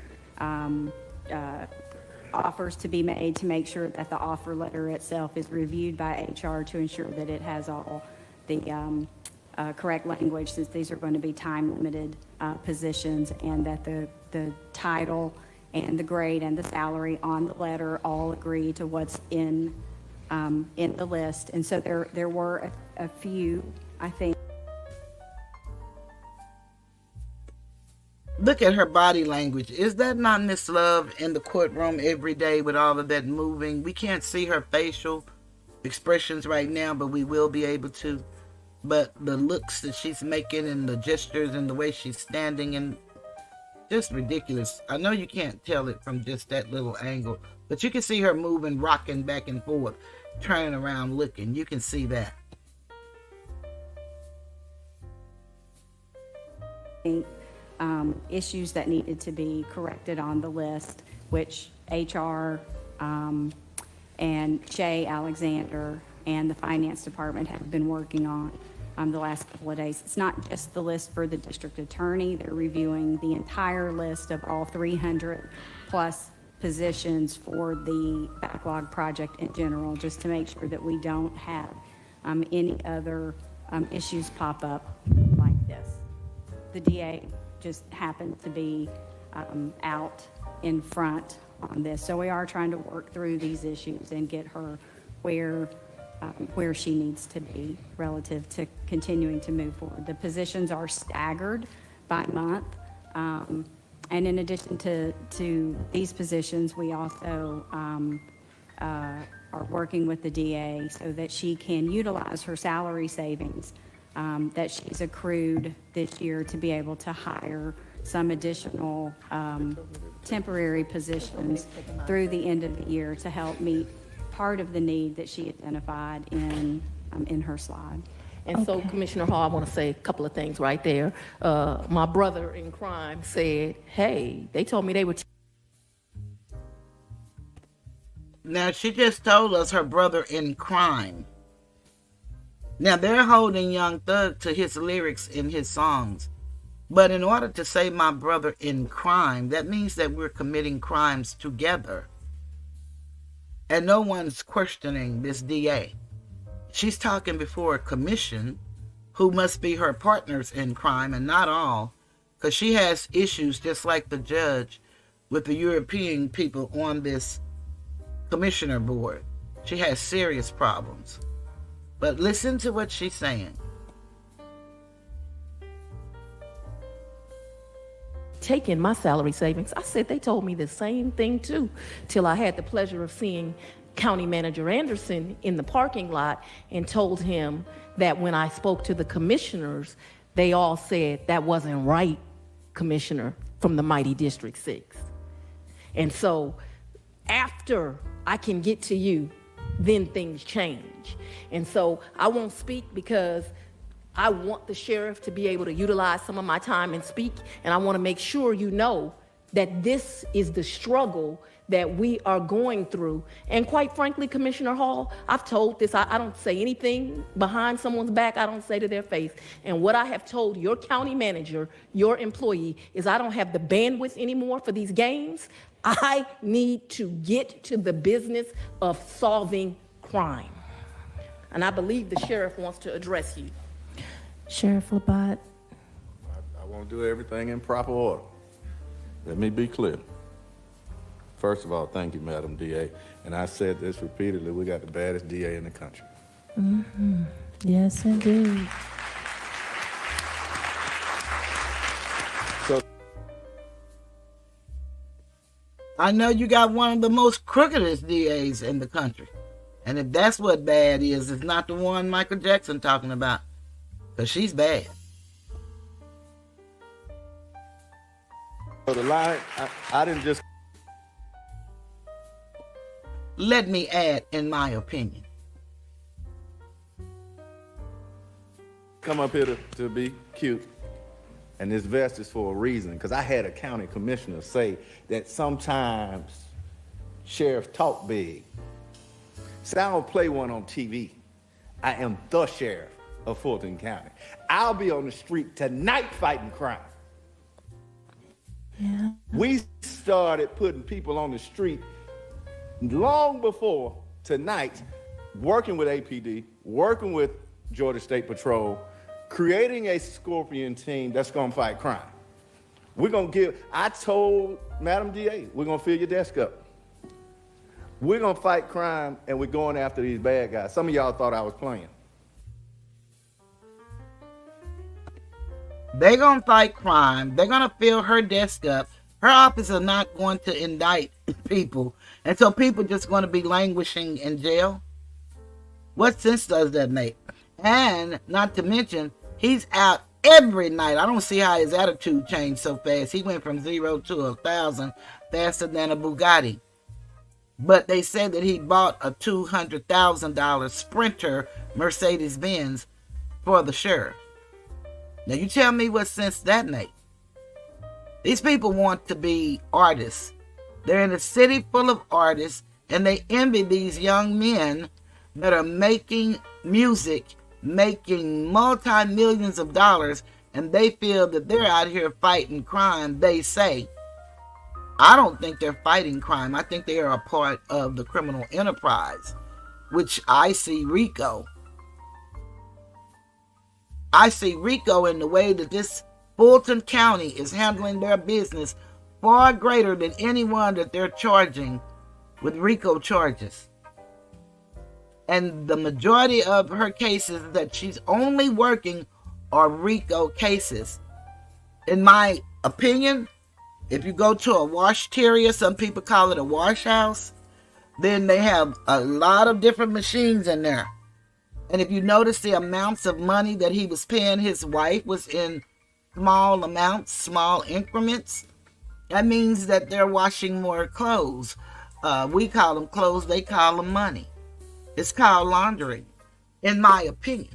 offers to be made, to make sure that the offer letter itself is reviewed by HR to ensure that it has all the correct language, since these are going to be time-limited positions, and that the title and the grade and the salary on the letter all agree to what's in the list. And so there were a few, I think, Look at her body language. Is that not Miss Love in the courtroom every day with all of that moving? We can't see her facial expressions right now, but we will be able to. But the looks that she's making and the gestures and the way she's standing, and just ridiculous. I know you can't tell it from just that little angle, but you can see her moving, rocking back and forth, turning around, looking. You can see that. Issues that needed to be corrected on the list, which HR and Shay Alexander and the finance department have been working on the last couple of days. It's not just the list for the district attorney. They're reviewing the entire list of all 300 plus positions for the backlog project in general, just to make sure that we don't have any other issues pop up like this. The DA just happened to be out in front on this. So we are trying to work through these issues and get her where she needs to be relative to continuing to move forward. The positions are staggered by month. And in addition to these positions, we also are working with the DA so that she can utilize her salary savings that she's accrued this year to be able to hire some additional temporary positions through the end of the year to help meet part of the need that she identified in her slide. And so, Commissioner Hall, I want to say a couple of things right there. My brother in crime said, hey, they told me they were... Now, she just told us her brother in crime. Now, they're holding Young Thug to his lyrics in his songs. But in order to say my brother in crime, that means that we're committing crimes together. And no one's questioning this DA. She's talking before a commission who must be her partners in crime, and not all, because she has issues just like the judge with the European people on this commissioner board. She has serious problems. But listen to what she's saying. Taking my salary savings, I said they told me the same thing too, till I had the pleasure of seeing County Manager Anderson in the parking lot and told him that when I spoke to the commissioners, they all said that wasn't right, Commissioner, from the mighty District 6. And so after I can get to you, then things change. And so I won't speak because I want the sheriff to be able to utilize some of my time and speak, and I want to make sure you know that this is the struggle that we are going through. And quite frankly, Commissioner Hall, I've told this, I don't say anything behind someone's back, I don't say to their face. And what I have told your county manager, your employee, is I don't have the bandwidth anymore for these games. I need to get to the business of solving crime. And I believe the sheriff wants to address you. Sheriff Labatt. I want to do everything in proper order. Let me be clear. First of all, thank you, Madam DA. And I said this repeatedly, we got the baddest DA in the country. Mm-hmm. Yes, indeed. So I know you got one of the most crookedest DAs in the country. And if that's what bad is, it's not the one Michael Jackson talking about. Because she's bad. the line, I didn't just... Let me add, in my opinion. come up here to be cute. And this vest is for a reason, because I had a county commissioner say that sometimes sheriffs talk big. So I don't play one on TV. I am the sheriff of Fulton County. I'll be on the street tonight fighting crime. Yeah. We started putting people on the street long before tonight, working with APD, working with Georgia State Patrol, creating a Scorpion team that's gonna fight crime. We're gonna give, I told Madam DA, we're gonna fill your desk up. We're gonna fight crime and we're going after these bad guys. Some of y'all thought I was playing. They're going to fight crime. They're going to fill her desk up. Her office is not going to indict people. And so people just going to be languishing in jail. What sense does that make? And not to mention, he's out every night. I don't see how his attitude changed so fast. He went from 0 to 1,000 faster than a Bugatti. But they said that he bought a $200,000 Sprinter Mercedes-Benz for the sheriff. Now you tell me what sense that makes. These people want to be artists. They're in a city full of artists, and they envy these young men that are making music, making multi-millions of dollars, and they feel that they're out here fighting crime, they say. I don't think they're fighting crime. I think they are a part of the criminal enterprise, which I see RICO. I see RICO in the way that this Fulton County is handling their business far greater than anyone that they're charging with RICO charges. And the majority of her cases that she's only working are RICO cases. In my opinion, if you go to a wash terrier, some people call it a wash house, then they have a lot of different machines in there. And if you notice the amounts of money that he was paying his wife was in small amounts, small increments, that means that they're washing more clothes. We call them clothes, they call them money. It's called laundering, in my opinion.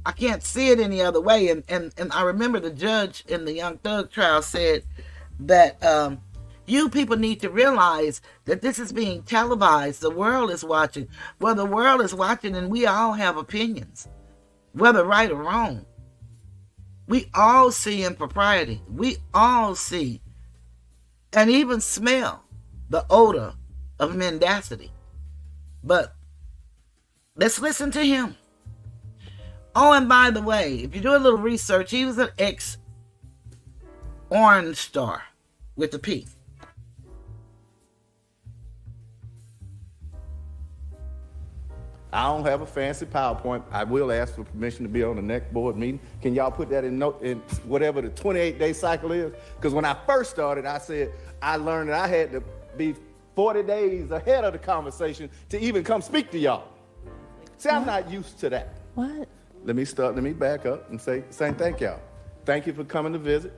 I can't see it any other way. And I remember the judge in the Young Thug trial said that you people need to realize that this is being televised. The world is watching. Well, the world is watching, and we all have opinions, whether right or wrong. We all see impropriety. We all see and even smell the odor of mendacity. But let's listen to him. Oh, and by the way, if you do a little research, he was an ex-Orange Star with a P. I don't have a fancy PowerPoint. I will ask for permission to be on the next board meeting. Can y'all put that in whatever the 28-day cycle is? Because when I first started, I said I learned that I had to be 40 days ahead of the conversation to even come speak to y'all. See, I'm not used to that. What? Let me back up and say thank y'all. Thank you for coming to visit.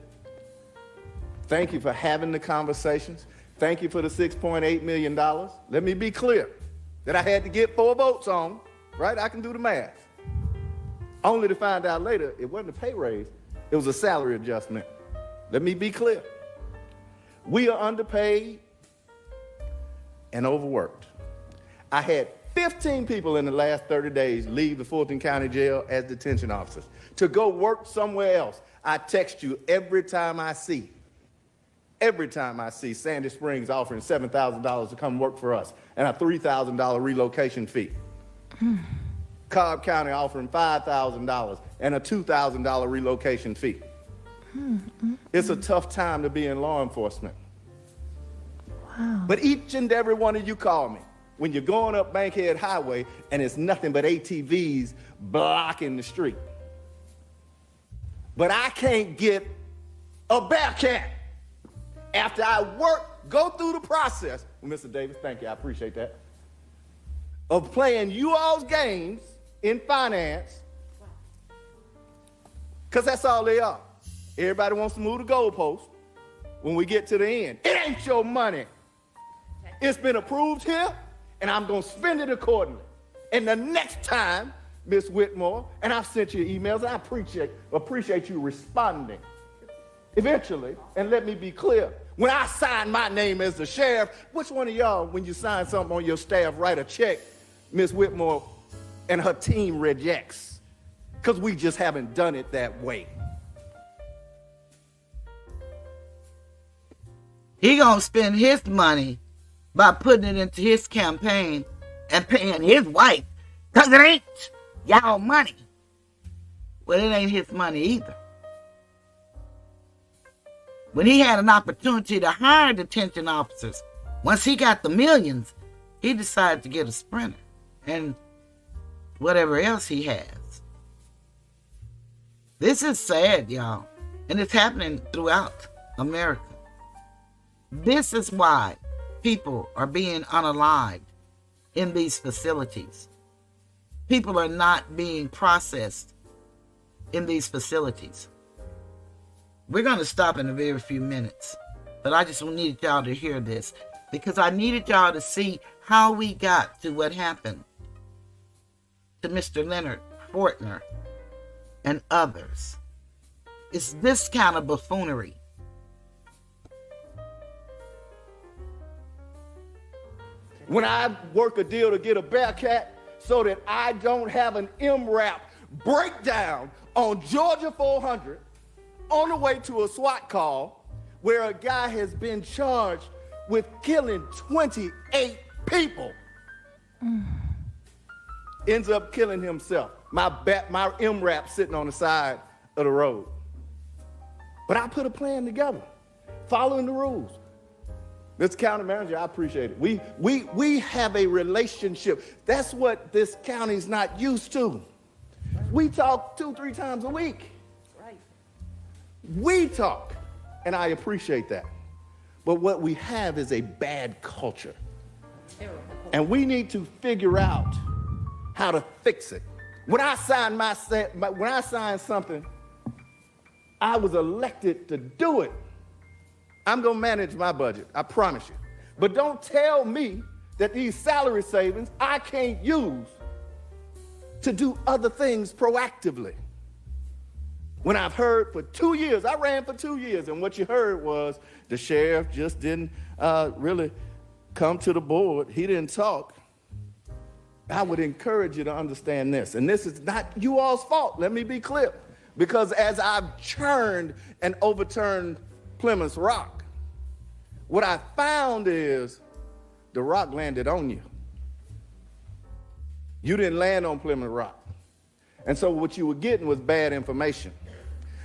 Thank you for having the conversations. Thank you for the $6.8 million. Let me be clear that I had to get 4 votes on, right? I can do the math. Only to find out later, it wasn't a pay raise, it was a salary adjustment. Let me be clear. We are underpaid and overworked. I had 15 people in the last 30 days leave the Fulton County Jail as detention officers to go work somewhere else. I text you every time I see Sandy Springs offering $7,000 to come work for us and a $3,000 relocation fee. Cobb County offering $5,000 and a $2,000 relocation fee. It's a tough time to be in law enforcement. Wow. But each and every one of you call me when you're going up Bankhead Highway and it's nothing but ATVs blocking the street. But I can't get a Bearcat. After I go through the process, Mr. Davis, thank you, I appreciate that, of playing you all's games in finance, because that's all they are. Everybody wants to move the goalpost when we get to the end. It ain't your money. It's been approved here, and I'm going to spend it accordingly. And the next time, Ms. Whitmore, and I've sent you emails, and I appreciate you responding. Eventually, and let me be clear, when I sign my name as the sheriff, which one of y'all, when you sign something on your staff, write a check, Ms. Whitmore and her team rejects? Because we just haven't done it that way. He gonna spend his money by putting it into his campaign and paying his wife, because it ain't y'all money. Well, it ain't his money either. When he had an opportunity to hire detention officers, once he got the millions, he decided to get a Sprinter and whatever else he has. This is sad, y'all. And it's happening throughout America. This is why people are being unalived in these facilities. People are not being processed in these facilities. We're going to stop in a very few minutes, but I just needed y'all to hear this because I needed y'all to see how we got to what happened to Mr. Leonard Fortner and others. It's this kind of buffoonery. When I work a deal to get a Bearcat so that I don't have an MRAP breakdown on Georgia 400 on the way to a SWAT call where a guy has been charged with killing 28 people. Ends up killing himself. My MRAP sitting on the side of the road. But I put a plan together, following the rules. Mr. County Manager, I appreciate it. We have a relationship. That's what this county's not used to. We talk 2-3 times a week. Right. We talk, and I appreciate that. But what we have is a bad culture. Terrible. And we need to figure out how to fix it. When I signed something, I was elected to do it. I'm going to manage my budget, I promise you. But don't tell me that these salary savings I can't use to do other things proactively. When I've heard for 2 years, I ran for 2 years, and what you heard was the sheriff just didn't really come to the board. He didn't talk. I would encourage you to understand this, and this is not you all's fault. Let me be clear. Because as I've churned and overturned Plymouth Rock, what I found is the rock landed on you. You didn't land on Plymouth Rock. And so what you were getting was bad information.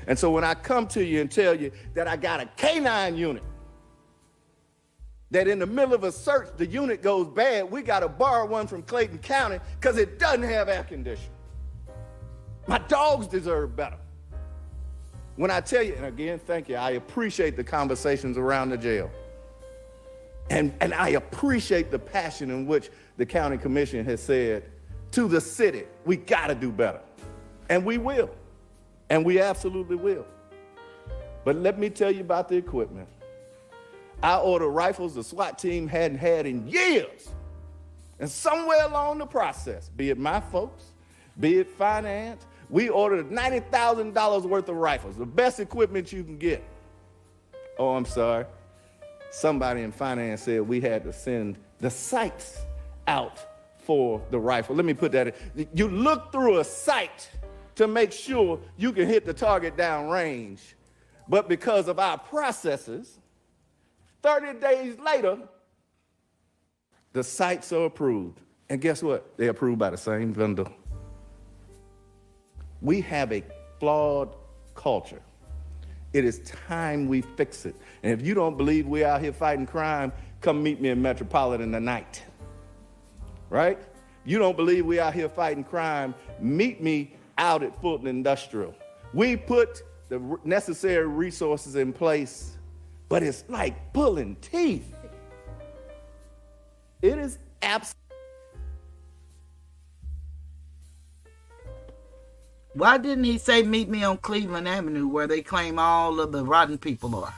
And so when I come to you and tell you that I got a K-9 unit, that in the middle of a search, the unit goes bad, we got to borrow one from Clayton County because it doesn't have air conditioning. My dogs deserve better. When I tell you, and again, thank you, I appreciate the conversations around the jail. And I appreciate the passion in which the county commission has said to the city, we got to do better. And we will. And we absolutely will. But let me tell you about the equipment. I ordered rifles the SWAT team hadn't had in years. And somewhere along the process, be it my folks, be it finance, we ordered $90,000 worth of rifles, the best equipment you can get. Oh, I'm sorry. Somebody in finance said we had to send the sights out for the rifle. Let me put that in. You look through a sight to make sure you can hit the target down range. But because of our processes, 30 days later, the sights are approved. And guess what? They're approved by the same vendor. We have a flawed culture. It is time we fix it. And if you don't believe we're out here fighting crime, come meet me in Metropolitan tonight. Right? You don't believe we're out here fighting crime, meet me out at Fulton Industrial. We put the necessary resources in place, but it's like pulling teeth. It is absolutely. Why didn't he say meet me on Cleveland Avenue where they claim all of the rotten people are?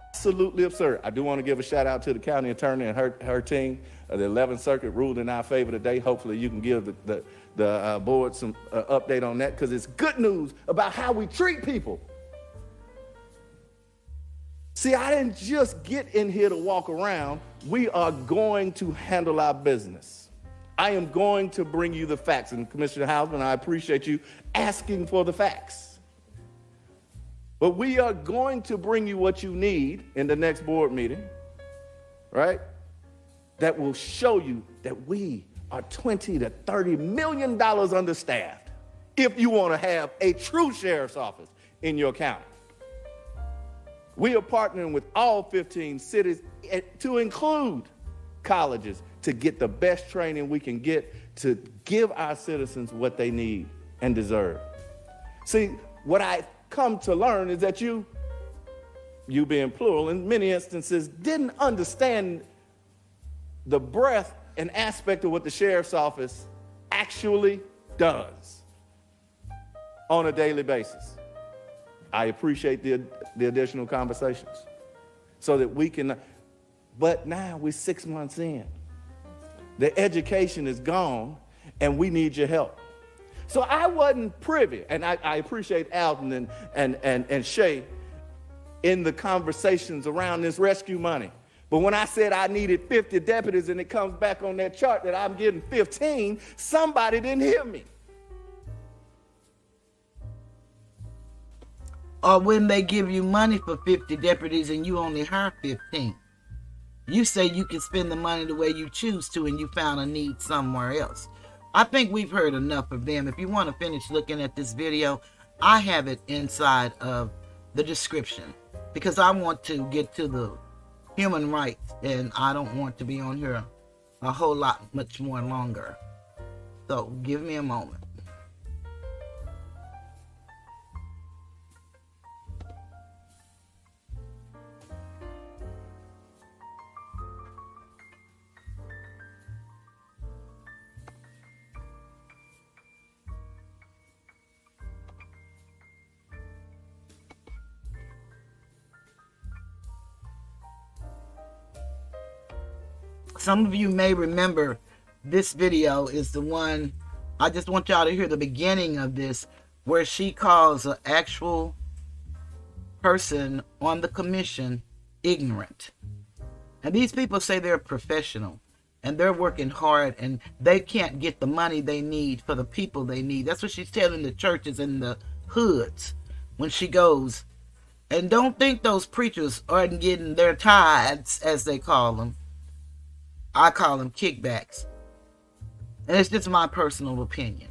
Absolutely absurd. I do want to give a shout out to the county attorney and her team. The 11th Circuit ruled in our favor today. Hopefully you can give the board some update on that because it's good news about how we treat people. See, I didn't just get in here to walk around. We are going to handle our business. I am going to bring you the facts. And Commissioner Hausman, I appreciate you asking for the facts. But we are going to bring you what you need in the next board meeting, right? That will show you that we are $20 to $30 million understaffed if you want to have a true sheriff's office in your county. We are partnering with all 15 cities to include colleges to get the best training we can get to give our citizens what they need and deserve. See, what I come to learn is that you being plural in many instances, didn't understand the breadth and aspect of what the sheriff's office actually does on a daily basis. I appreciate the additional conversations so that we can, but now we're 6 months in. The education is gone and we need your help. So I wasn't privy, and I appreciate Alton and Shay in the conversations around this rescue money. But when I said I needed 50 deputies and it comes back on that chart that I'm getting 15, somebody didn't hear me. Or when they give you money for 50 deputies and you only hire 15. You say you can spend the money the way you choose to and you found a need somewhere else. I think we've heard enough of them. If you want to finish looking at this video, I have it inside of the description because I want to get to the human rights and I don't want to be on here a whole lot much more longer. So give me a moment. Some of you may remember this video is the one, I just want y'all to hear the beginning of this, where she calls an actual person on the commission ignorant. And these people say they're professional and they're working hard and they can't get the money they need for the people they need. That's what she's telling the churches in the hoods when she goes. And don't think those preachers aren't getting their tithes, as they call them. I call them kickbacks. And it's just my personal opinion.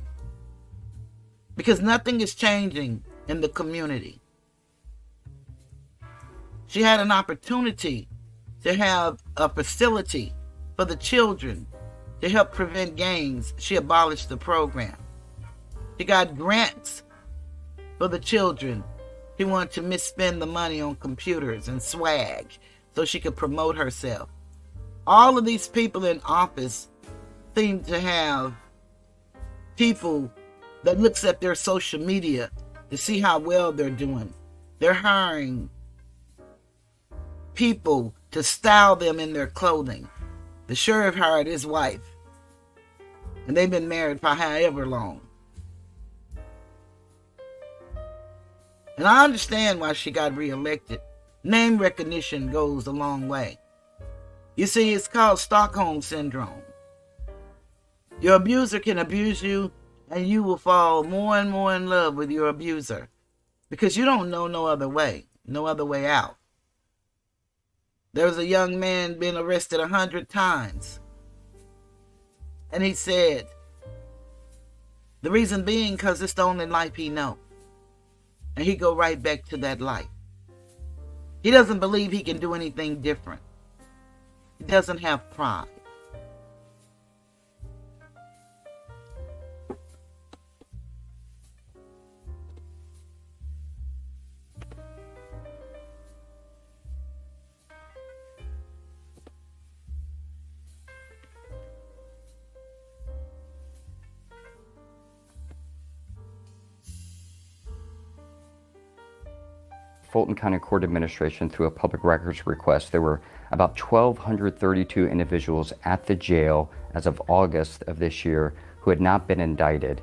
Because nothing is changing in the community. She had an opportunity to have a facility for the children to help prevent gangs. She abolished the program. She got grants for the children. She wanted to misspend the money on computers and swag so she could promote herself. All of these people in office seem to have people that looks at their social media to see how well they're doing. They're hiring people to style them in their clothing. The sheriff hired his wife, and they've been married for however long. And I understand why she got reelected. Name recognition goes a long way. You see, it's called Stockholm Syndrome. Your abuser can abuse you, and you will fall more and more in love with your abuser because you don't know no other way out. There was a young man been arrested 100 times, and he said, the reason being because it's the only life he knows. And he go right back to that life. He doesn't believe he can do anything different. He doesn't have pride. Fulton County Court Administration, through a public records request, there were about 1,232 individuals at the jail as of August of this year who had not been indicted.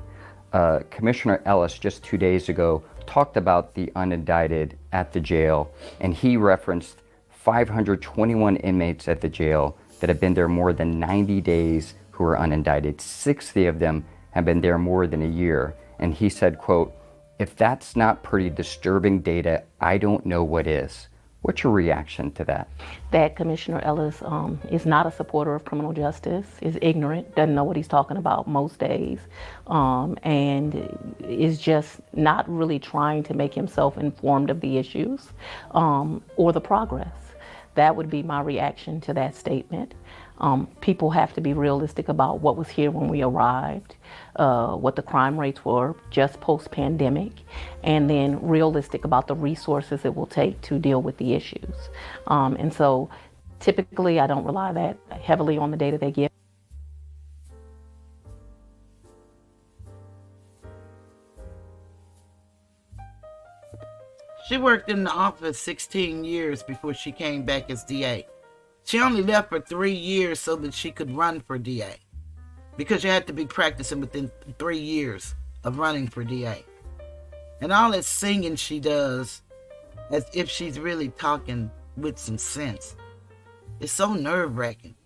Commissioner Ellis just 2 days ago talked about the unindicted at the jail, and he referenced 521 inmates at the jail that have been there more than 90 days who are unindicted. 60 of them have been there more than a year. And he said, quote, "If that's not pretty disturbing data, I don't know what is." What's your reaction to that? That Commissioner Ellis is not a supporter of criminal justice, is ignorant, doesn't know what he's talking about most days, and is just not really trying to make himself informed of the issues or the progress. That would be my reaction to that statement. People have to be realistic about what was here when we arrived, what the crime rates were just post-pandemic, and then realistic about the resources it will take to deal with the issues. And so typically I don't rely that heavily on the data they give. She worked in the office 16 years before she came back as DA. She only left for 3 years so that she could run for DA, because you had to be practicing within 3 years of running for DA. And all that singing she does, as if she's really talking with some sense, it's so nerve-wracking.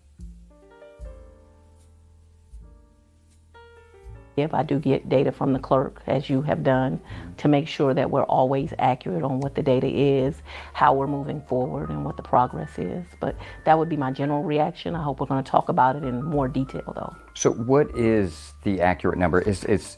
I do get data from the clerk, as you have done, to make sure that we're always accurate on what the data is, how we're moving forward, and what the progress is. But that would be my general reaction. I hope we're going to talk about it in more detail, though. So what is the accurate number? It's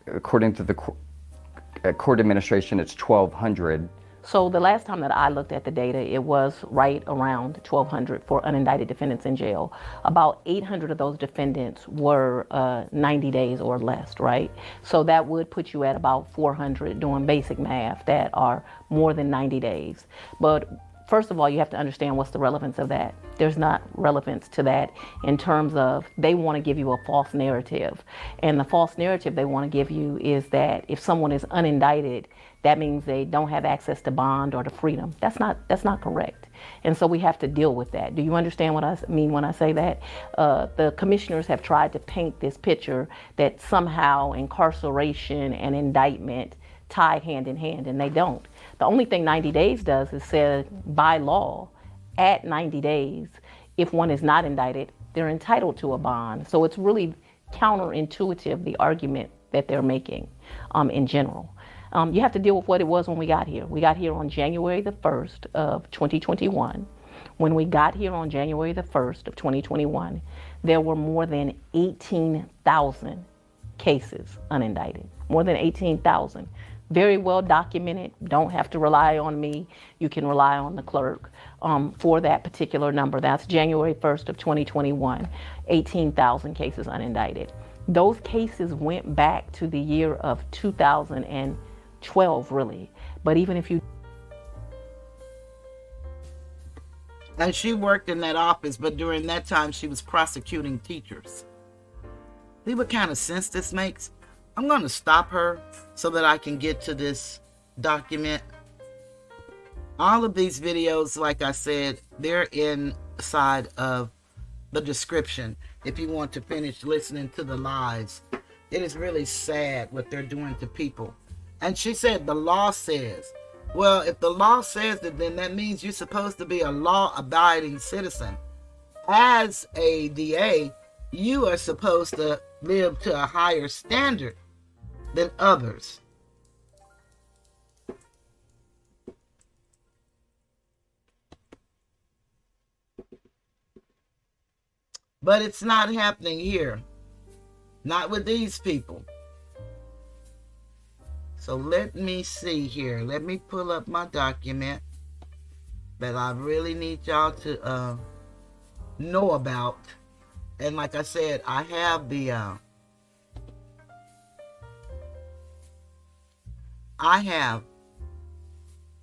according to the court administration, it's 1,200. So the last time that I looked at the data, it was right around 1,200 for unindicted defendants in jail. About 800 of those defendants were 90 days or less, right? So that would put you at about 400, doing basic math, that are more than 90 days. But first of all, you have to understand what's the relevance of that. There's not relevance to that in terms of they want to give you a false narrative. And the false narrative they want to give you is that if someone is unindicted, that means they don't have access to bond or to freedom. That's not correct. And so we have to deal with that. Do you understand what I mean when I say that? The commissioners have tried to paint this picture that somehow incarceration and indictment tie hand in hand, and they don't. The only thing 90 days does is say by law, at 90 days, if one is not indicted, they're entitled to a bond. So it's really counterintuitive, the argument that they're making in general. You have to deal with what it was when we got here. We got here on January the 1st of 2021. When we got here on January the 1st of 2021, there were more than 18,000 cases unindicted. More than 18,000. Very well documented. Don't have to rely on me. You can rely on the clerk for that particular number. That's January 1st of 2021, 18,000 cases unindicted. Those cases went back to the year of 2012, really. But even if you... And she worked in that office, but during that time she was prosecuting teachers. See what kind of sense this makes? I'm going to stop her so that I can get to this document. All of these videos, like I said, they're inside of the description if you want to finish listening to the lies. It is really sad what they're doing to people. And she said the law says. Well, if the law says that, then that means you're supposed to be a law-abiding citizen. As a DA, you are supposed to live to a higher standard than others. But it's not happening here. Not with these people. So let me see here. Let me pull up my document that I really need y'all to know about. And like I said, I have the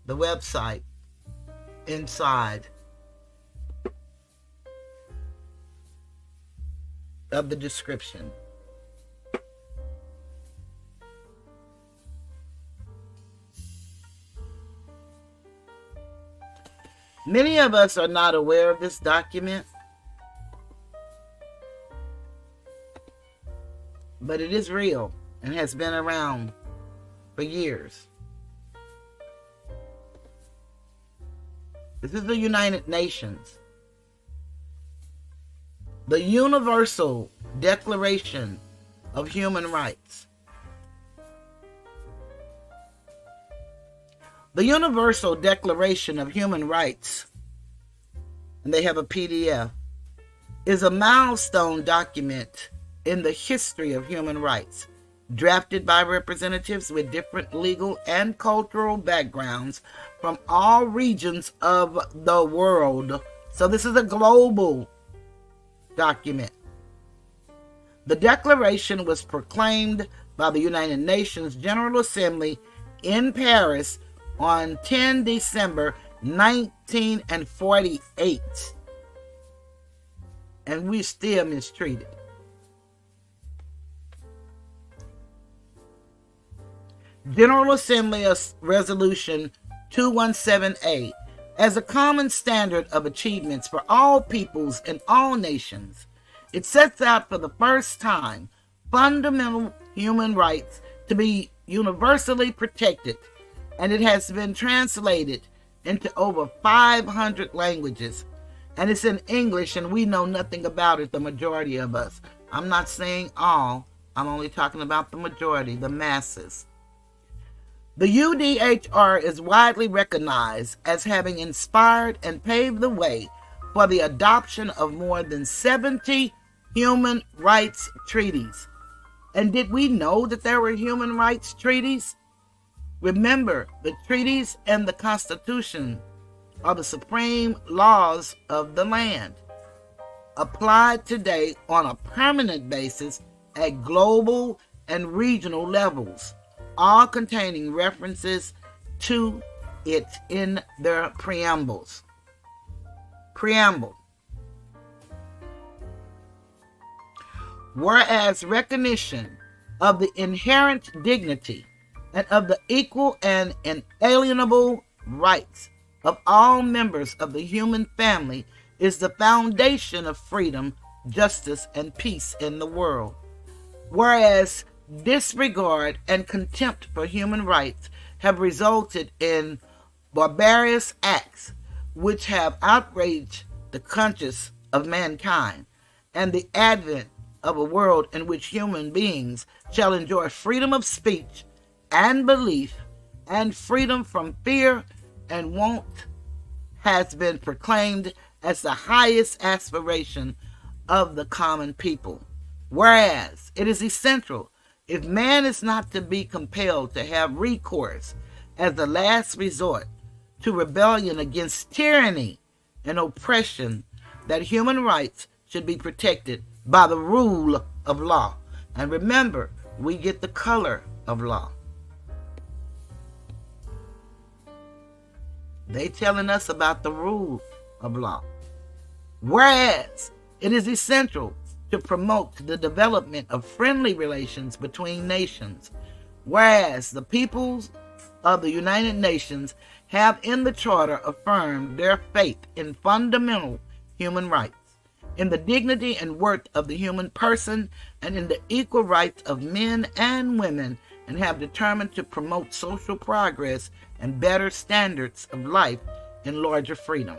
website inside of the description. Many of us are not aware of this document, but it is real and has been around for years. This is the United Nations. The Universal Declaration of Human Rights. The Universal Declaration of Human Rights, and they have a PDF, is a milestone document in the history of human rights, drafted by representatives with different legal and cultural backgrounds from all regions of the world. So this is a global document. The Declaration was proclaimed by the United Nations General Assembly in Paris on 10 December 1948. And we're still mistreated. General Assembly Resolution 217A as a common standard of achievements for all peoples and all nations. It sets out for the first time fundamental human rights to be universally protected, and it has been translated into over 500 languages, and it's in English, and we know nothing about it, the majority of us. I'm not saying all, I'm only talking about the majority, the masses. The UDHR is widely recognized as having inspired and paved the way for the adoption of more than 70 human rights treaties. And did we know that there were human rights treaties? Remember, the treaties and the Constitution are the supreme laws of the land, applied today on a permanent basis at global and regional levels, all containing references to it in their preambles. Preamble. Whereas recognition of the inherent dignity and of the equal and inalienable rights of all members of the human family is the foundation of freedom, justice, and peace in the world. Whereas disregard and contempt for human rights have resulted in barbarous acts which have outraged the conscience of mankind, and the advent of a world in which human beings shall enjoy freedom of speech and belief and freedom from fear and want has been proclaimed as the highest aspiration of the common people. Whereas it is essential, if man is not to be compelled to have recourse as the last resort to rebellion against tyranny and oppression, that human rights should be protected by the rule of law. And remember, we get the color of law. They telling us about the rule of law. Whereas it is essential to promote the development of friendly relations between nations. Whereas the peoples of the United Nations have in the Charter affirmed their faith in fundamental human rights, in the dignity and worth of the human person, and in the equal rights of men and women, and have determined to promote social progress and better standards of life and larger freedom.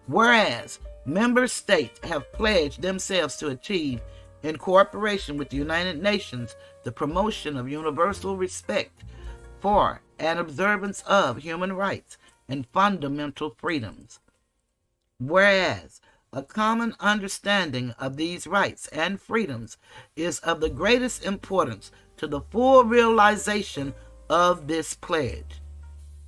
Whereas member states have pledged themselves to achieve, in cooperation with the United Nations, the promotion of universal respect for and observance of human rights and fundamental freedoms. Whereas a common understanding of these rights and freedoms is of the greatest importance to the full realization of this pledge.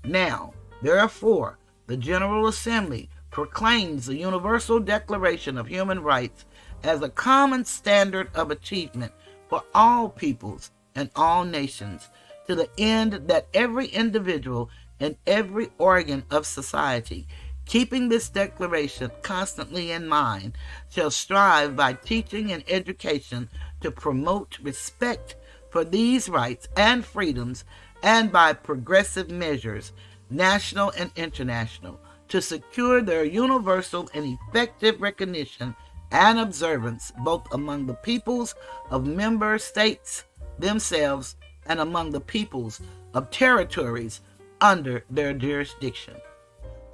Now, therefore, the General Assembly proclaims the Universal Declaration of Human Rights as a common standard of achievement for all peoples and all nations, to the end that every individual and every organ of society, keeping this declaration constantly in mind, shall strive by teaching and education to promote respect for these rights and freedoms, and by progressive measures, national and international, to secure their universal and effective recognition and observance both among the peoples of member states themselves and among the peoples of territories under their jurisdiction.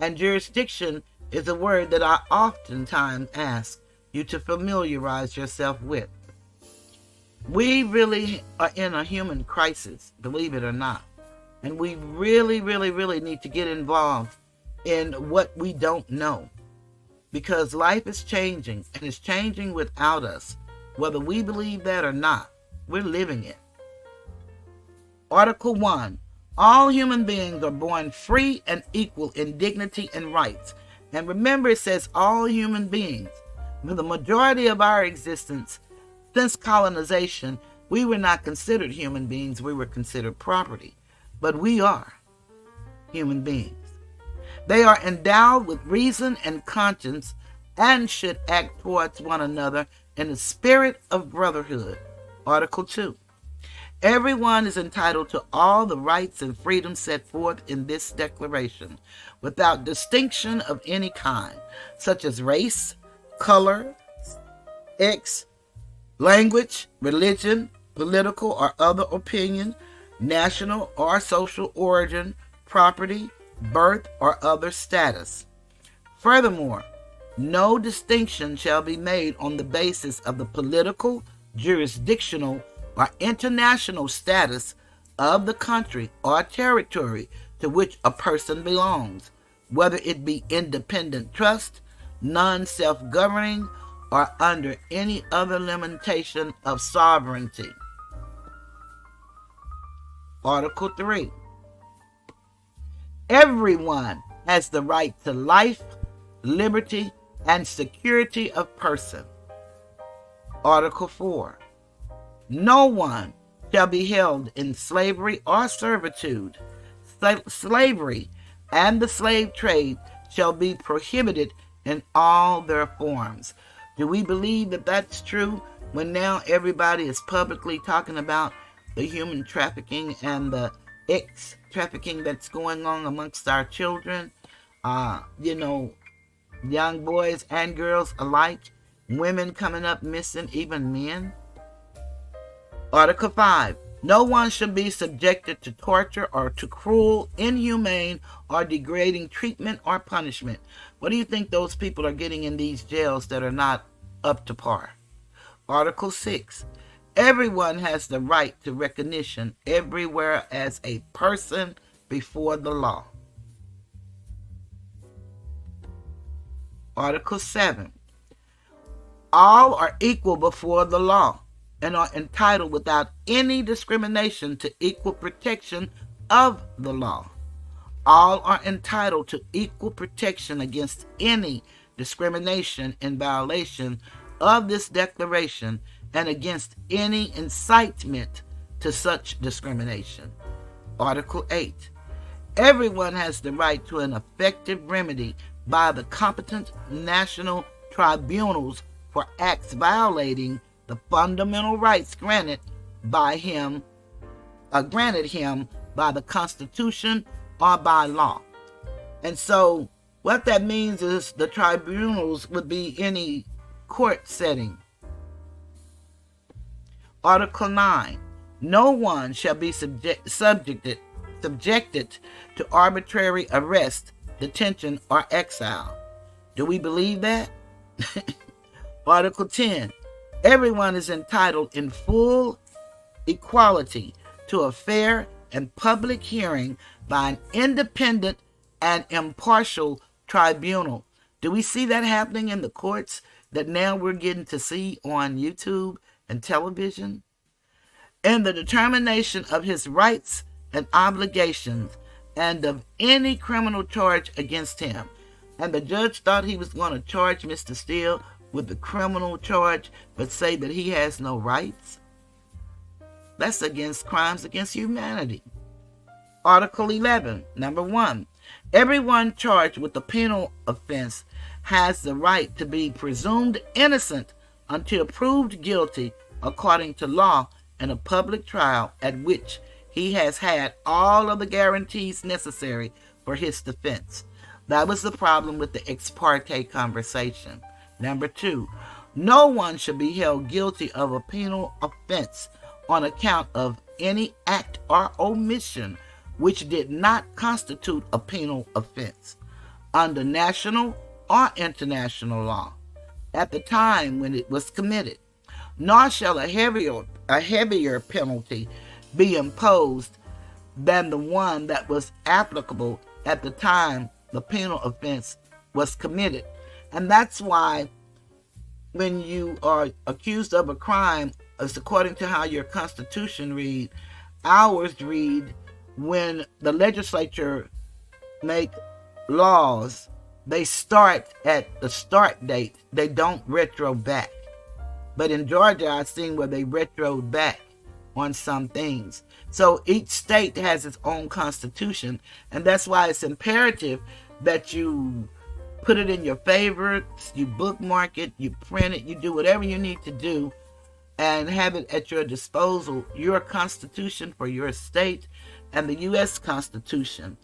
And jurisdiction is a word that I oftentimes ask you to familiarize yourself with. We really are in a human crisis, believe it or not. And we really, really, really need to get involved in what we don't know. Because life is changing, and it's changing without us. Whether we believe that or not, we're living it. Article 1. All human beings are born free and equal in dignity and rights. And remember, it says all human beings. For the majority of our existence, since colonization, we were not considered human beings, we were considered property. But we are human beings. They are endowed with reason and conscience and should act towards one another in the spirit of brotherhood. Article 2. Everyone is entitled to all the rights and freedoms set forth in this declaration, without distinction of any kind, such as race, color, sex, language, religion, political or other opinion, national or social origin, property, birth, or other status. Furthermore, no distinction shall be made on the basis of the political, jurisdictional, or international status of the country or territory to which a person belongs, whether it be independent trust, non-self-governing, or under any other limitation of sovereignty. Article 3. Everyone has the right to life, liberty, and security of person. Article 4. No one shall be held in slavery or servitude. Slavery and the slave trade shall be prohibited in all their forms. Do we believe that that's true when now everybody is publicly talking about the human trafficking and the sex trafficking that's going on amongst our children? Young boys and girls alike, women coming up missing, even men. Article 5. No one should be subjected to torture or to cruel, inhumane, or degrading treatment or punishment. What do you think those people are getting in these jails that are not up to par? Article 6. Everyone has the right to recognition everywhere as a person before the law. Article 7. All are equal before the law and are entitled without any discrimination to equal protection of the law. All are entitled to equal protection against any discrimination in violation of this declaration and against any incitement to such discrimination. Article 8. Everyone has the right to an effective remedy by the competent national tribunals for acts violating the fundamental rights granted him by the Constitution or by law. And so what that means is the tribunals would be any court setting. Article 9. No one shall be subjected to arbitrary arrest, detention, or exile. Do we believe that? Article 10. Everyone is entitled in full equality to a fair and public hearing by an independent and impartial tribunal. Do we see that happening in the courts that now we're getting to see on YouTube and television? In the determination of his rights and obligations and of any criminal charge against him. And the judge thought he was going to charge Mr. Steele with the criminal charge, but say that he has no rights? That's against crimes against humanity. Article 11, number 1. Everyone charged with a penal offense has the right to be presumed innocent until proved guilty according to law in a public trial at which he has had all of the guarantees necessary for his defense. That was the problem with the ex parte conversation. Number 2, no one should be held guilty of a penal offense on account of any act or omission which did not constitute a penal offense under national or international law at the time when it was committed, nor shall a heavier penalty be imposed than the one that was applicable at the time the penal offense was committed. And that's why when you are accused of a crime, as according to how your Constitution read, ours read, when the legislature make laws they start at the start date. They don't retro back. But in Georgia, I've seen where they retroed back on some things. So each state has its own constitution, and that's why it's imperative that you put it in your favorites, you bookmark it, you print it, you do whatever you need to do, and have it at your disposal, your constitution for your state and the U.S. Constitution.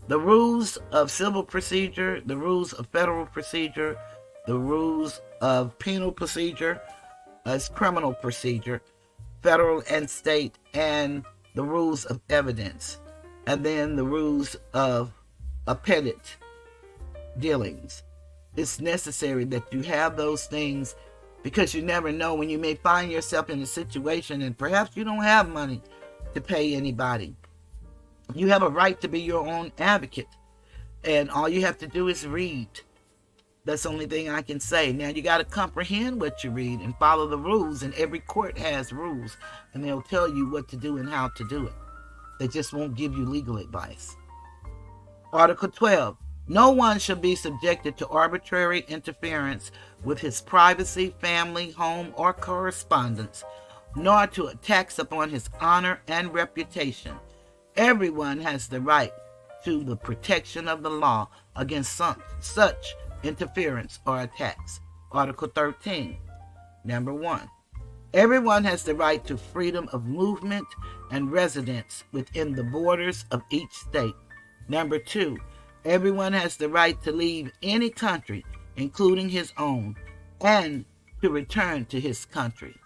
The rules of civil procedure, the rules of federal procedure, the rules of penal procedure, as criminal procedure, federal and state, and the rules of evidence, and then the rules of appellate dealings. It's necessary that you have those things, because you never know when you may find yourself in a situation and perhaps you don't have money to pay anybody. You have a right to be your own advocate, and all you have to do is read. That's the only thing I can say. Now, you got to comprehend what you read and follow the rules, and every court has rules, and they'll tell you what to do and how to do it. They just won't give you legal advice. Article 12. No one shall be subjected to arbitrary interference with his privacy, family, home, or correspondence, nor to attacks upon his honor and reputation. Everyone has the right to the protection of the law against such interference or attacks. Article 13. Number 1. Everyone has the right to freedom of movement and residence within the borders of each state. Number 2. Everyone has the right to leave any country, including his own, and to return to his country.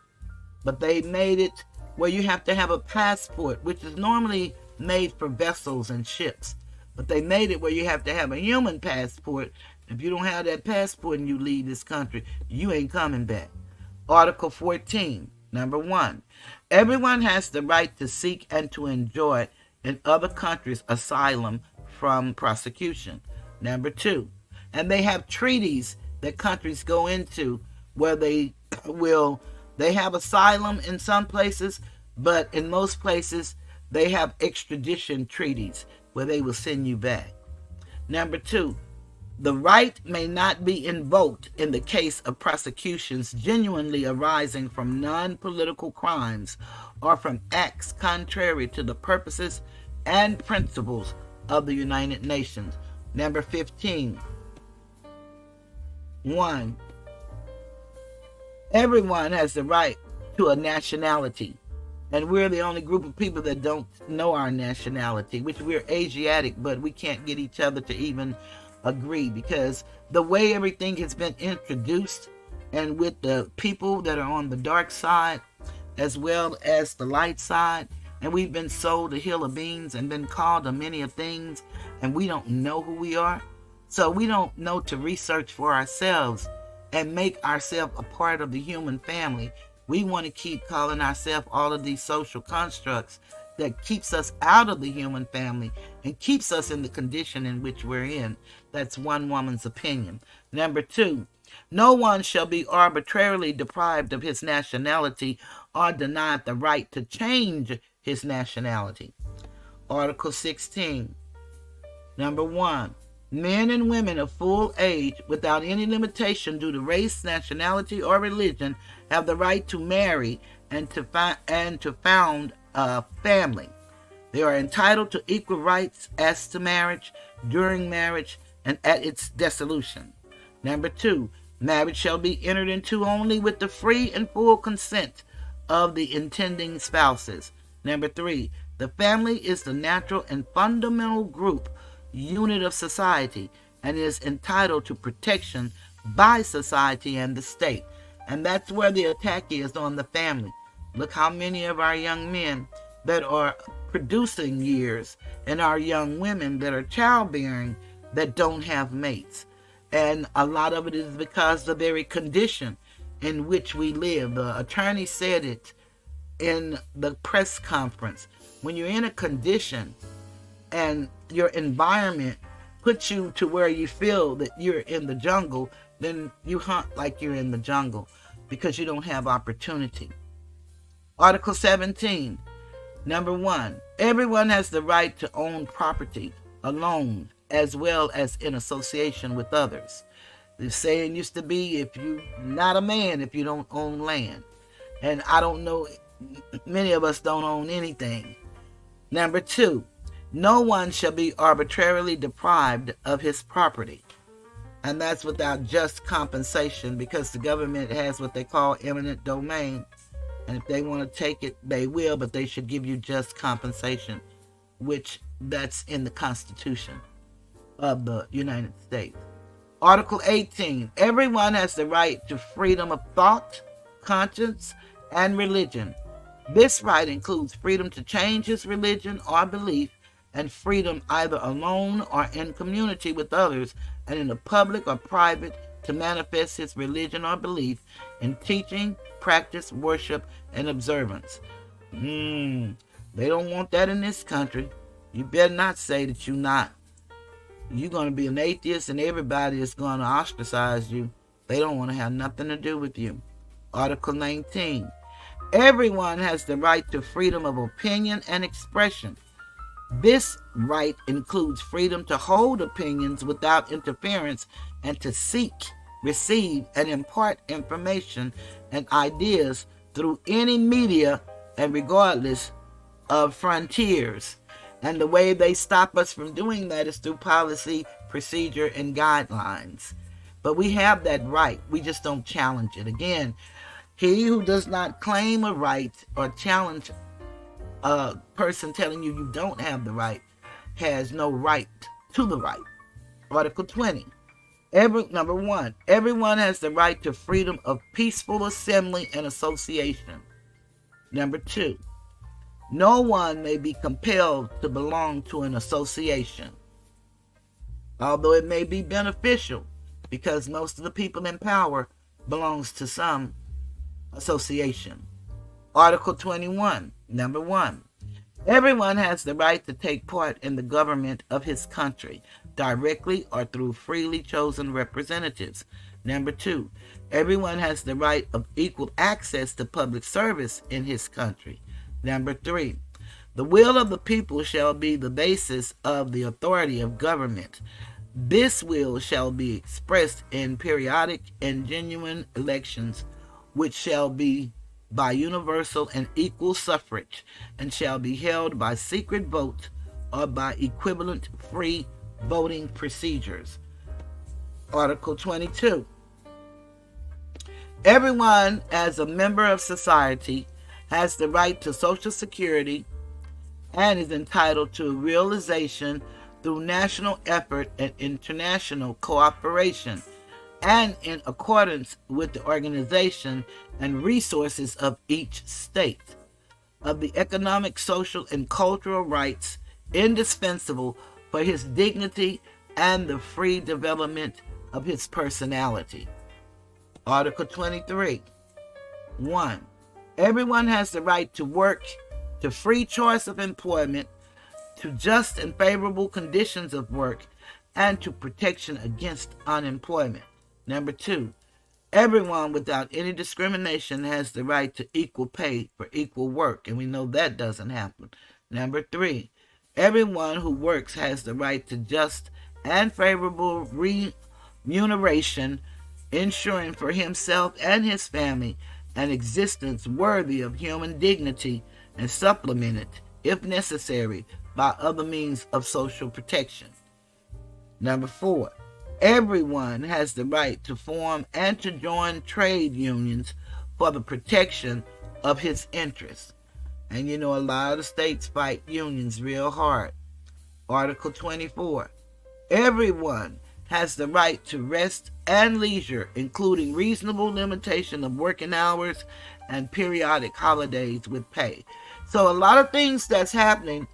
But they made it where you have to have a passport, which is normally made for vessels and ships. But they made it where you have to have a human passport. If you don't have that passport and you leave this country, you ain't coming back. Article 14, number 1. Everyone has the right to seek and to enjoy in other countries asylum from prosecution. Number 2. And they have treaties that countries go into where they have asylum in some places, but in most places they have extradition treaties where they will send you back. Number 2. The right may not be invoked in the case of prosecutions genuinely arising from non-political crimes or from acts contrary to the purposes and principles of the United Nations. Number 15. 1. Everyone has the right to a nationality, and we're the only group of people that don't know our nationality, which we're Asiatic, but we can't get each other to even agree, because the way everything has been introduced, and with the people that are on the dark side as well as the light side, and we've been sold a hill of beans and been called a many of things, and we don't know who we are. So we don't know to research for ourselves and make ourselves a part of the human family. We want to keep calling ourselves all of these social constructs that keeps us out of the human family and keeps us in the condition in which we're in. That's one woman's opinion. Number 2, no one shall be arbitrarily deprived of his nationality or denied the right to change his nationality. Article 16. Number 1, men and women of full age without any limitation due to race, nationality, or religion have the right to marry and to found a family. They are entitled to equal rights as to marriage, during marriage, and at its dissolution. Number 2, marriage shall be entered into only with the free and full consent of the intending spouses. Number 3, the family is the natural and fundamental group unit of society and is entitled to protection by society and the state. And that's where the attack is on the family. Look how many of our young men that are producing years and our young women that are childbearing that don't have mates. And a lot of it is because the very condition in which we live. The attorney said it in the press conference. When you're in a condition and your environment puts you to where you feel that you're in the jungle, then you hunt like you're in the jungle because you don't have opportunity. Article 17. Number 1, everyone has the right to own property alone as well as in association with others. The saying used to be, if you're not a man if you don't own land. And I don't know, many of us don't own anything. Number 2, no one shall be arbitrarily deprived of his property. And that's without just compensation, because the government has what they call eminent domain. And if they want to take it, they will, but they should give you just compensation, which that's in the Constitution of the United States. Article 18, everyone has the right to freedom of thought, conscience, and religion. This right includes freedom to change his religion or belief, and freedom either alone or in community with others, and in the public or private, to manifest his religion or belief in teaching, practice, worship, and observance. They don't want that in this country. You better not say that you're not. You're going to be an atheist and everybody is going to ostracize you. They don't want to have nothing to do with you. Article 19. Everyone has the right to freedom of opinion and expression. This right includes freedom to hold opinions without interference and to seek, receive, and impart information and ideas through any media and regardless of frontiers. And the way they stop us from doing that is through policy, procedure, and guidelines. But we have that right. We just don't challenge it. Again, he who does not claim a right or challenge a person telling you you don't have the right has no right to the right. Article 20. Number 1, everyone has the right to freedom of peaceful assembly and association. Number 2, no one may be compelled to belong to an association, although it may be beneficial, because most of the people in power belongs to some association. Article 21, number 1, everyone has the right to take part in the government of his country, directly or through freely chosen representatives. Number 2, everyone has the right of equal access to public service in his country. Number 3, the will of the people shall be the basis of the authority of government. This will shall be expressed in periodic and genuine elections, which shall be by universal and equal suffrage, and shall be held by secret vote or by equivalent free voting procedures. Article 22. Everyone, as a member of society, has the right to Social Security and is entitled to realization through national effort and international cooperation, and in accordance with the organization and resources of each state, of the economic, social, and cultural rights indispensable for his dignity and the free development of his personality. Article 23. 1. Everyone has the right to work, to free choice of employment, to just and favorable conditions of work, and to protection against unemployment. Number 2, everyone without any discrimination has the right to equal pay for equal work, and we know that doesn't happen. Number 3, everyone who works has the right to just and favorable remuneration, ensuring for himself and his family an existence worthy of human dignity and supplemented, if necessary, by other means of social protection. Number 4, everyone has the right to form and to join trade unions for the protection of his interests. And you know, a lot of the states fight unions real hard. Article 24, everyone has the right to rest and leisure, including reasonable limitation of working hours and periodic holidays with pay. So a lot of things that's happening,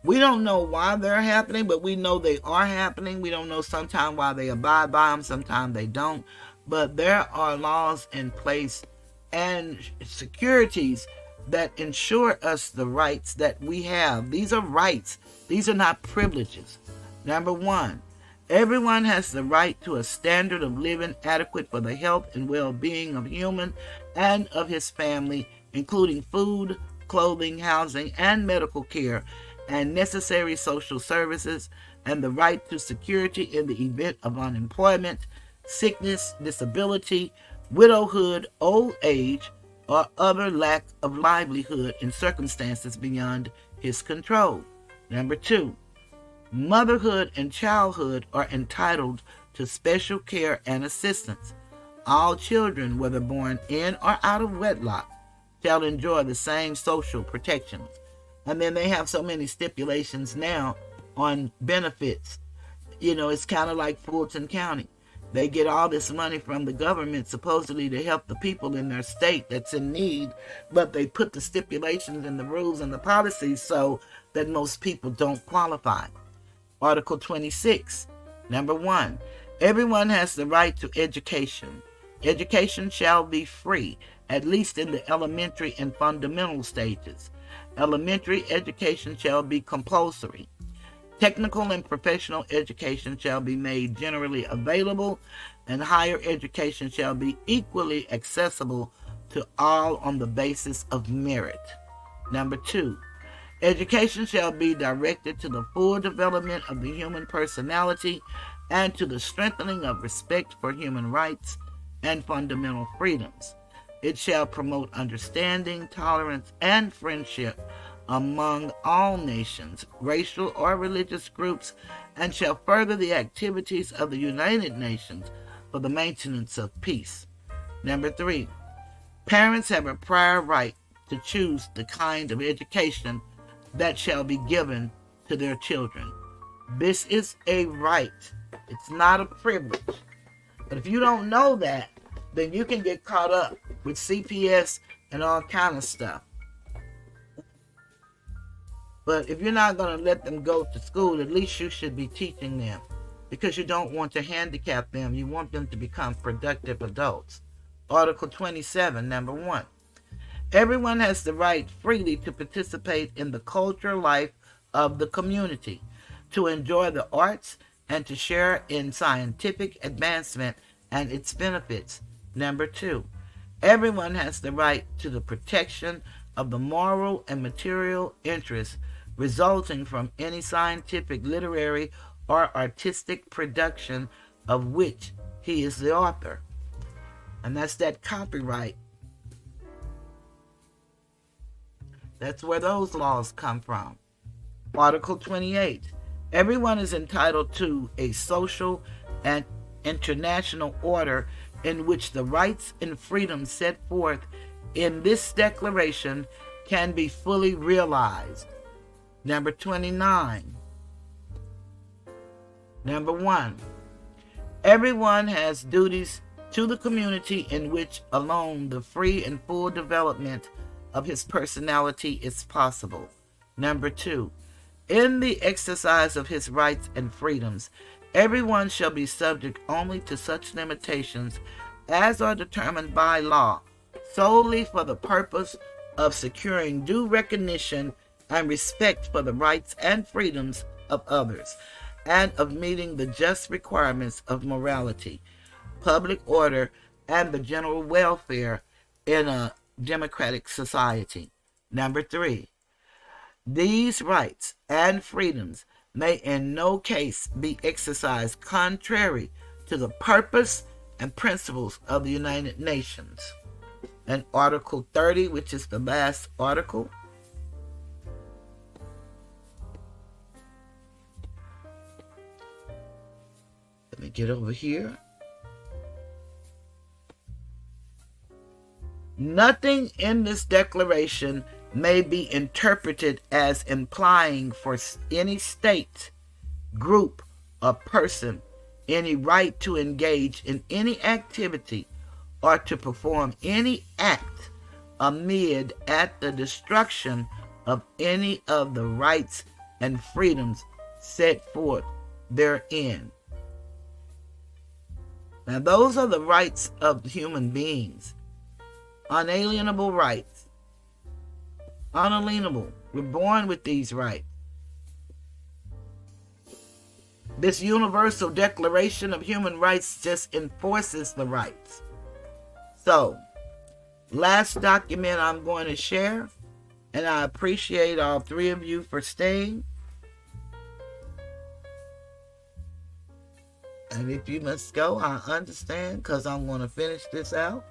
we don't know why they're happening, but we know they are happening. We don't know sometimes why they abide by them, sometimes they don't. But there are laws in place and securities that ensure us the rights that we have. These are rights. These are not privileges. Number 1, everyone has the right to a standard of living adequate for the health and well-being of human and of his family, including food, clothing, housing, and medical care, and necessary social services, and the right to security in the event of unemployment, sickness, disability, widowhood, old age, or other lack of livelihood in circumstances beyond his control. Number 2, motherhood and childhood are entitled to special care and assistance. All children, whether born in or out of wedlock, shall enjoy the same social protections. And then they have so many stipulations now on benefits. You know, it's kind of like Fulton County. They get all this money from the government supposedly to help the people in their state that's in need, but they put the stipulations and the rules and the policies so that most people don't qualify. Article 26, number 1, everyone has the right to education. Education shall be free, at least in the elementary and fundamental stages. Elementary education shall be compulsory. Technical and professional education shall be made generally available, and higher education shall be equally accessible to all on the basis of merit. Number 2, education shall be directed to the full development of the human personality and to the strengthening of respect for human rights and fundamental freedoms. It shall promote understanding, tolerance, and friendship among all nations, racial or religious groups, and shall further the activities of the United Nations for the maintenance of peace. Number 3, parents have a prior right to choose the kind of education that shall be given to their children. This is a right. It's not a privilege. But if you don't know that, then you can get caught up with CPS and all kind of stuff. But if you're not going to let them go to school, at least you should be teaching them, because you don't want to handicap them. You want them to become productive adults. Article 27, number 1. Everyone has the right freely to participate in the cultural life of the community, to enjoy the arts, and to share in scientific advancement and its benefits. Number 2, everyone has the right to the protection of the moral and material interests resulting from any scientific, literary, or artistic production of which he is the author. And that's that copyright. That's where those laws come from. Article 28. Everyone is entitled to a social and international order in which the rights and freedoms set forth in this declaration can be fully realized. Number 29. Number 1. Everyone has duties to the community in which alone the free and full development of his personality is possible. Number 2. In the exercise of his rights and freedoms, everyone shall be subject only to such limitations as are determined by law, solely for the purpose of securing due recognition and respect for the rights and freedoms of others, and of meeting the just requirements of morality, public order, and the general welfare in a democratic society. Number 3, these rights and freedoms may in no case be exercised contrary to the purpose and principles of the United Nations. And Article 30, which is the last article, let me get over here. Nothing in this declaration may be interpreted as implying for any state, group, or person any right to engage in any activity or to perform any act amid at the destruction of any of the rights and freedoms set forth therein. Now, those are the rights of human beings. Unalienable rights. Unalienable. We're born with these rights. This Universal Declaration of Human Rights just enforces the rights. So, last document I'm going to share, and I appreciate all three of you for staying. And if you must go, I understand, because I'm going to finish this out.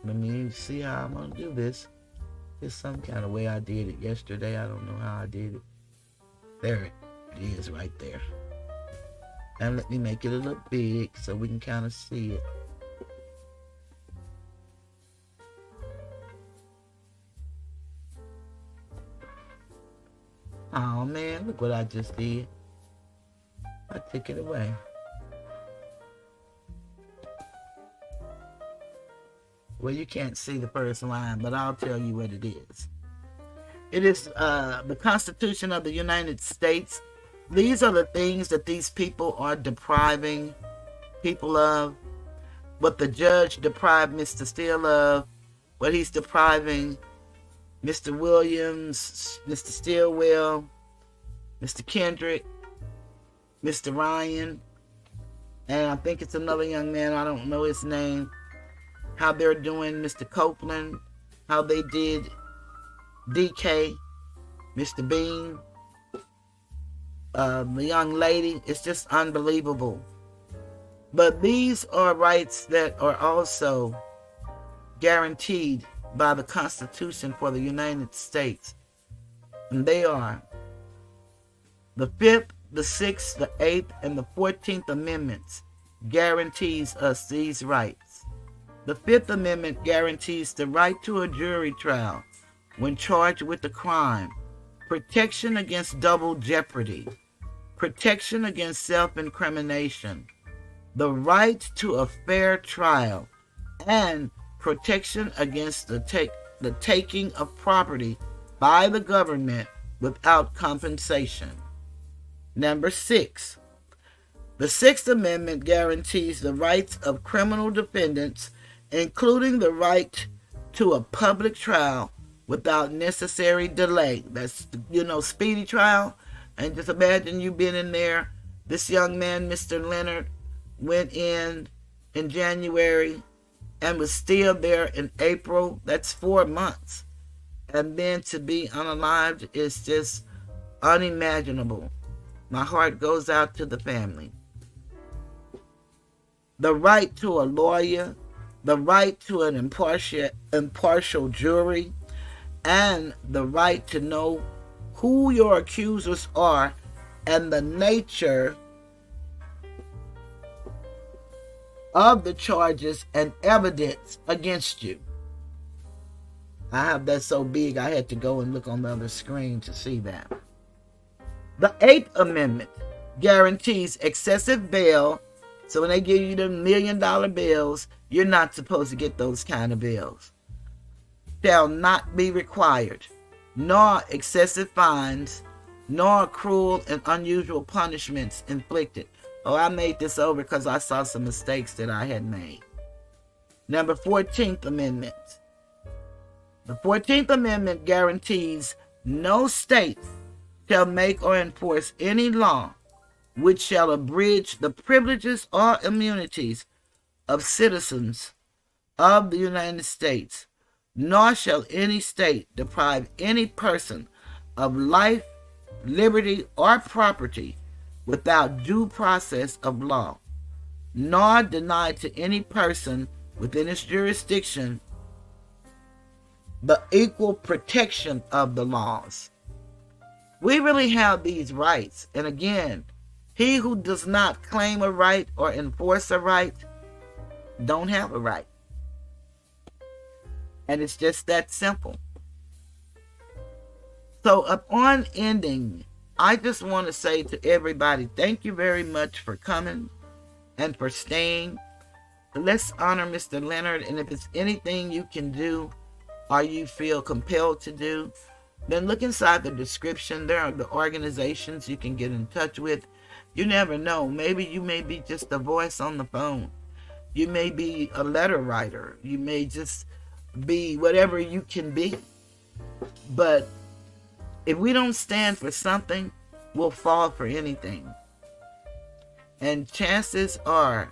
Let me see how I'm going to do this. There's some kind of way I did it yesterday. I don't know how I did it. There it is right there. And let me make it a little big so we can kind of see it. Oh man, look what I just did. I took it away. Well, you can't see the first line, but I'll tell you what it is. It is the Constitution of the United States. These are the things that these people are depriving people of. What the judge deprived Mr. Steele of, what he's depriving Mr. Williams, Mr. Stillwell, Mr. Kendrick, Mr. Ryan, and I think it's another young man, I don't know his name, how they're doing Mr. Copeland, how they did DK, Mr. Bean, the young lady. It's just unbelievable. But these are rights that are also guaranteed by the Constitution for the United States. And they are the 5th, the 6th, the 8th, and the 14th Amendments guarantees us these rights. The 5th Amendment guarantees the right to a jury trial when charged with a crime, protection against double jeopardy, protection against self-incrimination, the right to a fair trial, and protection against the taking of property by the government without compensation. Number 6, the 6th Amendment guarantees the rights of criminal defendants, including the right to a public trial without necessary delay. That's, speedy trial. And just imagine you being in there. This young man, Mr. Leonard, went in January and was still there in April. That's 4 months. And then to be unalived is just unimaginable. My heart goes out to the family. The right to a lawyer, the right to an impartial jury, and the right to know who your accusers are and the nature of the charges and evidence against you. I have that so big I had to go and look on the other screen to see that. The 8th Amendment guarantees excessive bail. So when they give you the $1 million bills, you're not supposed to get those kind of bills. Shall not be required, nor excessive fines, nor cruel and unusual punishments inflicted. Oh, I made this over because I saw some mistakes that I had made. Number 14th Amendment. The 14th Amendment guarantees no state shall make or enforce any law which shall abridge the privileges or immunities of citizens of the United States, nor shall any state deprive any person of life, liberty, or property without due process of law, nor deny to any person within its jurisdiction the equal protection of the laws. We really have these rights. And again, he who does not claim a right or enforce a right don't have a right. And it's just that simple. So upon ending, I just want to say to everybody, thank you very much for coming and for staying. Let's honor Mr. Leonard, and if it's anything you can do or you feel compelled to do, then look inside the description. There are the organizations you can get in touch with. You never know. Maybe you may be just a voice on the phone. You may be a letter writer. You may just be whatever you can be. But if we don't stand for something, we'll fall for anything. And chances are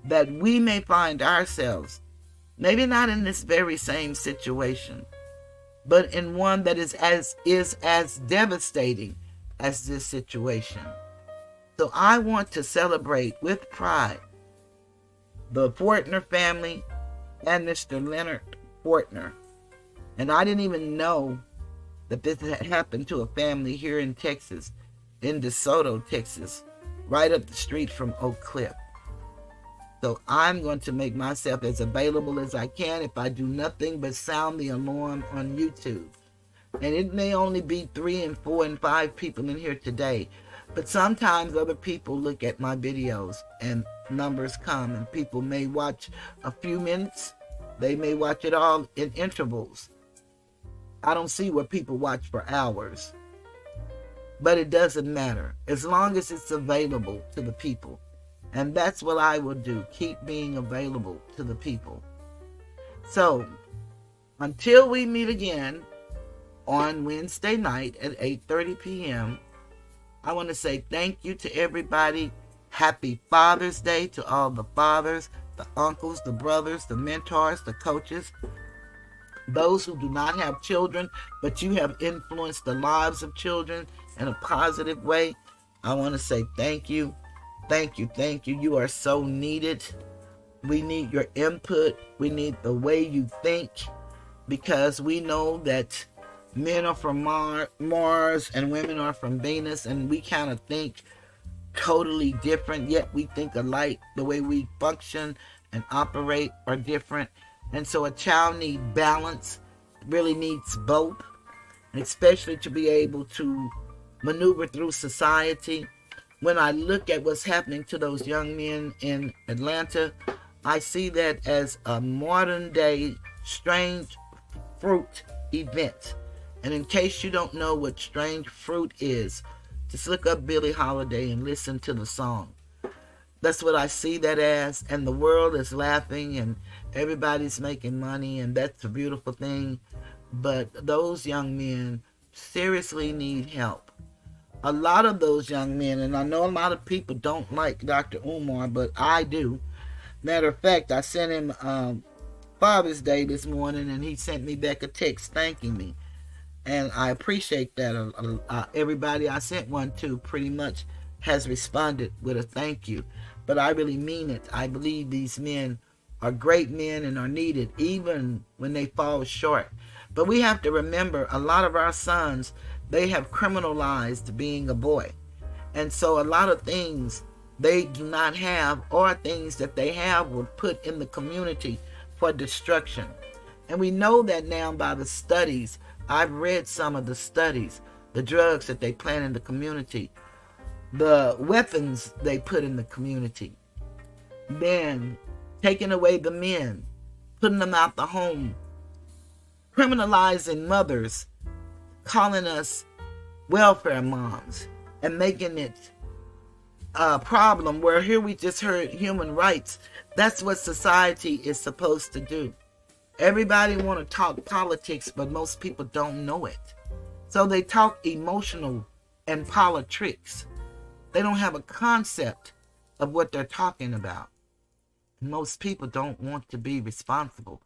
that we may find ourselves, maybe not in this very same situation, but in one that is as devastating as this situation. So I want to celebrate with pride the Fortner family and Mr. Leonard Fortner. And I didn't even know that this had happened to a family here in Texas, in DeSoto, Texas, right up the street from Oak Cliff. So I'm going to make myself as available as I can if I do nothing but sound the alarm on YouTube. And it may only be 3 and 4 and 5 people in here today, but sometimes other people look at my videos and numbers come, and people may watch a few minutes. They may watch it all in intervals. I don't see what people watch for hours, but it doesn't matter as long as it's available to the people. And that's what I will do, keep being available to the people. So until we meet again on Wednesday night at 8:30 p.m., I want to say thank you to everybody. Happy Father's Day to all the fathers, the uncles, the brothers, the mentors, the coaches, those who do not have children, but you have influenced the lives of children in a positive way. I want to say thank you. Thank you. Thank you. You are so needed. We need your input. We need the way you think, because we know that men are from Mars and women are from Venus, and we kind of think totally different, yet we think alike. The way we function and operate are different. And so a child needs balance, really needs both, especially to be able to maneuver through society. When I look at what's happening to those young men in Atlanta, I see that as a modern day strange fruit event. And in case you don't know what strange fruit is, just look up Billie Holiday and listen to the song. That's what I see that as, and the world is laughing and everybody's making money, and that's a beautiful thing. But those young men seriously need help. A lot of those young men, and I know a lot of people don't like Dr. Umar, but I do. Matter of fact, I sent him Father's Day this morning, and he sent me back a text thanking me. And I appreciate that. Everybody I sent one to pretty much has responded with a thank you. But I really mean it. I believe these men are great men and are needed, even when they fall short. But we have to remember, a lot of our sons, they have criminalized being a boy. And so a lot of things they do not have, or things that they have, were put in the community for destruction. And we know that now by the studies. I've read some of the studies, the drugs that they plant in the community, the weapons they put in the community, then taking away the men, putting them out the home, criminalizing mothers, calling us welfare moms, and making it a problem where here we just heard human rights. That's what society is supposed to do. Everybody want to talk politics, but most people don't know it. So they talk emotional and politics. They don't have a concept of what they're talking about. Most people don't want to be responsible.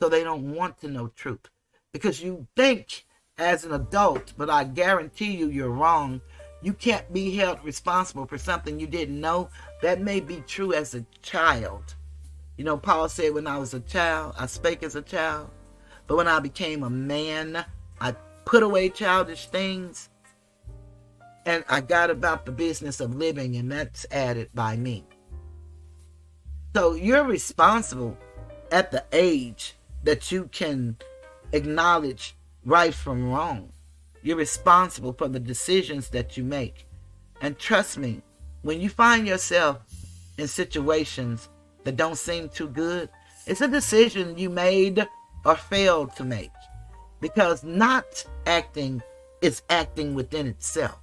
So they don't want to know truth. Because you think as an adult, but I guarantee you you're wrong. You can't be held responsible for something you didn't know. That may be true as a child. You know, Paul said, when I was a child, I spake as a child. But when I became a man, I put away childish things. And I got about the business of living, and that's added by me. So you're responsible at the age that you can acknowledge right from wrong. You're responsible for the decisions that you make. And trust me, when you find yourself in situations that don't seem too good, it's a decision you made or failed to make. Because not acting is acting within itself.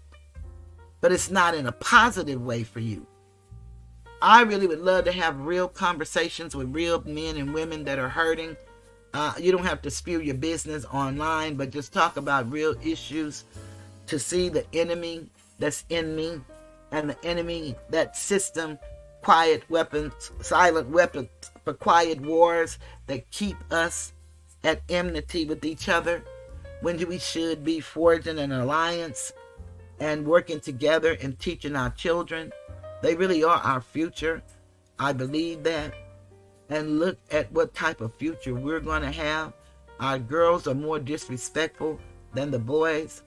But it's not in a positive way for you. I really would love to have real conversations with real men and women that are hurting. You don't have to spew your business online, but just talk about real issues to see the enemy that's in me and the enemy, that system, quiet weapons, silent weapons for quiet wars that keep us at enmity with each other. when we should be forging an alliance and working together and teaching our children. They really are our future. I believe that. And look at what type of future we're going to have. Our girls are more disrespectful than the boys.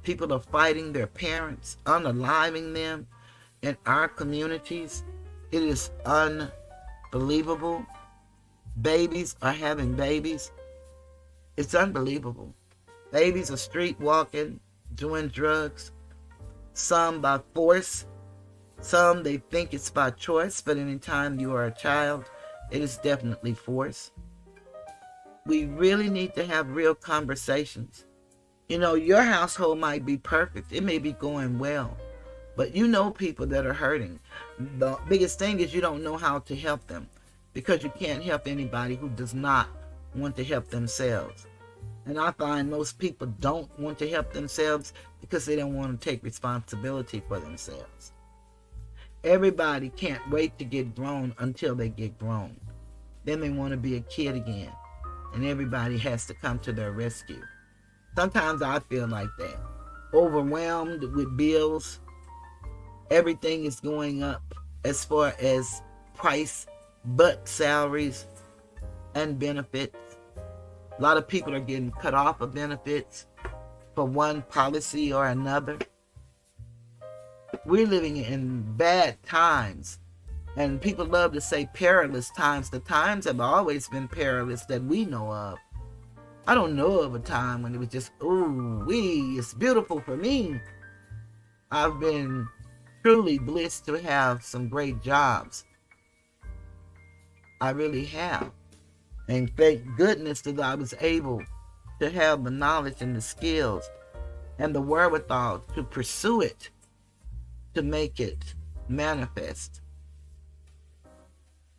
People are fighting their parents, unaliving them in our communities. It is unbelievable. Babies are having babies. It's unbelievable. Babies are street walking, doing drugs. Some by force. Some they think it's by choice, but anytime you are a child, it is definitely force. We really need to have real conversations. You know, your household might be perfect. It may be going well, but you know people that are hurting. The biggest thing is you don't know how to help them, because you can't help anybody who does not want to help themselves. And I find most people don't want to help themselves because they don't want to take responsibility for themselves. Everybody can't wait to get grown until they get grown. Then they want to be a kid again. And everybody has to come to their rescue. Sometimes I feel like that. Overwhelmed with bills. Everything is going up as far as price, but salaries and benefits. A lot of people are getting cut off of benefits for one policy or another. We're living in bad times, and people love to say perilous times. The times have always been perilous that we know of. I don't know of a time when it was just, ooh, it's beautiful for me. I've been truly blessed to have some great jobs. I really have. And thank goodness that I was able to have the knowledge and the skills and the wherewithal to pursue it, to make it manifest.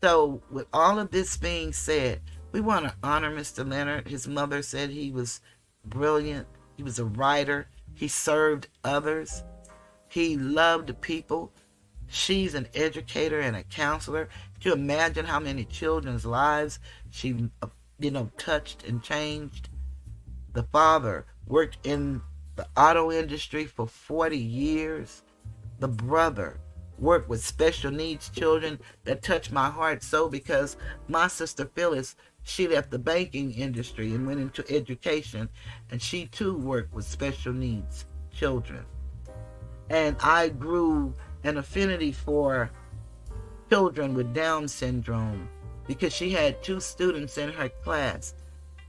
So with all of this being said, we want to honor Mr. Leonard. His mother said he was brilliant. He was a writer. He served others. He loved people. She's an educator and a counselor. Can you imagine how many children's lives she, touched and changed? The father worked in the auto industry for 40 years. The brother worked with special needs children. That touched my heart so, because my sister Phyllis, she left the banking industry and went into education, and she too worked with special needs children. And I grew an affinity for children with Down syndrome because she had two students in her class.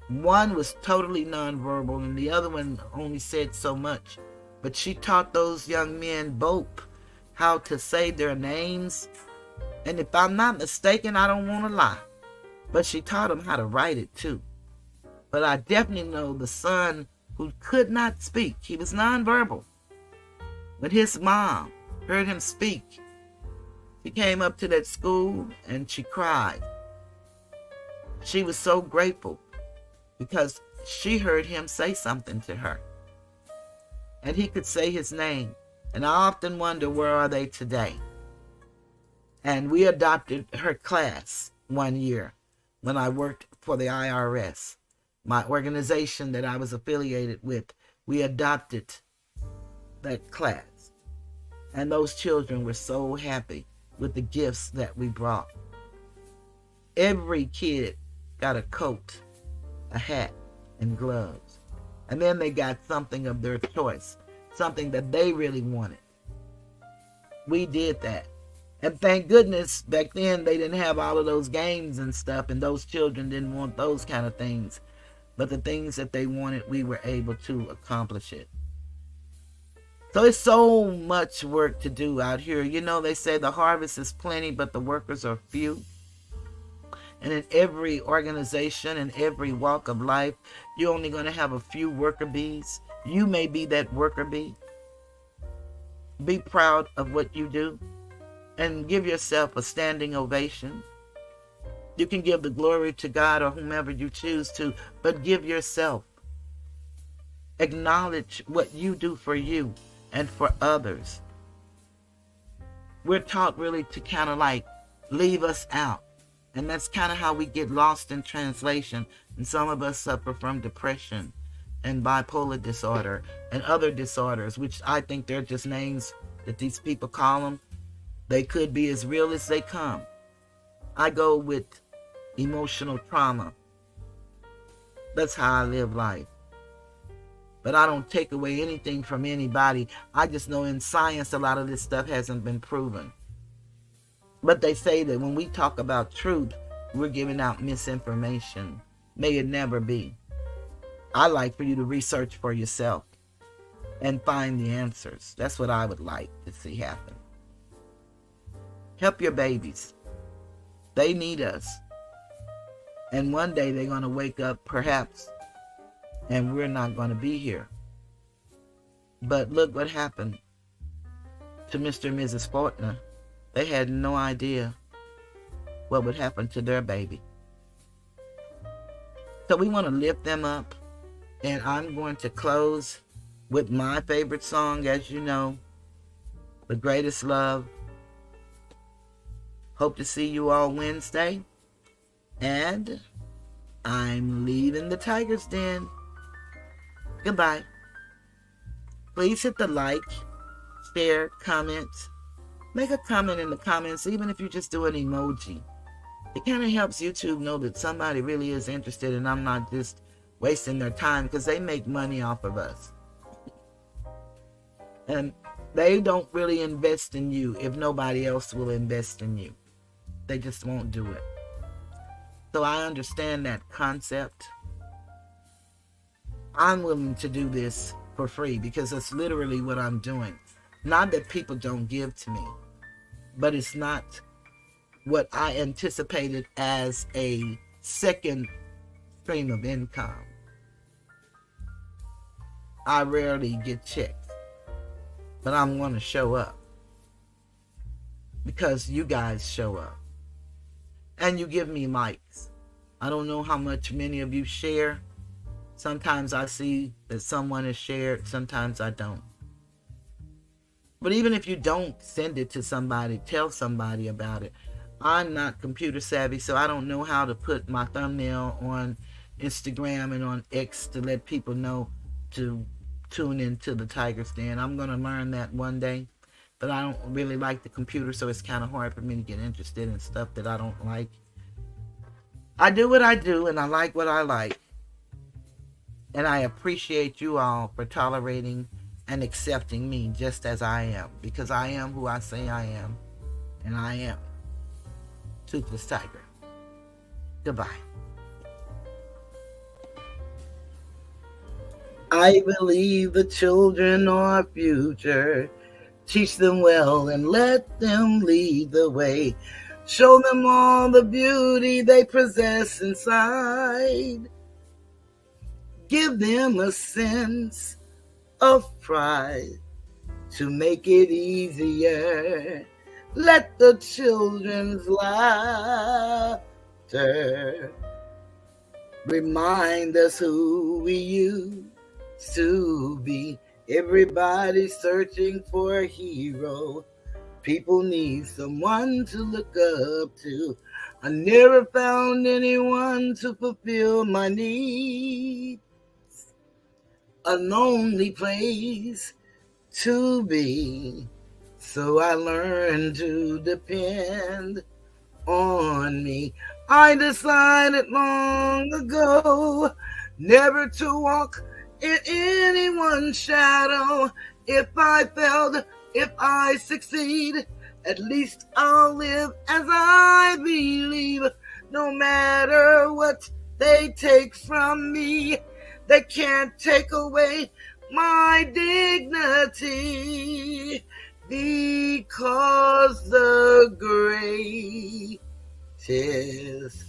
One was totally nonverbal and the other one only said so much. But she taught those young men both how to say their names. And if I'm not mistaken, I don't want to lie, but she taught them how to write it too. But I definitely know the son who could not speak, he was nonverbal. When his mom heard him speak, she came up to that school and she cried. She was so grateful because she heard him say something to her. And he could say his name. And I often wonder, where are they today? And we adopted her class one year when I worked for the IRS. My organization that I was affiliated with, we adopted that class. And those children were so happy with the gifts that we brought. Every kid got a coat, a hat, and gloves. And then they got something of their choice, something that they really wanted. We did that. And thank goodness back then they didn't have all of those games and stuff, and those children didn't want those kind of things. But the things that they wanted, we were able to accomplish it. So it's so much work to do out here. You know, they say the harvest is plenty, but the workers are few. And in every organization, in every walk of life, you're only going to have a few worker bees. You may be that worker bee. Be proud of what you do and give yourself a standing ovation. You can give the glory to God or whomever you choose to, but give yourself. Acknowledge what you do for you and for others. We're taught really to kind of like leave us out. And that's kind of how we get lost in translation. And some of us suffer from depression and bipolar disorder and other disorders, which I think they're just names that these people call them. They could be as real as they come. I go with emotional trauma. That's how I live life. But I don't take away anything from anybody. I just know in science a lot of this stuff hasn't been proven. But they say that when we talk about truth, we're giving out misinformation. May it never be. I like for you to research for yourself and find the answers. That's what I would like to see happen. Help your babies. They need us. And one day they're going to wake up, perhaps, and we're not going to be here. But look what happened to Mr. and Mrs. Fulton. They had no idea what would happen to their baby. So we want to lift them up. And I'm going to close with my favorite song, as you know, The Greatest Love. Hope to see you all Wednesday. And I'm leaving the Tiger's Den. Goodbye. Please hit the like, share, comment. Make a comment in the comments, even if you just do an emoji. It kind of helps YouTube know that somebody really is interested and I'm not just wasting their time, because they make money off of us. And they don't really invest in you if nobody else will invest in you. They just won't do it. So I understand that concept. I'm willing to do this for free because that's literally what I'm doing. Not that people don't give to me, but it's not what I anticipated as a second stream of income. I rarely get checks, but I'm going to show up because you guys show up and you give me likes. I don't know how much many of you share. Sometimes I see that someone has shared, sometimes I don't. But even if you don't send it to somebody, tell somebody about it. I'm not computer savvy, so I don't know how to put my thumbnail on Instagram and on X to let people know to tune into the Tiger's Den. I'm going to learn that one day, but I don't really like the computer, so it's kind of hard for me to get interested in stuff that I don't like. I do what I do, and I like what I like. And I appreciate you all for tolerating and accepting me just as I am, because I am who I say I am, and I am Toothless Tiger. Goodbye. I believe the children are our future. Teach them well and let them lead the way. Show them all the beauty they possess inside. Give them a sense of pride to make it easier. Let the children's laughter remind us who we used to be. Everybody's searching for a hero. People need someone to look up to. I never found anyone to fulfill my needs. A lonely place to be. So I learned to depend on me. I decided long ago never to walk in anyone's shadow. If I failed, if I succeed, at least I'll live as I believe. No matter what they take from me, they can't take away my dignity, because the greatest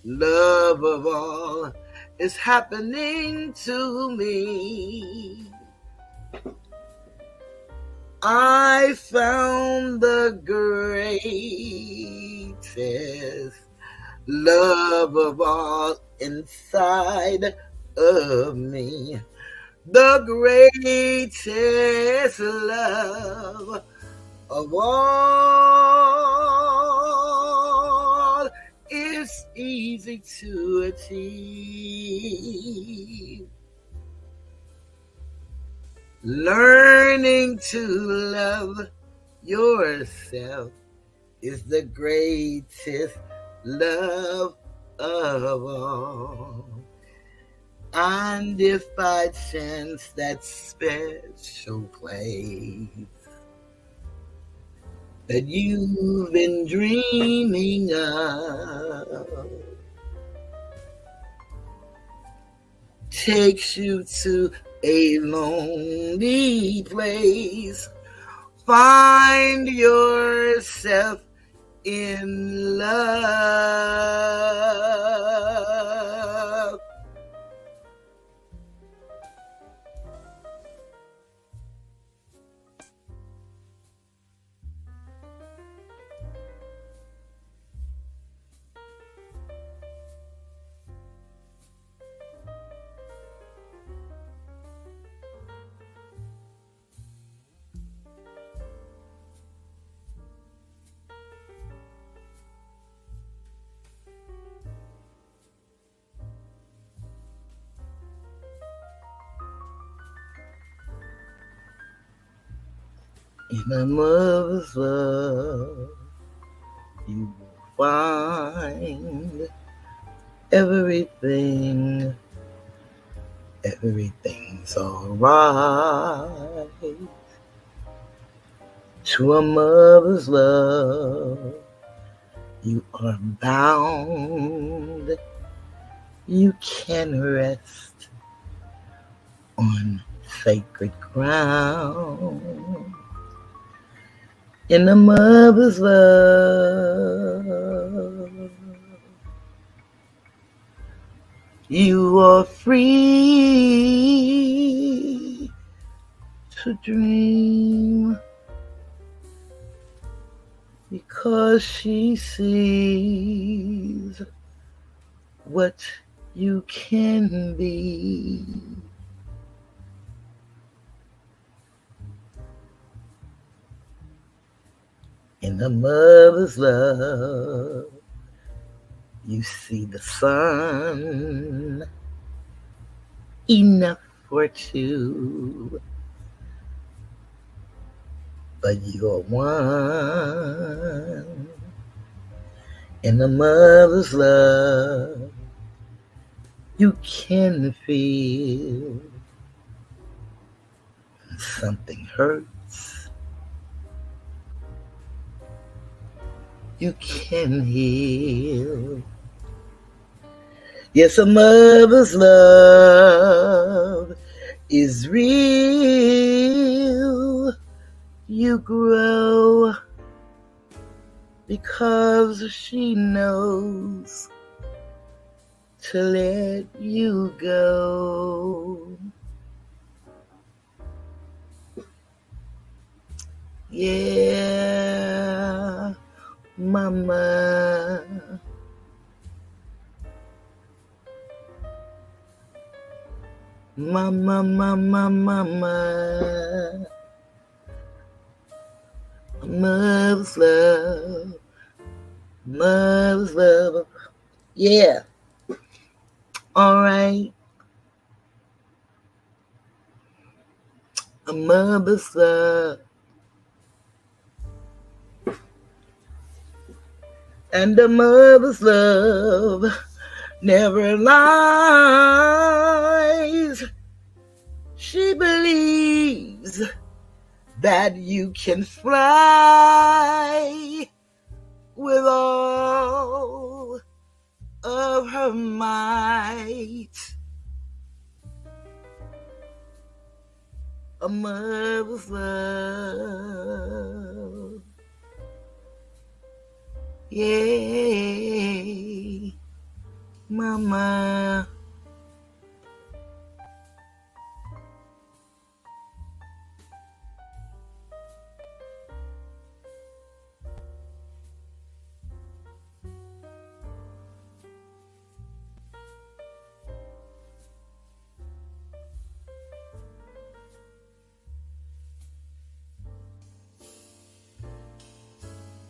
love of all is happening to me. I found the greatest love of all inside of me. The greatest love of all is easy to achieve. Learning to love yourself is the greatest love of all. And if by chance that special place that you've been dreaming of takes you to a lonely place, find yourself in love. In a mother's love, you will find everything. Everything's alright. To a mother's love, you are bound. You can rest on sacred ground. In a mother's love, you are free to dream because she sees what you can be. In a mother's love, you see the sun, enough for two, but you're one. In a mother's love, you can feel when something hurts. You can heal. Yes, a mother's love is real. You grow because she knows to let you go. Yeah, mama. Mama, mama, mama. Mother's love. Mother's love. Yeah. All right. A mother's love. And a mother's love never lies. She believes that you can fly with all of her might. A mother's love. Yay, mama.